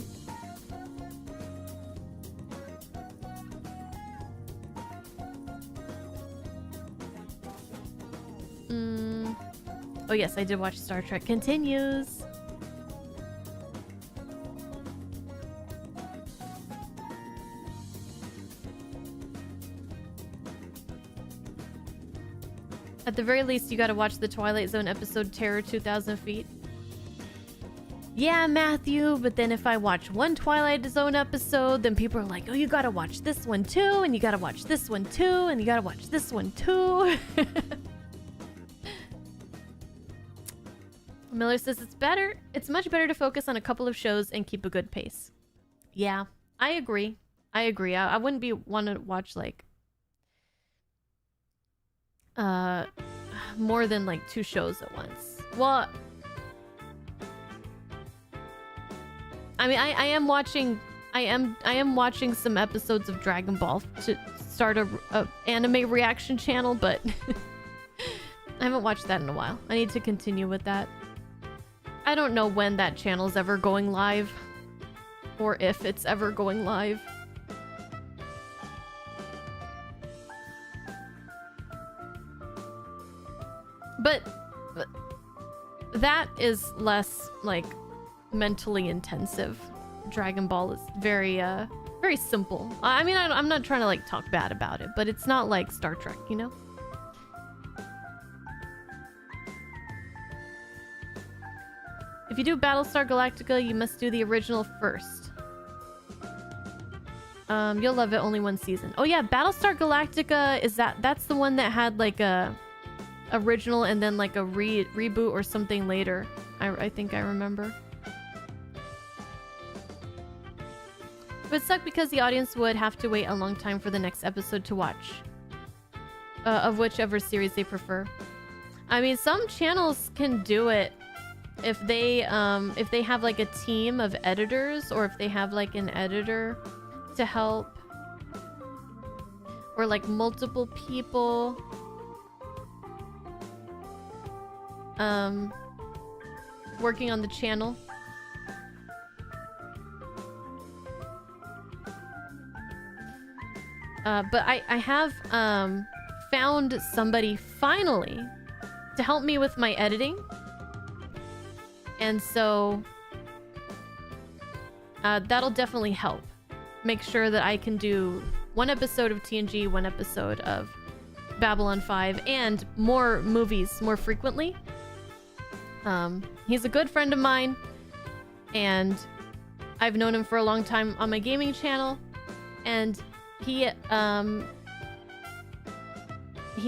Oh yes, I did watch Star Trek Continues. At the very least, you gotta watch the Twilight Zone episode Terror 2000 Feet. Yeah, Matthew, but then if I watch one Twilight Zone episode, then people are like, oh, you gotta watch this one too, and you gotta watch this one too, and you gotta watch this one too. Miller says it's much better to focus on a couple of shows and keep a good pace. Yeah, I agree. I wouldn't want to watch like more than like 2 shows at once. Well, I mean, I am watching some episodes of Dragon Ball to start a anime reaction channel, but I haven't watched that in a while. I need to continue with that. I don't know when that channel's ever going live, or if it's ever going live. But that is less like mentally intensive. Dragon Ball is very very simple. I mean, I'm not trying to like talk bad about it, but it's not like Star Trek, you know? If you do Battlestar Galactica, you must do the original first. You'll love it, only 1 season. Oh yeah, Battlestar Galactica is that's the one that had like a original and then like a reboot or something later. I think I remember. It would suck because the audience would have to wait a long time for the next episode to watch. Of whichever series they prefer. I mean, some channels can do it if they have like a team of editors, or if they have like an editor to help, or like multiple people working on the channel. But I have found somebody finally to help me with my editing. And so that'll definitely help. Make sure that I can do 1 episode of TNG, 1 episode of Babylon 5, and more movies more frequently. He's a good friend of mine, and I've known him for a long time on my gaming channel, and he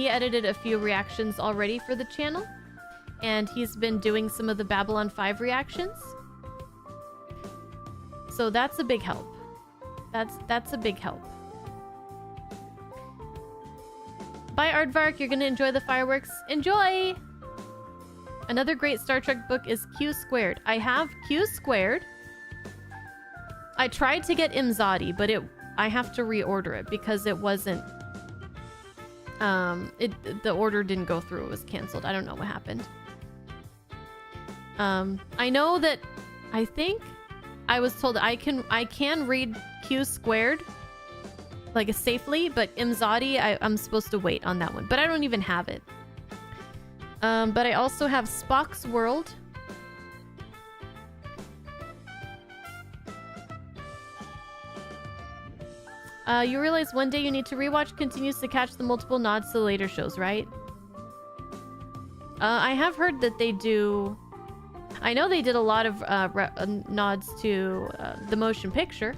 edited a few reactions already for the channel, and he's been doing some of the Babylon 5 reactions. So that's a big help. That's a big help. Bye, Aardvark. You're gonna enjoy the fireworks. Enjoy! Another great Star Trek book is Q Squared. I have Q Squared. I tried to get Imzadi, but I have to reorder it because it wasn't... the order didn't go through. It was canceled. I don't know what happened. I know that... I think I was told I can read Q Squared like safely, but Imzadi, I'm supposed to wait on that one. But I don't even have it. But I also have Spock's World. You realize one day you need to rewatch continues to catch the multiple nods to the later shows, right? I have heard that they do... I know they did a lot of nods to the motion picture.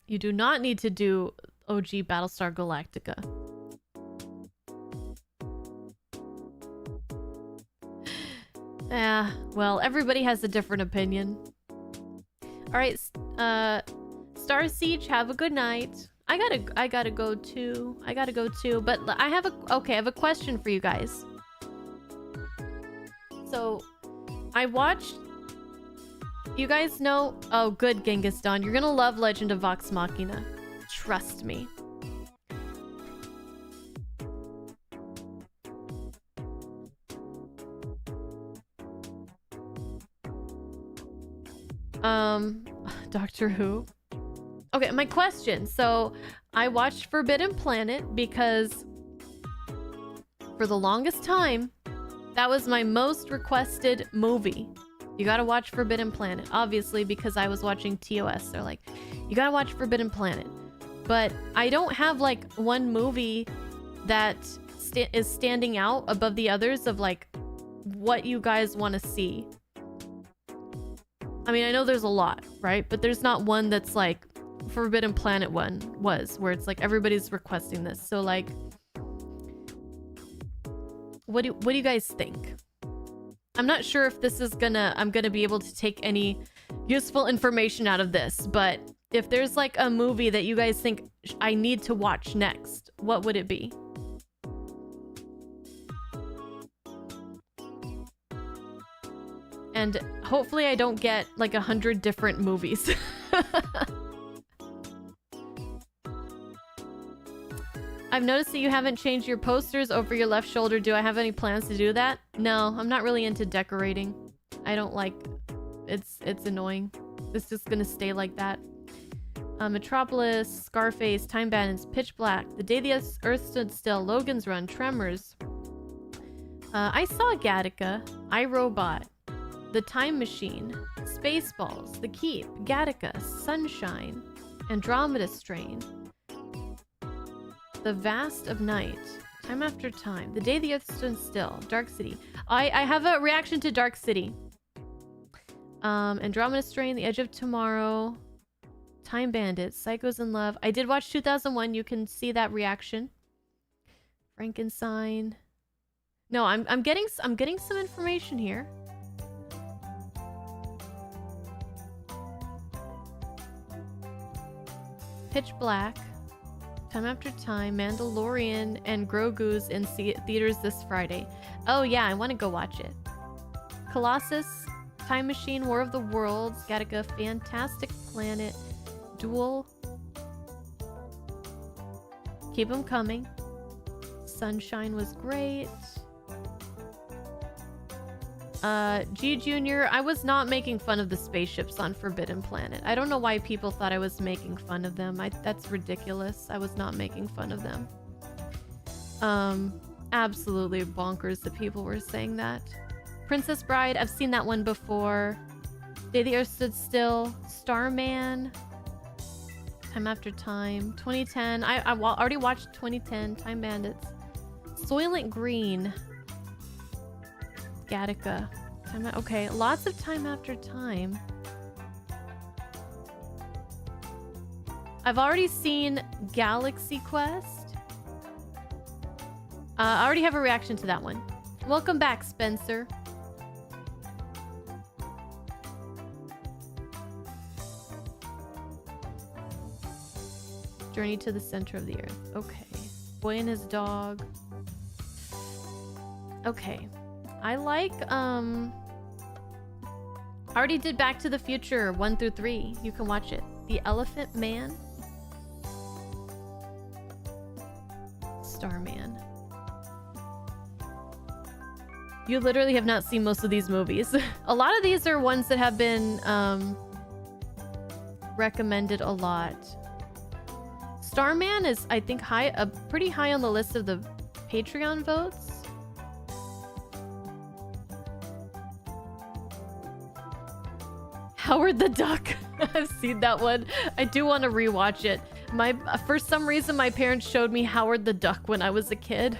You do not need to do OG Battlestar Galactica. Yeah, well, everybody has a different opinion. Alright, Star Siege, have a good night. I gotta go too. But I have a question for you guys. So, I watched... You guys know... Oh, good, Genghis Dawn. You're gonna love Legend of Vox Machina. Trust me. Doctor Who? Okay, my question. So, I watched Forbidden Planet because... for the longest time, that was my most requested movie. You gotta watch Forbidden Planet. Obviously, because I was watching TOS. They're like, you gotta watch Forbidden Planet. But I don't have, like, one movie that is standing out above the others of, like, what you guys want to see. I mean, I know there's a lot, right? But there's not one that's, like, Forbidden Planet one was, where it's, like, everybody's requesting this. So, like, what do you guys think? I'm not sure if this is I'm gonna be able to take any useful information out of this, but if there's like a movie that you guys think I need to watch next, what would it be? And hopefully I don't get like 100 different movies. I've noticed that you haven't changed your posters over your left shoulder. Do I have any plans to do that? No, I'm not really into decorating. I don't like... It's annoying. It's just gonna stay like that. Metropolis, Scarface, Time Bandits, Pitch Black, The Day the Earth Stood Still, Logan's Run, Tremors. I saw Gattaca, iRobot, The Time Machine, Spaceballs, The Keep, Gattaca, Sunshine, Andromeda Strain, The Vast of Night, Time After Time, The Day the Earth Stood Still, Dark City. I have a reaction to Dark City. Andromeda Strain, The Edge of Tomorrow, Time Bandits, Psychos in Love. I did watch 2001. You can see that reaction. Frankenstein. No, I'm getting some information here. Pitch Black, Time After Time, Mandalorian, and Grogu's in theaters this Friday. Oh yeah, I want to go watch it. Colossus, Time Machine, War of the Worlds, Gattaca, Fantastic Planet, Duel. Keep them coming. Sunshine was great. G Junior, I was not making fun of the spaceships on Forbidden Planet. I don't know why people thought I was making fun of them. That's ridiculous. I was not making fun of them. Absolutely bonkers that people were saying that. Princess Bride, I've seen that one before. Day the Earth Stood Still, Starman, Time After Time, 2010. I already watched 2010, Time Bandits, Soylent Green, Gattaca. Okay, lots of time after time. I've already seen Galaxy Quest. I already have a reaction to that one. Welcome back, Spencer. Journey to the Center of the Earth. Okay. Boy and His Dog. Okay. I like, I already did Back to the Future 1 through 3. You can watch it. The Elephant Man. Starman. You literally have not seen most of these movies. A lot of these are ones that have been recommended a lot. Starman is, I think, pretty high on the list of the Patreon votes. Howard the Duck. I've seen that one. I do want to rewatch it. For some reason, my parents showed me Howard the Duck when I was a kid.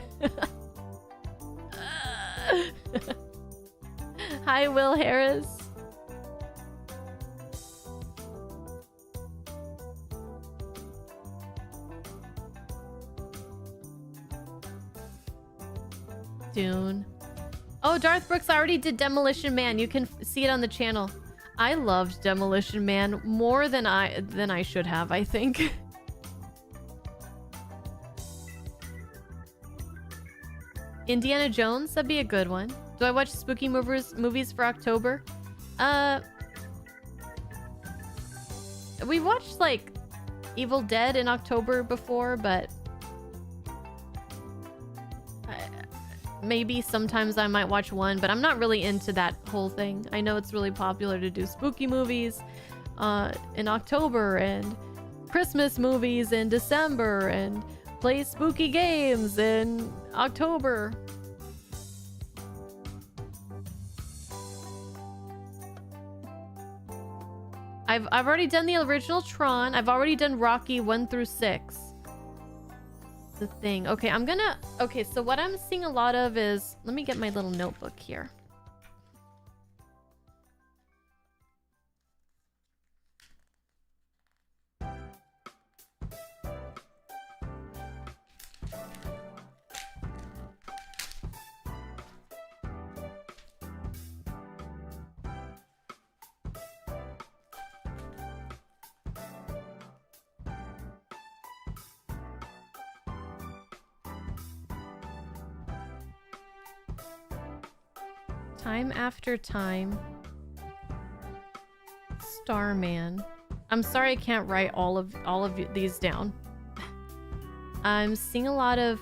Hi, Will Harris. Dune. Oh, Darth Brooks, I already did Demolition Man. You can see it on the channel. I loved Demolition Man more than I should have, I think. Indiana Jones, that'd be a good one. Do I watch spooky movies for October? We watched like Evil Dead in October before, but maybe sometimes I might watch one, but I'm not really into that whole thing. I know it's really popular to do spooky movies in October and Christmas movies in December and play spooky games in October. I've already done the original Tron. I've already done Rocky 1 through 6. The thing. Okay, okay, so what I'm seeing a lot of is, let me get my little notebook here. Time After Time. Starman. I'm sorry I can't write all of these down. I'm seeing a lot of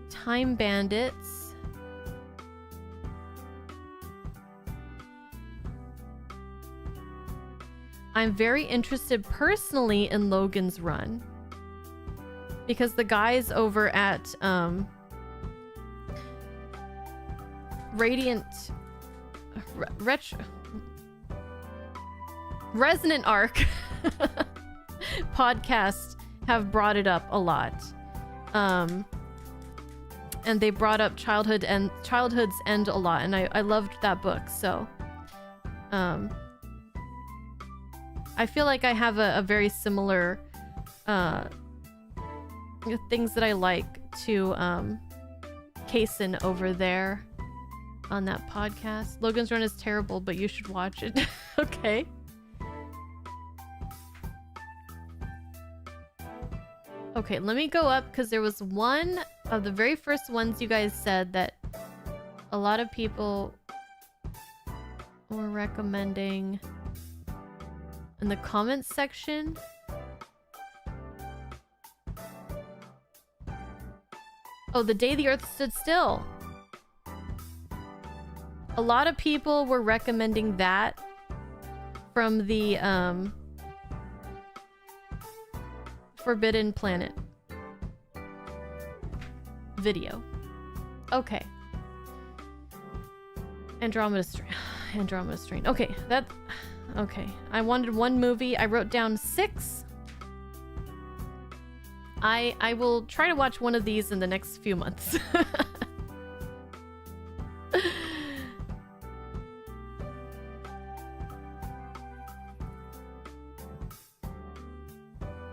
Time Bandits. I'm very interested personally in Logan's Run, because the guys over at Resonant Arc podcast have brought it up a lot. And they brought up Childhood's End a lot, and I loved that book, so I feel like I have a very similar things that I like to Kaysen over there on that podcast. Logan's Run is terrible, but you should watch it. Okay. Okay, let me go up, because there was one of the very first ones you guys said that a lot of people were recommending in the comments section. Oh, The Day the Earth Stood Still. A lot of people were recommending that from the Forbidden Planet video. Okay. Andromeda Strain. Okay, okay. I wanted one movie. I wrote down 6. I will try to watch one of these in the next few months.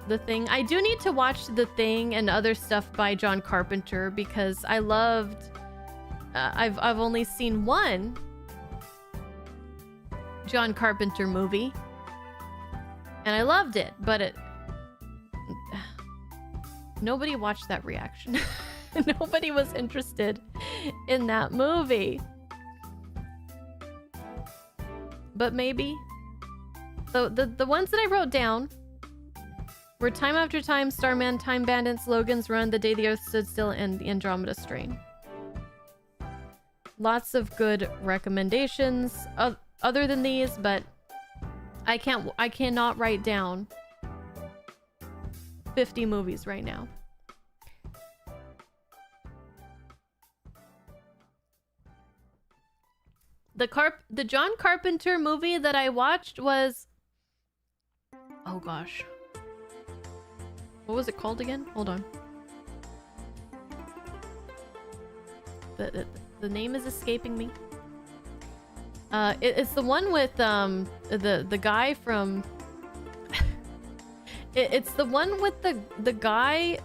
The Thing. I do need to watch The Thing and other stuff by John Carpenter because I loved... I've only seen one John Carpenter movie. And I loved it, but it... Nobody watched that reaction. Nobody was interested in that movie. But maybe. So the ones that I wrote down were Time After Time, Starman, Time Bandits, Logan's Run, The Day the Earth Stood Still, and The Andromeda Strain. Lots of good recommendations other than these, but I cannot write down 50 movies right now. The John Carpenter movie that I watched was... Oh gosh. What was it called again? Hold on. The name is escaping me. It's the one with the guy from... It's the one with the guy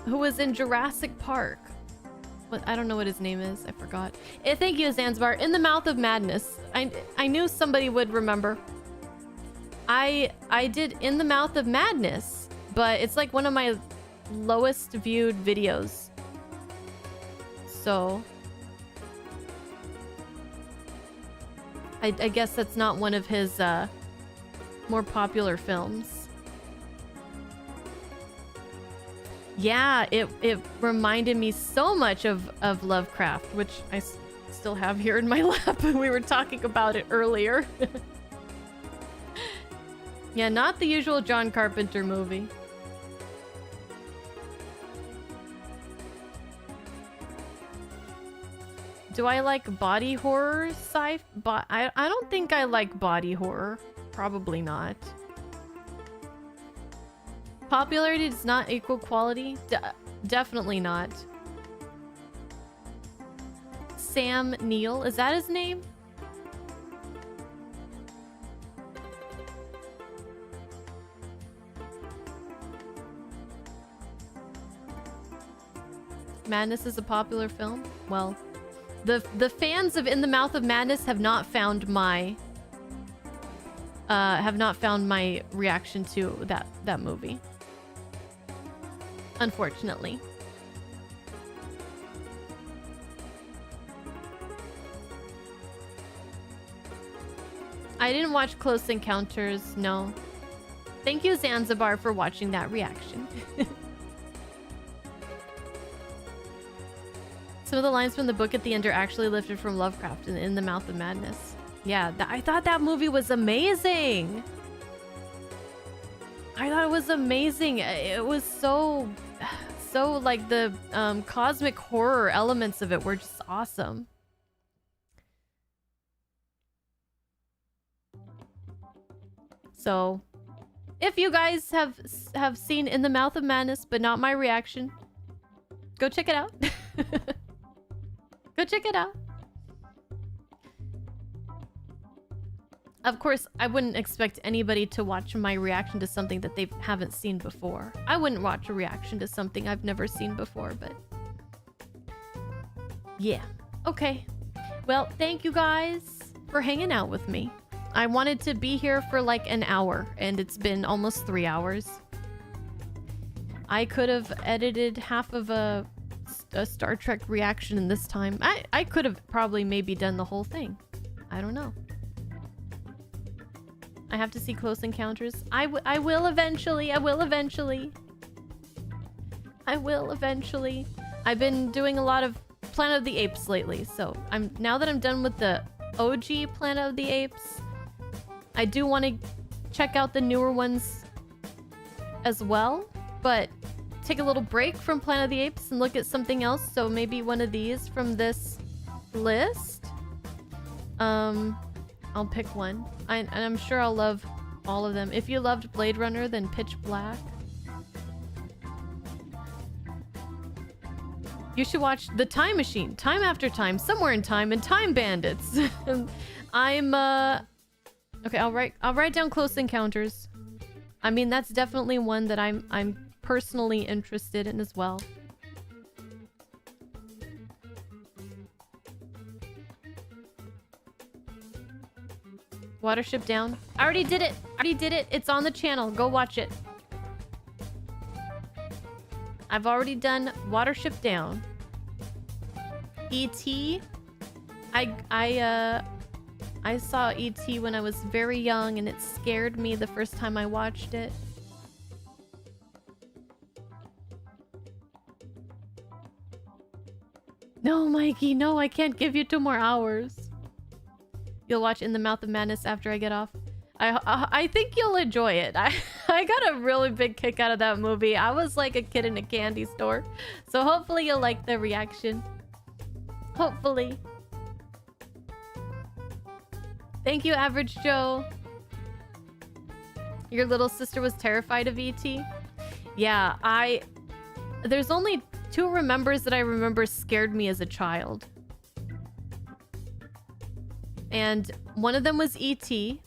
who was in Jurassic Park. What, I don't know what his name is. I forgot. Thank you, Zanzibar. In the Mouth of Madness. I knew somebody would remember. I did In the Mouth of Madness, but it's like one of my lowest viewed videos. So I guess that's not one of his more popular films. Yeah, it reminded me so much of Lovecraft, which I still have here in my lap. We were talking about it earlier. Yeah, not the usual John Carpenter movie. Do I like body horror I don't think I like body horror. Probably not. Popularity does not equal quality? Definitely not. Sam Neill, is that his name? Madness is a popular film? Well, the fans of In the Mouth of Madness have not found my reaction to that movie. Unfortunately. I didn't watch Close Encounters, no. Thank you, Zanzibar, for watching that reaction. Some of the lines from the book at the end are actually lifted from Lovecraft in The Mouth of Madness. Yeah, I thought that movie was amazing. I thought it was amazing. It was so like the cosmic horror elements of it were just awesome. So, if you guys have seen In the Mouth of Madness but not my reaction, go check it out. Go check it out. Of course, I wouldn't expect anybody to watch my reaction to something that they haven't seen before. I wouldn't watch a reaction to something I've never seen before, but... yeah. Okay. Well, thank you guys for hanging out with me. I wanted to be here for like an hour, and it's been almost 3 hours. I could have edited half of a Star Trek reaction in this time. I could have probably maybe done the whole thing. I don't know. I have to see Close Encounters. I will eventually. I will eventually. I will eventually. I've been doing a lot of Planet of the Apes lately, so now that I'm done with the OG Planet of the Apes, I do want to check out the newer ones as well, but take a little break from Planet of the Apes and look at something else. So maybe one of these from this list. I'll pick one. And I'm sure I'll love all of them. If you loved Blade Runner, then Pitch Black. You should watch The Time Machine, Time After Time, Somewhere in Time, and Time Bandits. I'm okay, I'll write down Close Encounters. I mean, that's definitely one that I'm personally interested in as well. Watership Down. I already did it. I already did it. It's on the channel. Go watch it. I've already done Watership Down. E.T. I saw E.T. when I was very young, and it scared me the first time I watched it. No, Mikey, no, I can't give you 2 more hours. You'll watch In the Mouth of Madness after I get off. I think you'll enjoy it. I got a really big kick out of that movie. I was like a kid in a candy store. So hopefully you'll like the reaction. Hopefully. Thank you, Average Joe. Your little sister was terrified of E.T.? Yeah, there's only 2 remembers that I remember scared me as a child. And one of them was E.T.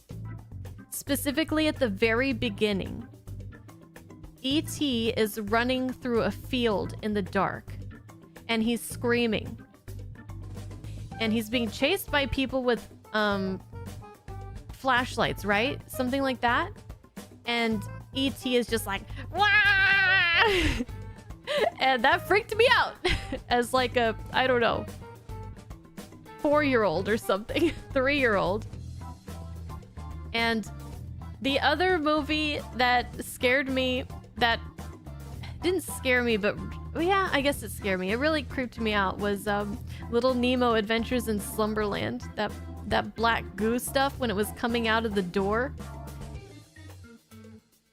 Specifically at the very beginning. E.T. is running through a field in the dark. And he's screaming. And he's being chased by people with flashlights, right? Something like that. And E.T. is just like, wah! And that freaked me out as like a, I don't know, 4-year-old or something, 3-year-old. And the other movie that scared me, that didn't scare me, but yeah, I guess it scared me. It really creeped me out, was Little Nemo Adventures in Slumberland. That black goo stuff when it was coming out of the door.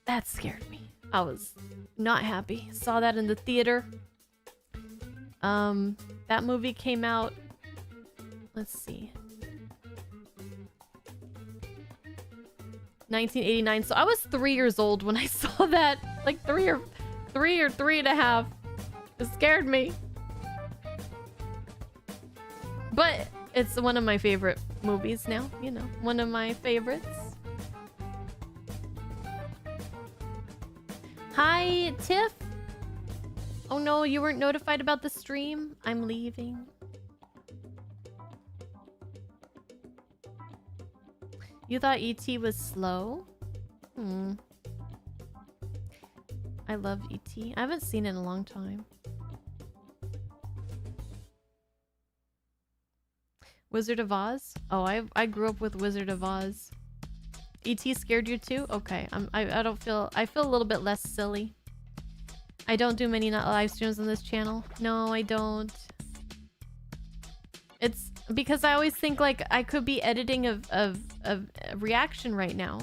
That scared me. I was not happy. Saw that in the theater. That movie came out, let's see, 1989. So I was 3 years old when I saw that. Like 3 or 3.5. It scared me. But it's one of my favorite movies now, you know, one of my favorites. Hi, Tiff. Oh no, you weren't notified about the stream? I'm leaving. You thought E.T. was slow? I love E.T. I haven't seen it in a long time. Wizard of Oz? Oh, I grew up with Wizard of Oz. E.T. scared you too? Okay, I don't feel, I feel a little bit less silly. I don't do many live streams on this channel. No, I don't. It's because I always think like I could be editing a reaction right now.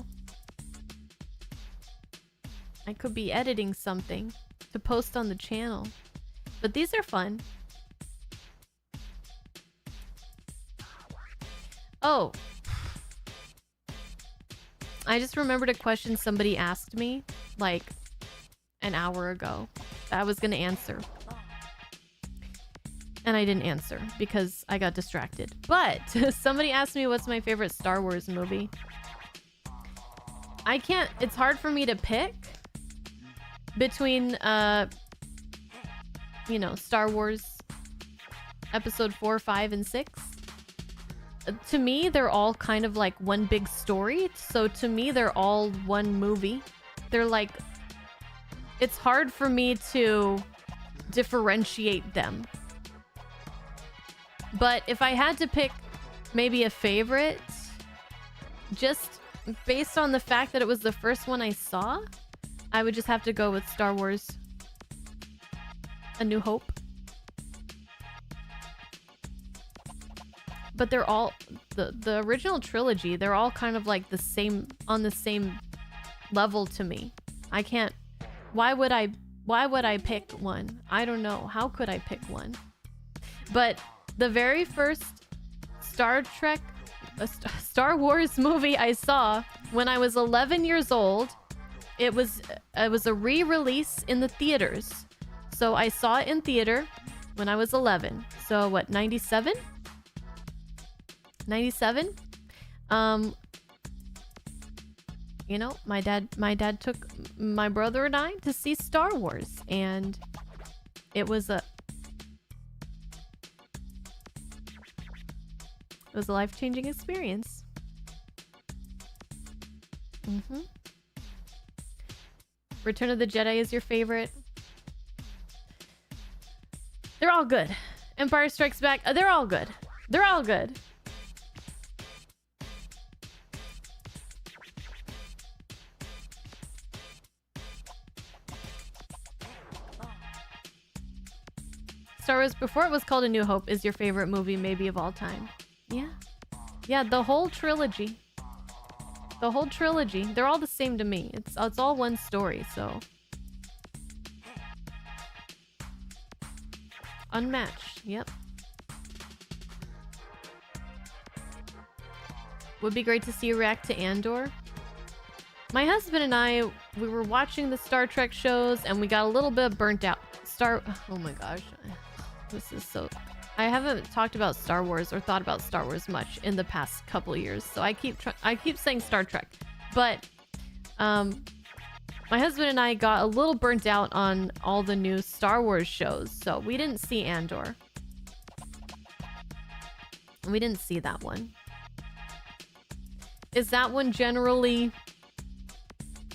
I could be editing something to post on the channel. But these are fun. Oh. I just remembered a question somebody asked me like an hour ago that I was gonna answer. And I didn't answer because I got distracted. But somebody asked me what's my favorite Star Wars movie. I can't, it's hard for me to pick between you know, Star Wars episode 4, 5, and 6. To me, they're all kind of like one big story. So to me, they're all one movie. They're like, it's hard for me to differentiate them. But if I had to pick maybe a favorite, just based on the fact that it was the first one I saw, I would just have to go with Star Wars A New Hope. But they're all, the original trilogy, they're all kind of like the same, on the same level to me. I can't, why would I pick one? I don't know. How could I pick one? But the very first Star Wars movie I saw when I was 11 years old, it was a re-release in the theaters. So I saw it in theater when I was 11. So what, 97? 97? you know, my dad took my brother and I to see Star Wars, and it was a life-changing experience. Return of the Jedi is your favorite? They're all good. Empire Strikes Back, they're all good. They're all good. Star Wars, before it was called A New Hope, is your favorite movie maybe of all time. Yeah. Yeah, the whole trilogy. The whole trilogy. They're all the same to me. It's all one story, so. Unmatched. Yep. Would be great to see you react to Andor. My husband and I, we were watching the Star Trek shows and we got a little bit burnt out. Oh my gosh. This is so... I haven't talked about Star Wars or thought about Star Wars much in the past couple years, so I keep saying Star Trek. But my husband and I got a little burnt out on all the new Star Wars shows, so we didn't see Andor. We didn't see that one. Is that one generally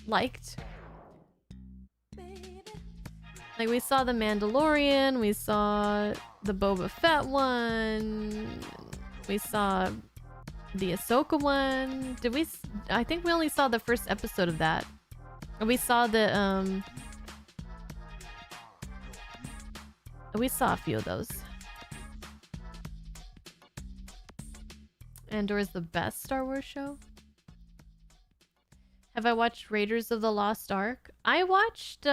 liked? Like, we saw The Mandalorian, we saw the Boba Fett one, we saw the Ahsoka one. Did we? I think we only saw the first episode of that. We saw the, we saw a few of those. Andor is the best Star Wars show. Have I watched Raiders of the Lost Ark? I watched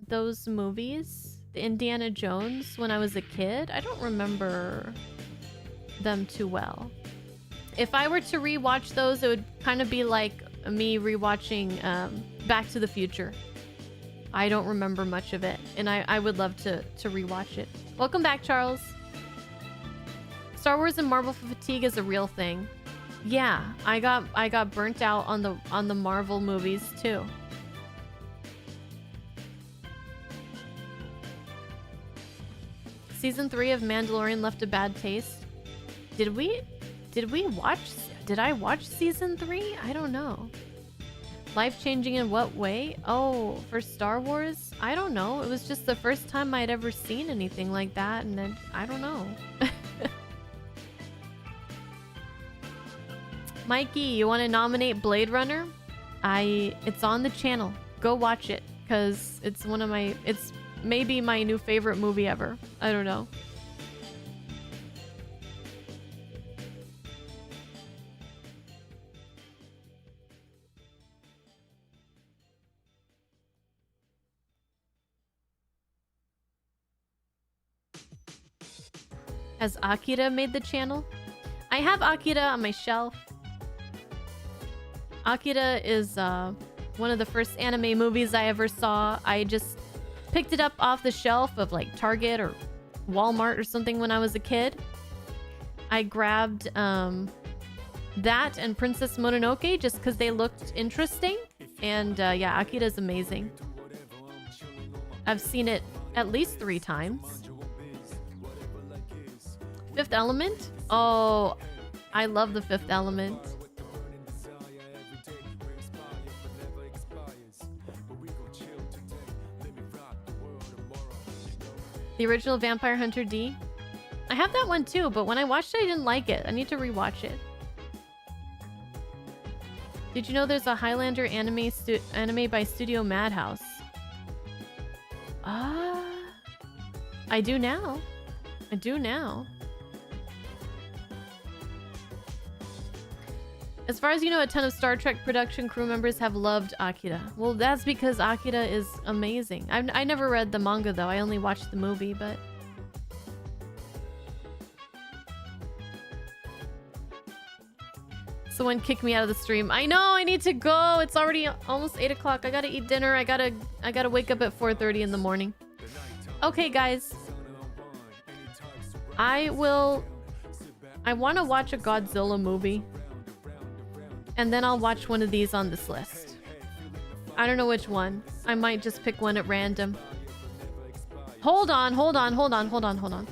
those movies, the Indiana Jones, when I was a kid. I don't remember them too well. If I were to rewatch those, it would kind of be like me rewatching Back to the Future. I don't remember much of it, and I would love to rewatch it. Welcome back, Charles. Star Wars and Marvel fatigue is a real thing. Yeah, I got burnt out on the Marvel movies too. Season 3 of Mandalorian left a bad taste. Did I watch season 3? I don't know. Life-changing in what way? Oh, for Star Wars? I don't know. It was just the first time I'd ever seen anything like that, and then I don't know. Mikey, you want to nominate Blade Runner? It's on the channel. Go watch it, because it's maybe my new favorite movie ever. I don't know. Has Akira made the channel? I have Akira on my shelf. Akira is one of the first anime movies I ever saw. I just picked it up off the shelf of like Target or Walmart or something when I was a kid. I grabbed that and Princess Mononoke just because they looked interesting. And yeah, Akira is amazing. I've seen it at least 3 times. Fifth Element? Oh, I love The Fifth Element. The original Vampire Hunter D? I have that one too, but when I watched it, I didn't like it. I need to rewatch it. Did you know there's a Highlander anime by Studio Madhouse? I do now. I do now. As far as you know, a ton of Star Trek production crew members have loved Akira. Well, that's because Akira is amazing. I never read the manga though. I only watched the movie, but... Someone kicked me out of the stream. I know, I need to go. It's already almost 8 o'clock. I gotta eat dinner. I gotta wake up at 4:30 in the morning. Okay, guys. I want to watch a Godzilla movie. And then I'll watch one of these on this list. I don't know which one. I might just pick one at random. Hold on.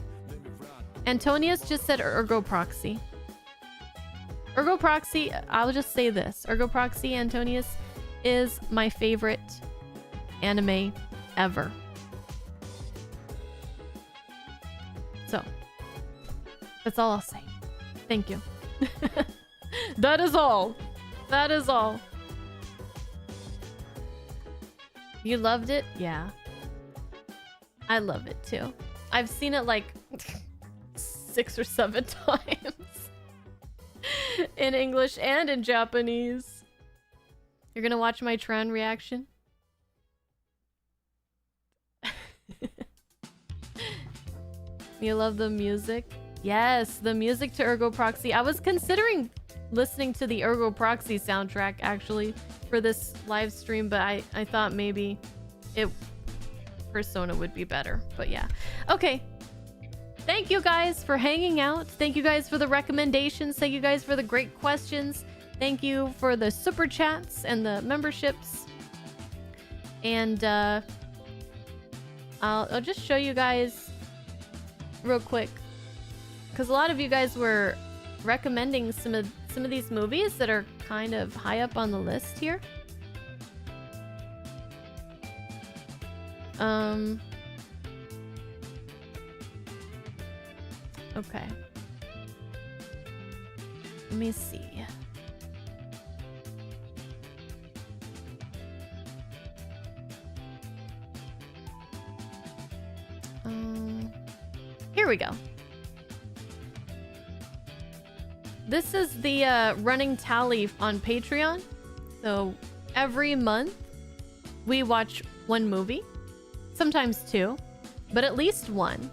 Antonius just said Ergo Proxy. Ergo Proxy, I'll just say this. Ergo Proxy, Antonius, is my favorite anime ever. So, that's all I'll say. Thank you. That is all. That is all. You loved it? Yeah. I love it too. I've seen it like 6 or 7 times. In English and in Japanese. You're gonna watch my Tran reaction? You love the music? Yes, the music to Ergo Proxy. I was considering listening to the Ergo Proxy soundtrack actually for this live stream, but I thought maybe Persona would be better. But yeah. Okay. Thank you guys for hanging out. Thank you guys for the recommendations. Thank you guys for the great questions. Thank you for the super chats and the memberships. And I'll just show you guys real quick, because a lot of you guys were recommending some of these movies that are kind of high up on the list here. Okay. Let me see. Here we go. This is the running tally on Patreon. So every month we watch one movie, sometimes 2, but at least 1.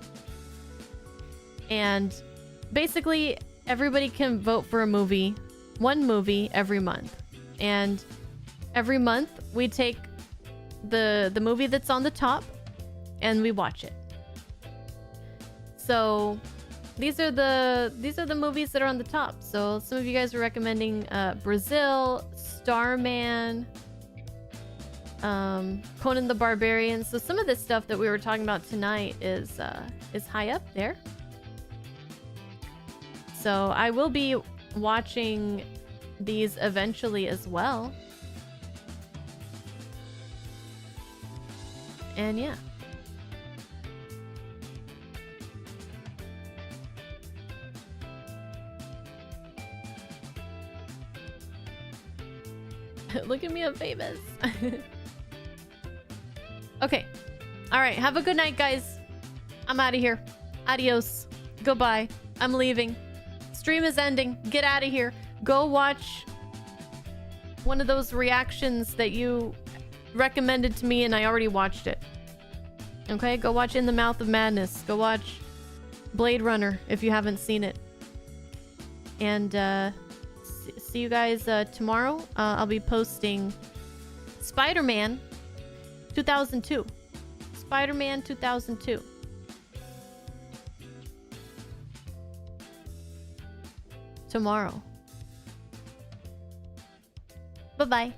And basically everybody can vote for a movie, 1 movie every month. And every month we take the movie that's on the top and we watch it. So these are the movies that are on the top. So some of you guys are recommending Brazil, Starman, Conan the Barbarian. So some of this stuff that we were talking about tonight is high up there. So I will be watching these eventually as well. And yeah. Look at me, I'm famous. Okay. All right. Have a good night, guys. I'm out of here. Adios. Goodbye. I'm leaving. Stream is ending. Get out of here. Go watch one of those reactions that you recommended to me and I already watched it. Okay? Go watch In the Mouth of Madness. Go watch Blade Runner if you haven't seen it. And see you guys tomorrow. I'll be posting Spider-Man 2002. Spider-Man 2002. Tomorrow. Bye-bye.